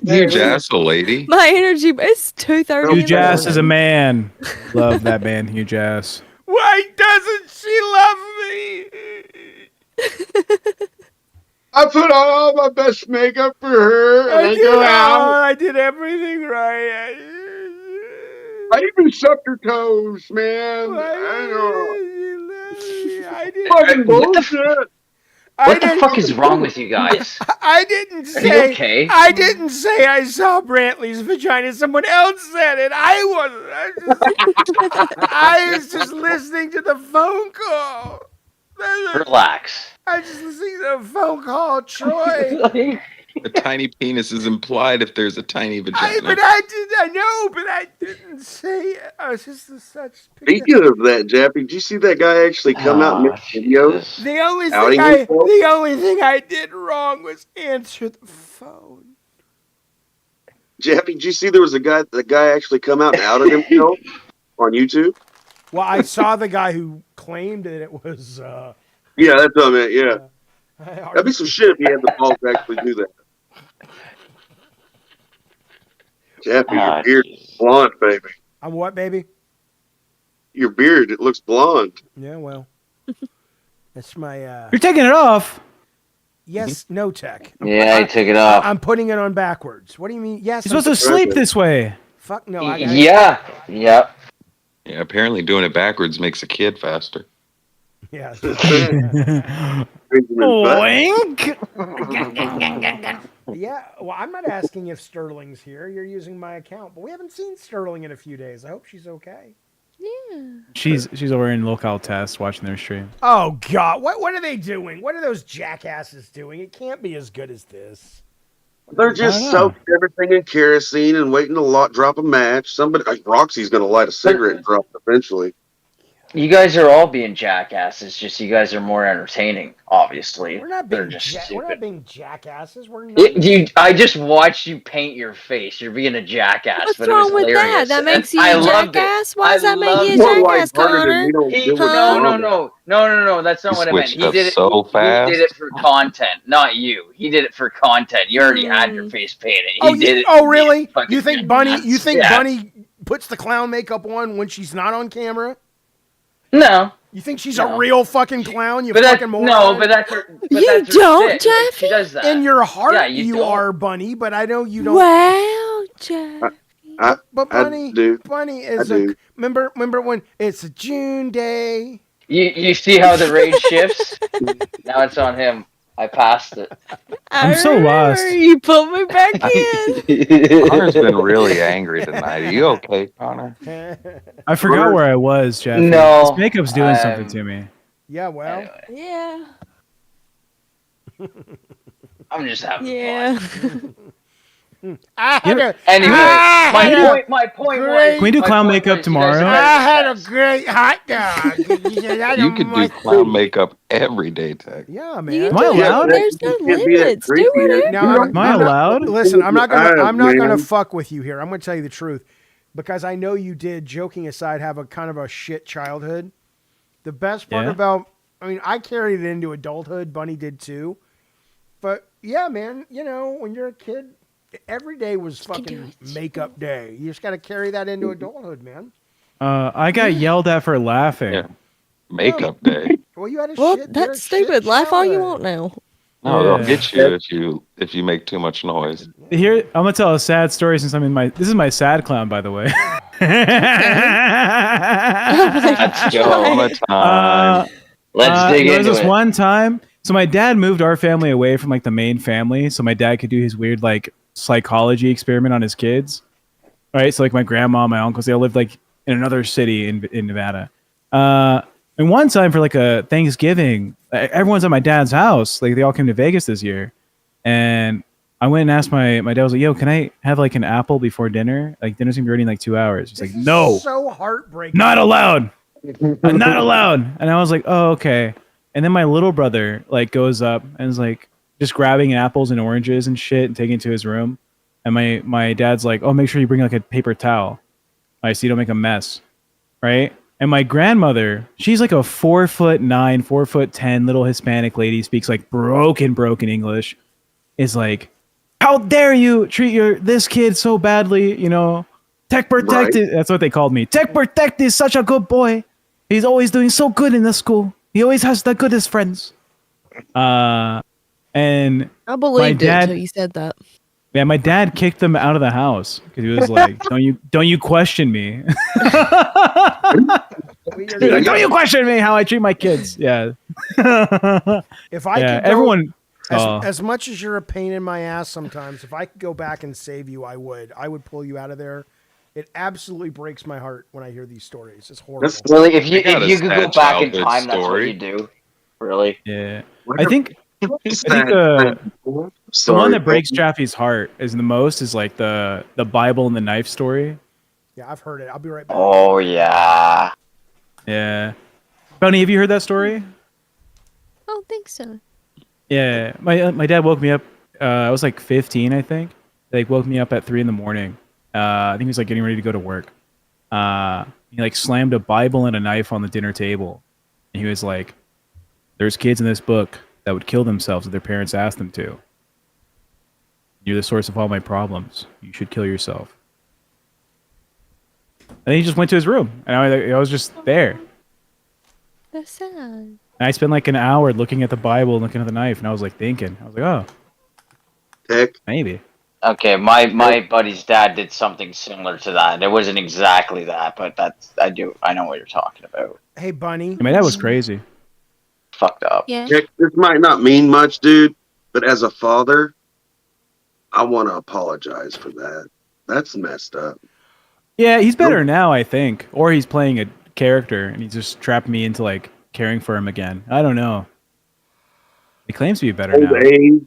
Huge asshole lady. My energy is 2:30. Huge Ass is a man. Love that band, Huge Ass. Why doesn't she love me? I put on all my best makeup for her, and I go out. I did everything right. I even sucked her toes, man. I did. Fucking bullshit. What the fuck is wrong with you guys? I didn't say. Are you okay? I didn't say I saw Brantley's vagina. Someone else said it. I wasn't. I was just listening to the phone call. Relax. I just listening to a phone call, Troy. A tiny penis is implied if there's a tiny vagina. I know, but I didn't say it. I was just such. Speaking of that, Jaffe, did you see that guy actually come out and make a video? The only outing thing himself? the only thing I did wrong was answer the phone. Jaffe, did you see there was the guy actually come out and outed himself on YouTube? Well, I saw the guy who claimed that it was. Yeah, that's what I meant. Yeah, that'd be some shit if he had the balls to actually do that. Jaffe, your beard is blonde, baby. I'm what, baby? Your beard, it looks blonde. Yeah, well, that's my. You're taking it off. Yes, no tech. Yeah, I took it off. I'm putting it on backwards. What do you mean? Yes, You're supposed to sleep this way. Fuck no. Yeah. Yep. Yeah, apparently doing it backwards makes a kid faster. Yeah. Oink. Yeah. Well, I'm not asking if Sterling's here. You're using my account, but we haven't seen Sterling in a few days. I hope she's okay. Yeah. She's over in locale test watching their stream. Oh God! What are they doing? What are those jackasses doing? It can't be as good as this. They're just soaking everything in kerosene and waiting to drop a match. Somebody, like Roxy's going to light a cigarette and drop it eventually. You guys are all being jackasses. Just you guys are more entertaining. Obviously, We're not they're being just stupid. we're not being jackasses. We're not. I just watched you paint your face. You're being a jackass. What's but wrong it was with that? hilarious. That makes you I a loved jackass? it. Why does that make you a More jackass, lighthearted, Connor? we don't do it. No. That's not He what I meant. switched up so He fast. did it for content, not you. He did it for content. You already had your face painted. He did it. Oh, really? Fucking You think Bunny? You think yeah. Bunny puts the clown makeup on when she's not on camera? No. You think she's a real fucking clown? You But that's, fucking moron. no, but that's her. But You that's her don't, shtick. Jaffe? She does that. In your heart, Yeah, you don't. are Bunny, but I know you don't. Wow, Jack. But Bunny, I do. Bunny is I do. remember when it's a June day. You see how the rage shifts? Now it's on him. I passed it. I'm so lost. You put me back in. Connor's been really angry tonight. Are you okay, Connor? I forgot where I was, Jeff. No, This makeup's doing something to me. Yeah, well. Yeah. I'm just having fun. Anyway, my point was. Can we do clown makeup tomorrow? I had a great hot dog. You could do clown makeup every day, Tech. Yeah, man. You Am I do it. allowed? There's no limits. Do whatever. Now, Am I allowed? Listen, I'm not gonna Man. fuck with you here. I'm gonna tell you the truth, because I know you did. Joking aside, have a kind of a shit childhood. The best part about, I carried it into adulthood. Bunny did too. But yeah, man, when you're a kid, every day was fucking makeup day. You just got to carry that into adulthood, man. I got yelled at for laughing. Yeah. Makeup day. Well, you had a Well, shit. that's stupid. Laugh all you want now. No, they'll get you if you make too much noise. Here, I'm gonna tell a sad story since I'm in my. This is my sad clown, by the way. Let's go. Let's dig there was into this it. one time. So my dad moved our family away from like the main family, so my dad could do his weird like psychology experiment on his kids. Right. So like my grandma, my uncles, they all lived like in another city in Nevada. And one time for like a Thanksgiving, everyone's at my dad's house. Like they all came to Vegas this year, and I went and asked my dad. I was like, "Yo, can I have like an apple before dinner? Like dinner's gonna be ready in like 2 hours." He's like, "No, So heartbreaking. not allowed. Not allowed." And I was like, "Oh, okay." And then my little brother like goes up and is like just grabbing apples and oranges and shit and taking it to his room. And my dad's like, "Oh, make sure you bring like a paper towel, right, so you don't make a mess, right?" And my grandmother, she's like a 4'9", 4'10" little Hispanic lady, speaks like broken English, is like, "How dare you treat this kid so badly, Tech Protected." Right. That's what they called me. Tech Protected is such a good boy. He's always doing so good in the school. He always has the goodest friends. And I believed my dad, it until you said that. Yeah, my dad kicked them out of the house because he was like, "Don't you question me? Like, don't you question me how I treat my kids?" Yeah. If I could everyone. As much as you're a pain in my ass sometimes, if I could go back and save you, I would. I would pull you out of there. It absolutely breaks my heart when I hear these stories. It's horrible. Really, if you could go back in time, that's what you do. Really? Yeah. What I a- think Is I think that- the one Sorry, that breaks Jaffe's heart is the most is like the Bible and the knife story. Yeah, I've heard it. I'll be right back. Oh yeah. Yeah. Bunny, have you heard that story? I don't think so. Yeah. My dad woke me up. I was like 15, I think. Like woke me up at 3 a.m. I think he was like getting ready to go to work. He like slammed a Bible and a knife on the dinner table, and he was like, "There's kids in this book that would kill themselves if their parents asked them to. You're the source of all my problems. You should kill yourself." And then he just went to his room, and I was just there. That's sad. And I spent like an hour looking at the Bible and looking at the knife, and I was like thinking, I was like, oh, Heck, maybe. Okay, my buddy's dad did something similar to that. It wasn't exactly that, but I know what you're talking about. Hey, Bunny. I mean, that was crazy. Fucked up. Yeah. Heck, this might not mean much, dude, but as a father, I want to apologize for that. That's messed up. Yeah, he's better now, I think. Or he's playing a character, and he just trapped me into like caring for him again. I don't know. He claims to be better Old now. age.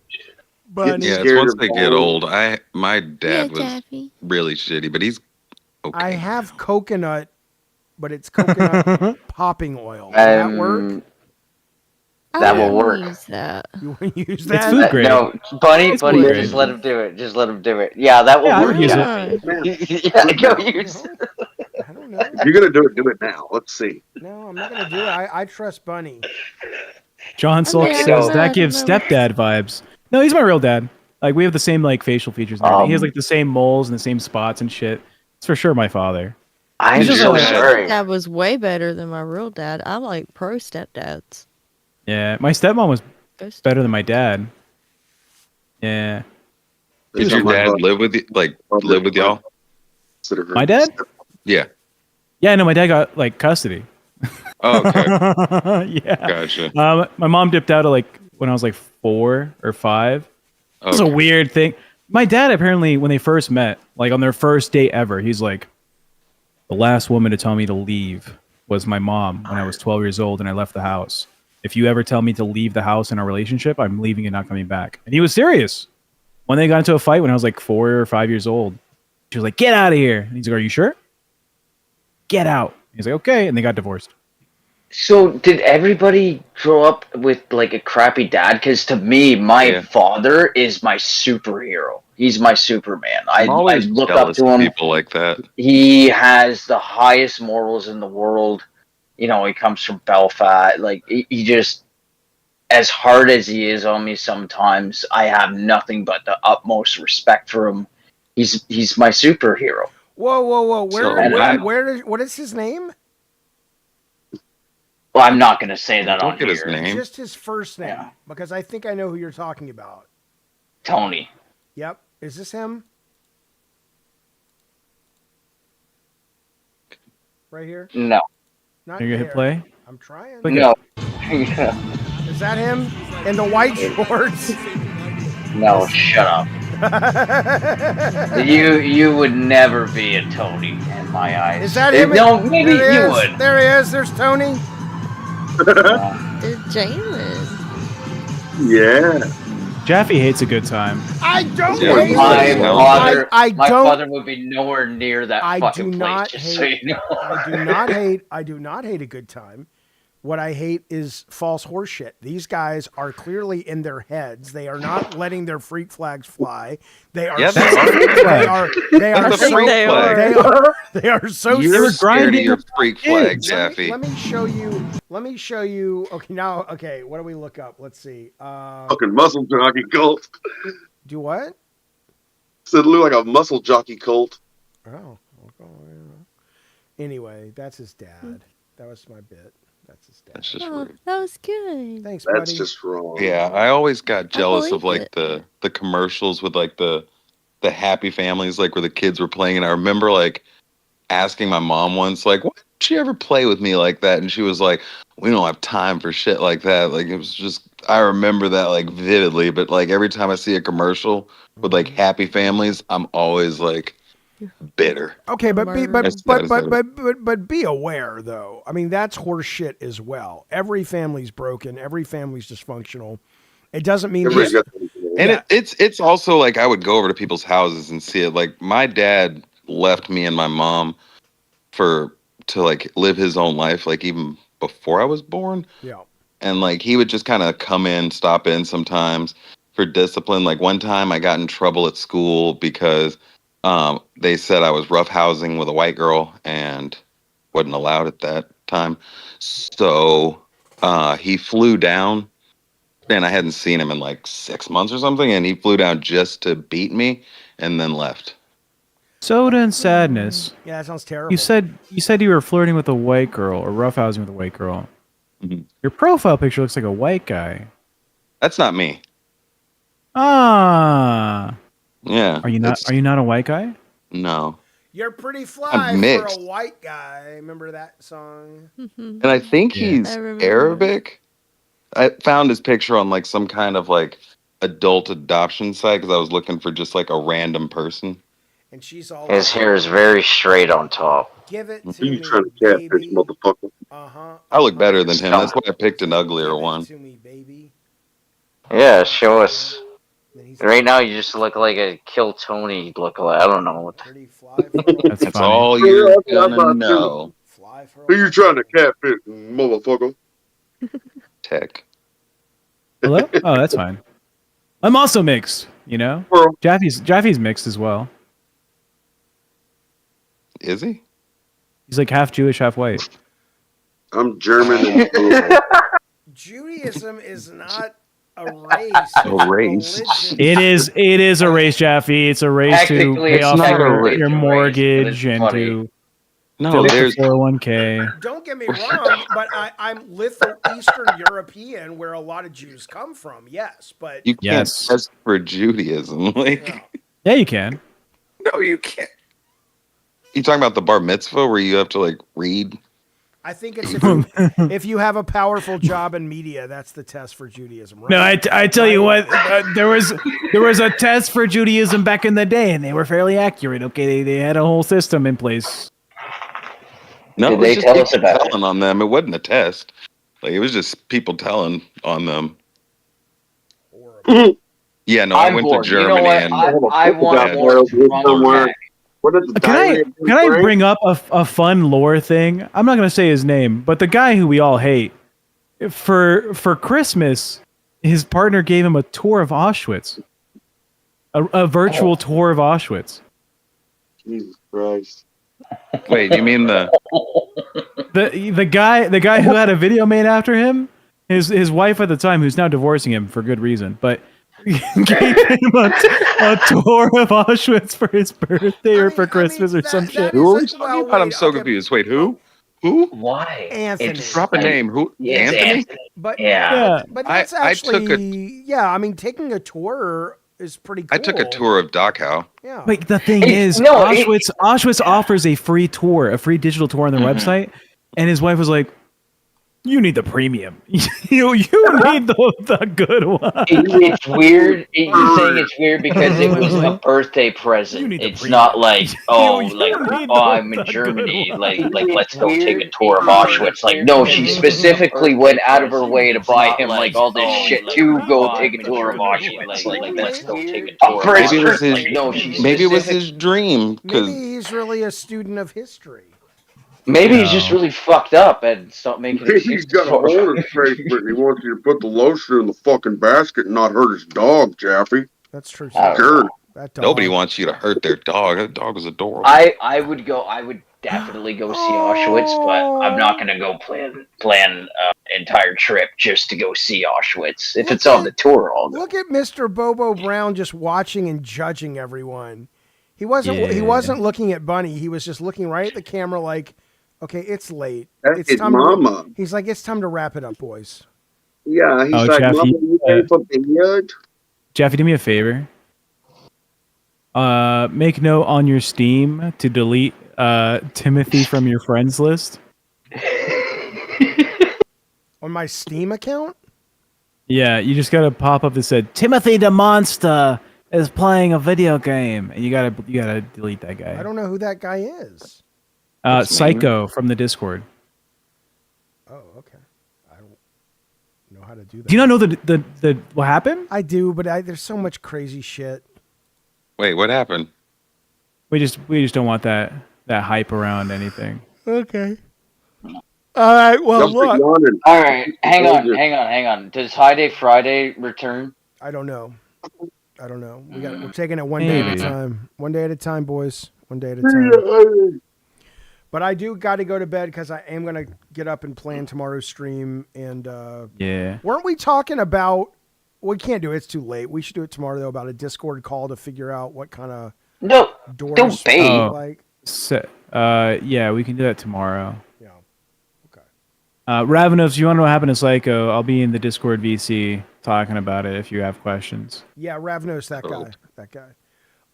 Bunny. Yeah, it's scared once of they get balls. old. My dad was Jaffe. really shitty, but he's okay. I have coconut, but it's coconut popping oil. Will that work? That will wouldn't work. Use that. You want to use It's that? food grade. No, Bunny, It's Bunny, food just grade. let him do it. Just let him do it. Yeah, that will Yeah, I work. would use it. Yeah, go use it. I don't know. If you're going to do it now. Let's see. No, I'm not going to do it. I trust Bunny. John Sulk mean, I says don't know, that I gives don't know. stepdad vibes. No, he's my real dad. Like we have the same like facial features and everything. He has like the same moles and the same spots and shit. It's for sure my father. I'm He's just so like- sorry. That was way better than my real dad. I like pro stepdads. Yeah, my stepmom was Those- better than my dad. Yeah, Did your dad live with you? Like live with y'all? my dad. Yeah. Yeah, no, my dad got like custody. Oh, okay. Yeah. Gotcha. My mom dipped out at like when I was like 4 or 5. It's a Okay. weird thing. My dad apparently, when they first met, like on their first date ever, he's like, the last woman to tell me to leave was my mom when I was 12 years old and I left the house. If you ever tell me to leave the house in our relationship, I'm leaving and not coming back. And he was serious. When they got into a fight when I was like 4 or 5 years old, she was like, get out of here. And he's like, are you sure? Get out. He's like, okay. And they got divorced. So, did everybody grow up with like a crappy dad? Because to me, my father is my superhero. He's my Superman. I I'm always look up jealous to of him. people like that. He has the highest morals in the world. You know, he comes from Belfast. Like he just, as hard as he is on me sometimes, I have nothing but the utmost respect for him. He's my superhero. Whoa. So, What is his name? Well, I'm not going to say that Don't on get his here. name. Just his first name, Yeah. because I think I know who you're talking about. Tony. Yep. Is this him? Right here? No. Not You're gonna hit there. play? I'm trying. Click No. Is that him? In the white shorts? No, shut up. You would never be a Tony in my eyes. Is that him? No, maybe There he you is. would. There he is. There's Tony. They're Jalen. Yeah. Jaffe hates a good time. I don't Yeah, hate My it. father, I my don't. father would be nowhere near that I fucking do place. not Just so hate. you know. I do not hate a good time. What I hate is false horseshit. These guys are clearly in their heads. They are not letting their freak flags fly. They are. Yeah, so, they are. they are That's a so. freak they flag. They are so. You're were scared of grinding your up freak kids. flag, Let Jaffe. me show you. Let me show you. Okay, now. Okay, what do we look up? Let's see. Fucking muscle jockey cult. Do what? Said it looked like a muscle jockey cult. Oh. Anyway, that's his dad. That was my bit. That's his dad. That's just Oh, rude. that was good. Thanks, That's buddy. just wrong. Yeah, I always got jealous of believe like it. the commercials with like the happy families, like where the kids were playing. And I remember like asking my mom once, like, why didn't you ever play with me like that? And she was like, we don't have time for shit like that. Like it was just, I remember that like vividly. But like every time I see a commercial with like happy families, I'm always like, Bitter. Okay, but be Murder. but be aware though. I mean, that's horse shit as well. Every family's broken. Every family's dysfunctional. It doesn't mean Everybody's this. got something. And Yeah. it's also like I would go over to people's houses and see it. Like my dad left me and my mom to like live his own life, like even before I was born. Yeah. And like he would just kind of come in, stop in sometimes for discipline. Like one time I got in trouble at school because they said I was roughhousing with a white girl and wasn't allowed at that time. So he flew down, and I hadn't seen him in like 6 months or something, and he flew down just to beat me and then left. Soda and sadness. Yeah, that sounds terrible. You said you were flirting with a white girl or roughhousing with a white girl. Mhm. Your profile picture looks like a white guy. That's not me. Ah. Yeah. Are you not a white guy? No. You're pretty fly I'm for mixed. a white guy. Remember that song? And I think Yeah. he's I remember. Arabic. I found his picture on like some kind of like adult adoption site because I was looking for just like a random person. And she's all His hair is very straight on top. Give it Who to you me, trying to catfish, baby. motherfucker? Uh-huh. I look better than him. That's why I picked an uglier one. To me, baby. Yeah, show us. Then he's Right now, you just look like a Kill Tony lookalike. I don't know what. pretty fly for a That's That's funny. all Yeah, you're that's what I gonna thought, too. know. fly for a Who you white trying to girl. catfish, motherfucker? Tech. Hello? Oh, that's fine. I'm also mixed, you know? Well, Jaffe's mixed as well. Is he? He's like half Jewish, half white. I'm German. And Judaism is not a race. A race. Religion. It is a race, Jaffe. It's a race to Technically, pay it's off not a your, race, your but mortgage it's and funny. to No, fill up there's the 401k. Don't get me wrong, but I'm Litho Eastern European, where a lot of Jews come from. Yes, but you can't Yes. test for Judaism. Like yeah. Yeah, you can. no, you can't. You talking about the bar mitzvah where you have to like read? I think it's if you have a powerful job in media, that's the test for Judaism, right? No, I tell you what, there was a test for Judaism back in the day, and they were fairly accurate. Okay, they had a whole system in place. No, Did it was they just tell us people about it? telling on them. It wasn't a test. Like it was just people telling on them. Horrible. Yeah, no, I I'm went bored. to You know Germany what? and I want Yeah. more drunk somewhere. Jack. what is the Can I diary? can I bring up a fun lore thing? I'm not gonna say his name, but the guy who we all hate for Christmas, his partner gave him a tour of Auschwitz, a virtual tour of Auschwitz. Jesus Christ. wait, you mean the The guy who had a video made after him, his wife at the time, who's now divorcing him for good reason, but gave him a tour of Auschwitz for his birthday or for Christmas or some shit. who are we is- talking well, about? I'm wait, so okay. confused. Wait, who? Who? Why? Anthony. It's Drop a name. Who? It's Anthony? But Yeah. Yeah. but I- that's I took actually yeah. I mean, taking a tour is pretty cool. I took a tour of Dachau. Yeah. Wait, the thing It's- is, no, it- Auschwitz offers a free tour, a free digital tour on their website, and his wife was like, "You need the premium. you need the good one." It's weird. You're saying it's weird because it was a birthday You present. need the It's premium. not like You need I'm the in Germany. good Like one. let's go take a tour of Auschwitz. Like no, she specifically went out of her way to buy him like all this shit to go take a tour of Auschwitz. Like let's go take a tour. For of his Maybe it was Auschwitz. his. Like, no, she Maybe it was specific- his dream. Maybe Because he's really a student of history. Maybe he's just really fucked up and stop making Maybe he's got a hole in his face, but he wants you to put the lotion in the fucking basket and not hurt his dog, Jaffe. That's true. I don't Sure. That dog. nobody wants you to hurt their dog. That dog was adorable. I would go. I would definitely go see Auschwitz, but I'm not gonna go plan entire trip just to go see Auschwitz. If it's on the tour, I'll go. Look at Mr. Bobo Brown just watching and judging everyone. He wasn't. He Yeah. wasn't looking at Bunny. He was just looking right at the camera, like, "Okay, it's late. That's It's his time mama. He's like, "It's time to wrap it up, boys." Yeah, he's Oh, like, Jaffe, Mama, you ready for bed? Jaffe, do me a favor. Make note on your Steam to delete Timothy from your friends list. On my Steam account, Yeah, you just got to pop up that said Timothy the Monster, is playing a video game, and you gotta delete that guy. I don't know who that guy is. It's me. Psycho from the Discord. Oh, okay. I don't know how to do that. Do you not know the what happened? I do, but there's so much crazy shit. Wait, what happened? We just don't want that hype around anything. Okay. All right. Well, Don't be look. yawning. All right, hang on. Does High Day Friday return? I don't know. We're taking it one day at a Maybe. time. One day at a time, boys. One day at a time. But I do got to go to bed because I am going to get up and plan tomorrow's stream. And Yeah. weren't we talking about? We can't do it. It's too late. We should do it tomorrow though, about a Discord call to figure out what kind of No, doors don't bait. look like. So, yeah, we can do that tomorrow. Yeah. Okay. Ravenous, if you want to know what happened to Psycho, I'll be in the Discord VC talking about it if you have questions. Yeah, Ravnos, that guy. That guy.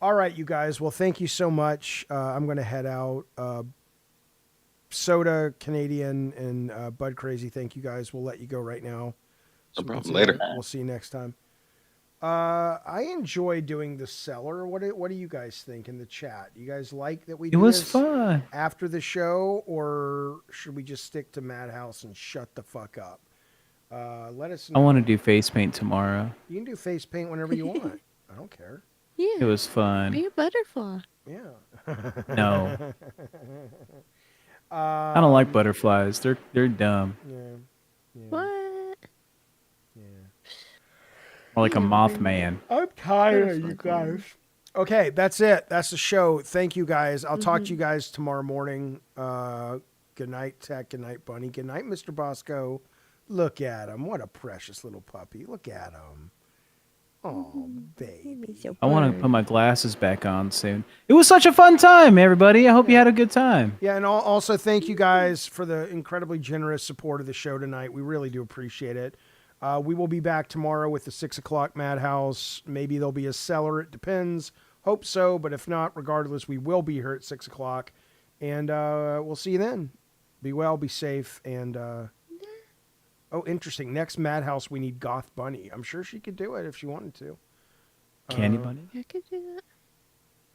All right, you guys. Well, thank you so much. I'm going to head out. Soda, Canadian, and Bud Crazy, thank you guys. We'll let you go right now. No we can problem. see- Later. We'll see you next time. I enjoy doing the cellar. What do you guys think in the chat? You guys like that we It do was this fun. after the show, or should we just stick to Madhouse and shut the fuck up? Let us know. I want to do face paint tomorrow. You can do face paint whenever you want. I don't care. It Yeah. was fun. Be a butterfly. Yeah. No. I don't like butterflies. They're dumb. Yeah. What? More like a Mothman. I'm tired of you guys. Okay, that's it. That's the show. Thank you guys. I'll talk to you guys tomorrow morning. Good night, Tech. Good night, Bunny. Good night, Mr. Bosco. Look at him. What a precious little puppy. Look at him. Oh, baby. I want to put my glasses back on soon. It was such a fun time, everybody. I hope you had a good time. Yeah, and also thank you guys for the incredibly generous support of the show tonight. We really do appreciate it. We will be back tomorrow with the 6 o'clock Madhouse. Maybe there'll be a cellar. It depends. Hope so, but if not, regardless, we will be here at 6 o'clock. And we'll see you then. Be well, be safe, and... oh, interesting. Next Madhouse, we need Goth Bunny. I'm sure she could do it if she wanted to. Candy Bunny. I could do that.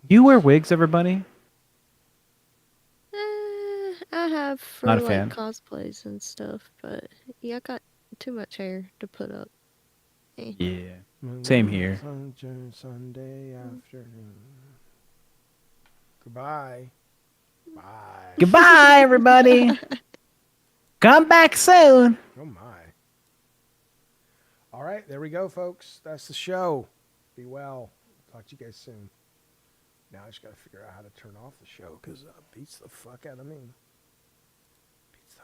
Do you wear wigs, everybody? I have for Not a like fan. cosplays and stuff, but yeah, I got too much hair to put up. Yeah. Same here. Sunday afternoon. Goodbye. Bye. Goodbye, everybody. Come back soon. Oh my. All right, there we go, folks. That's the show. Be well. Talk to you guys soon. Now I just got to figure out how to turn off the show because it beats the fuck out of me.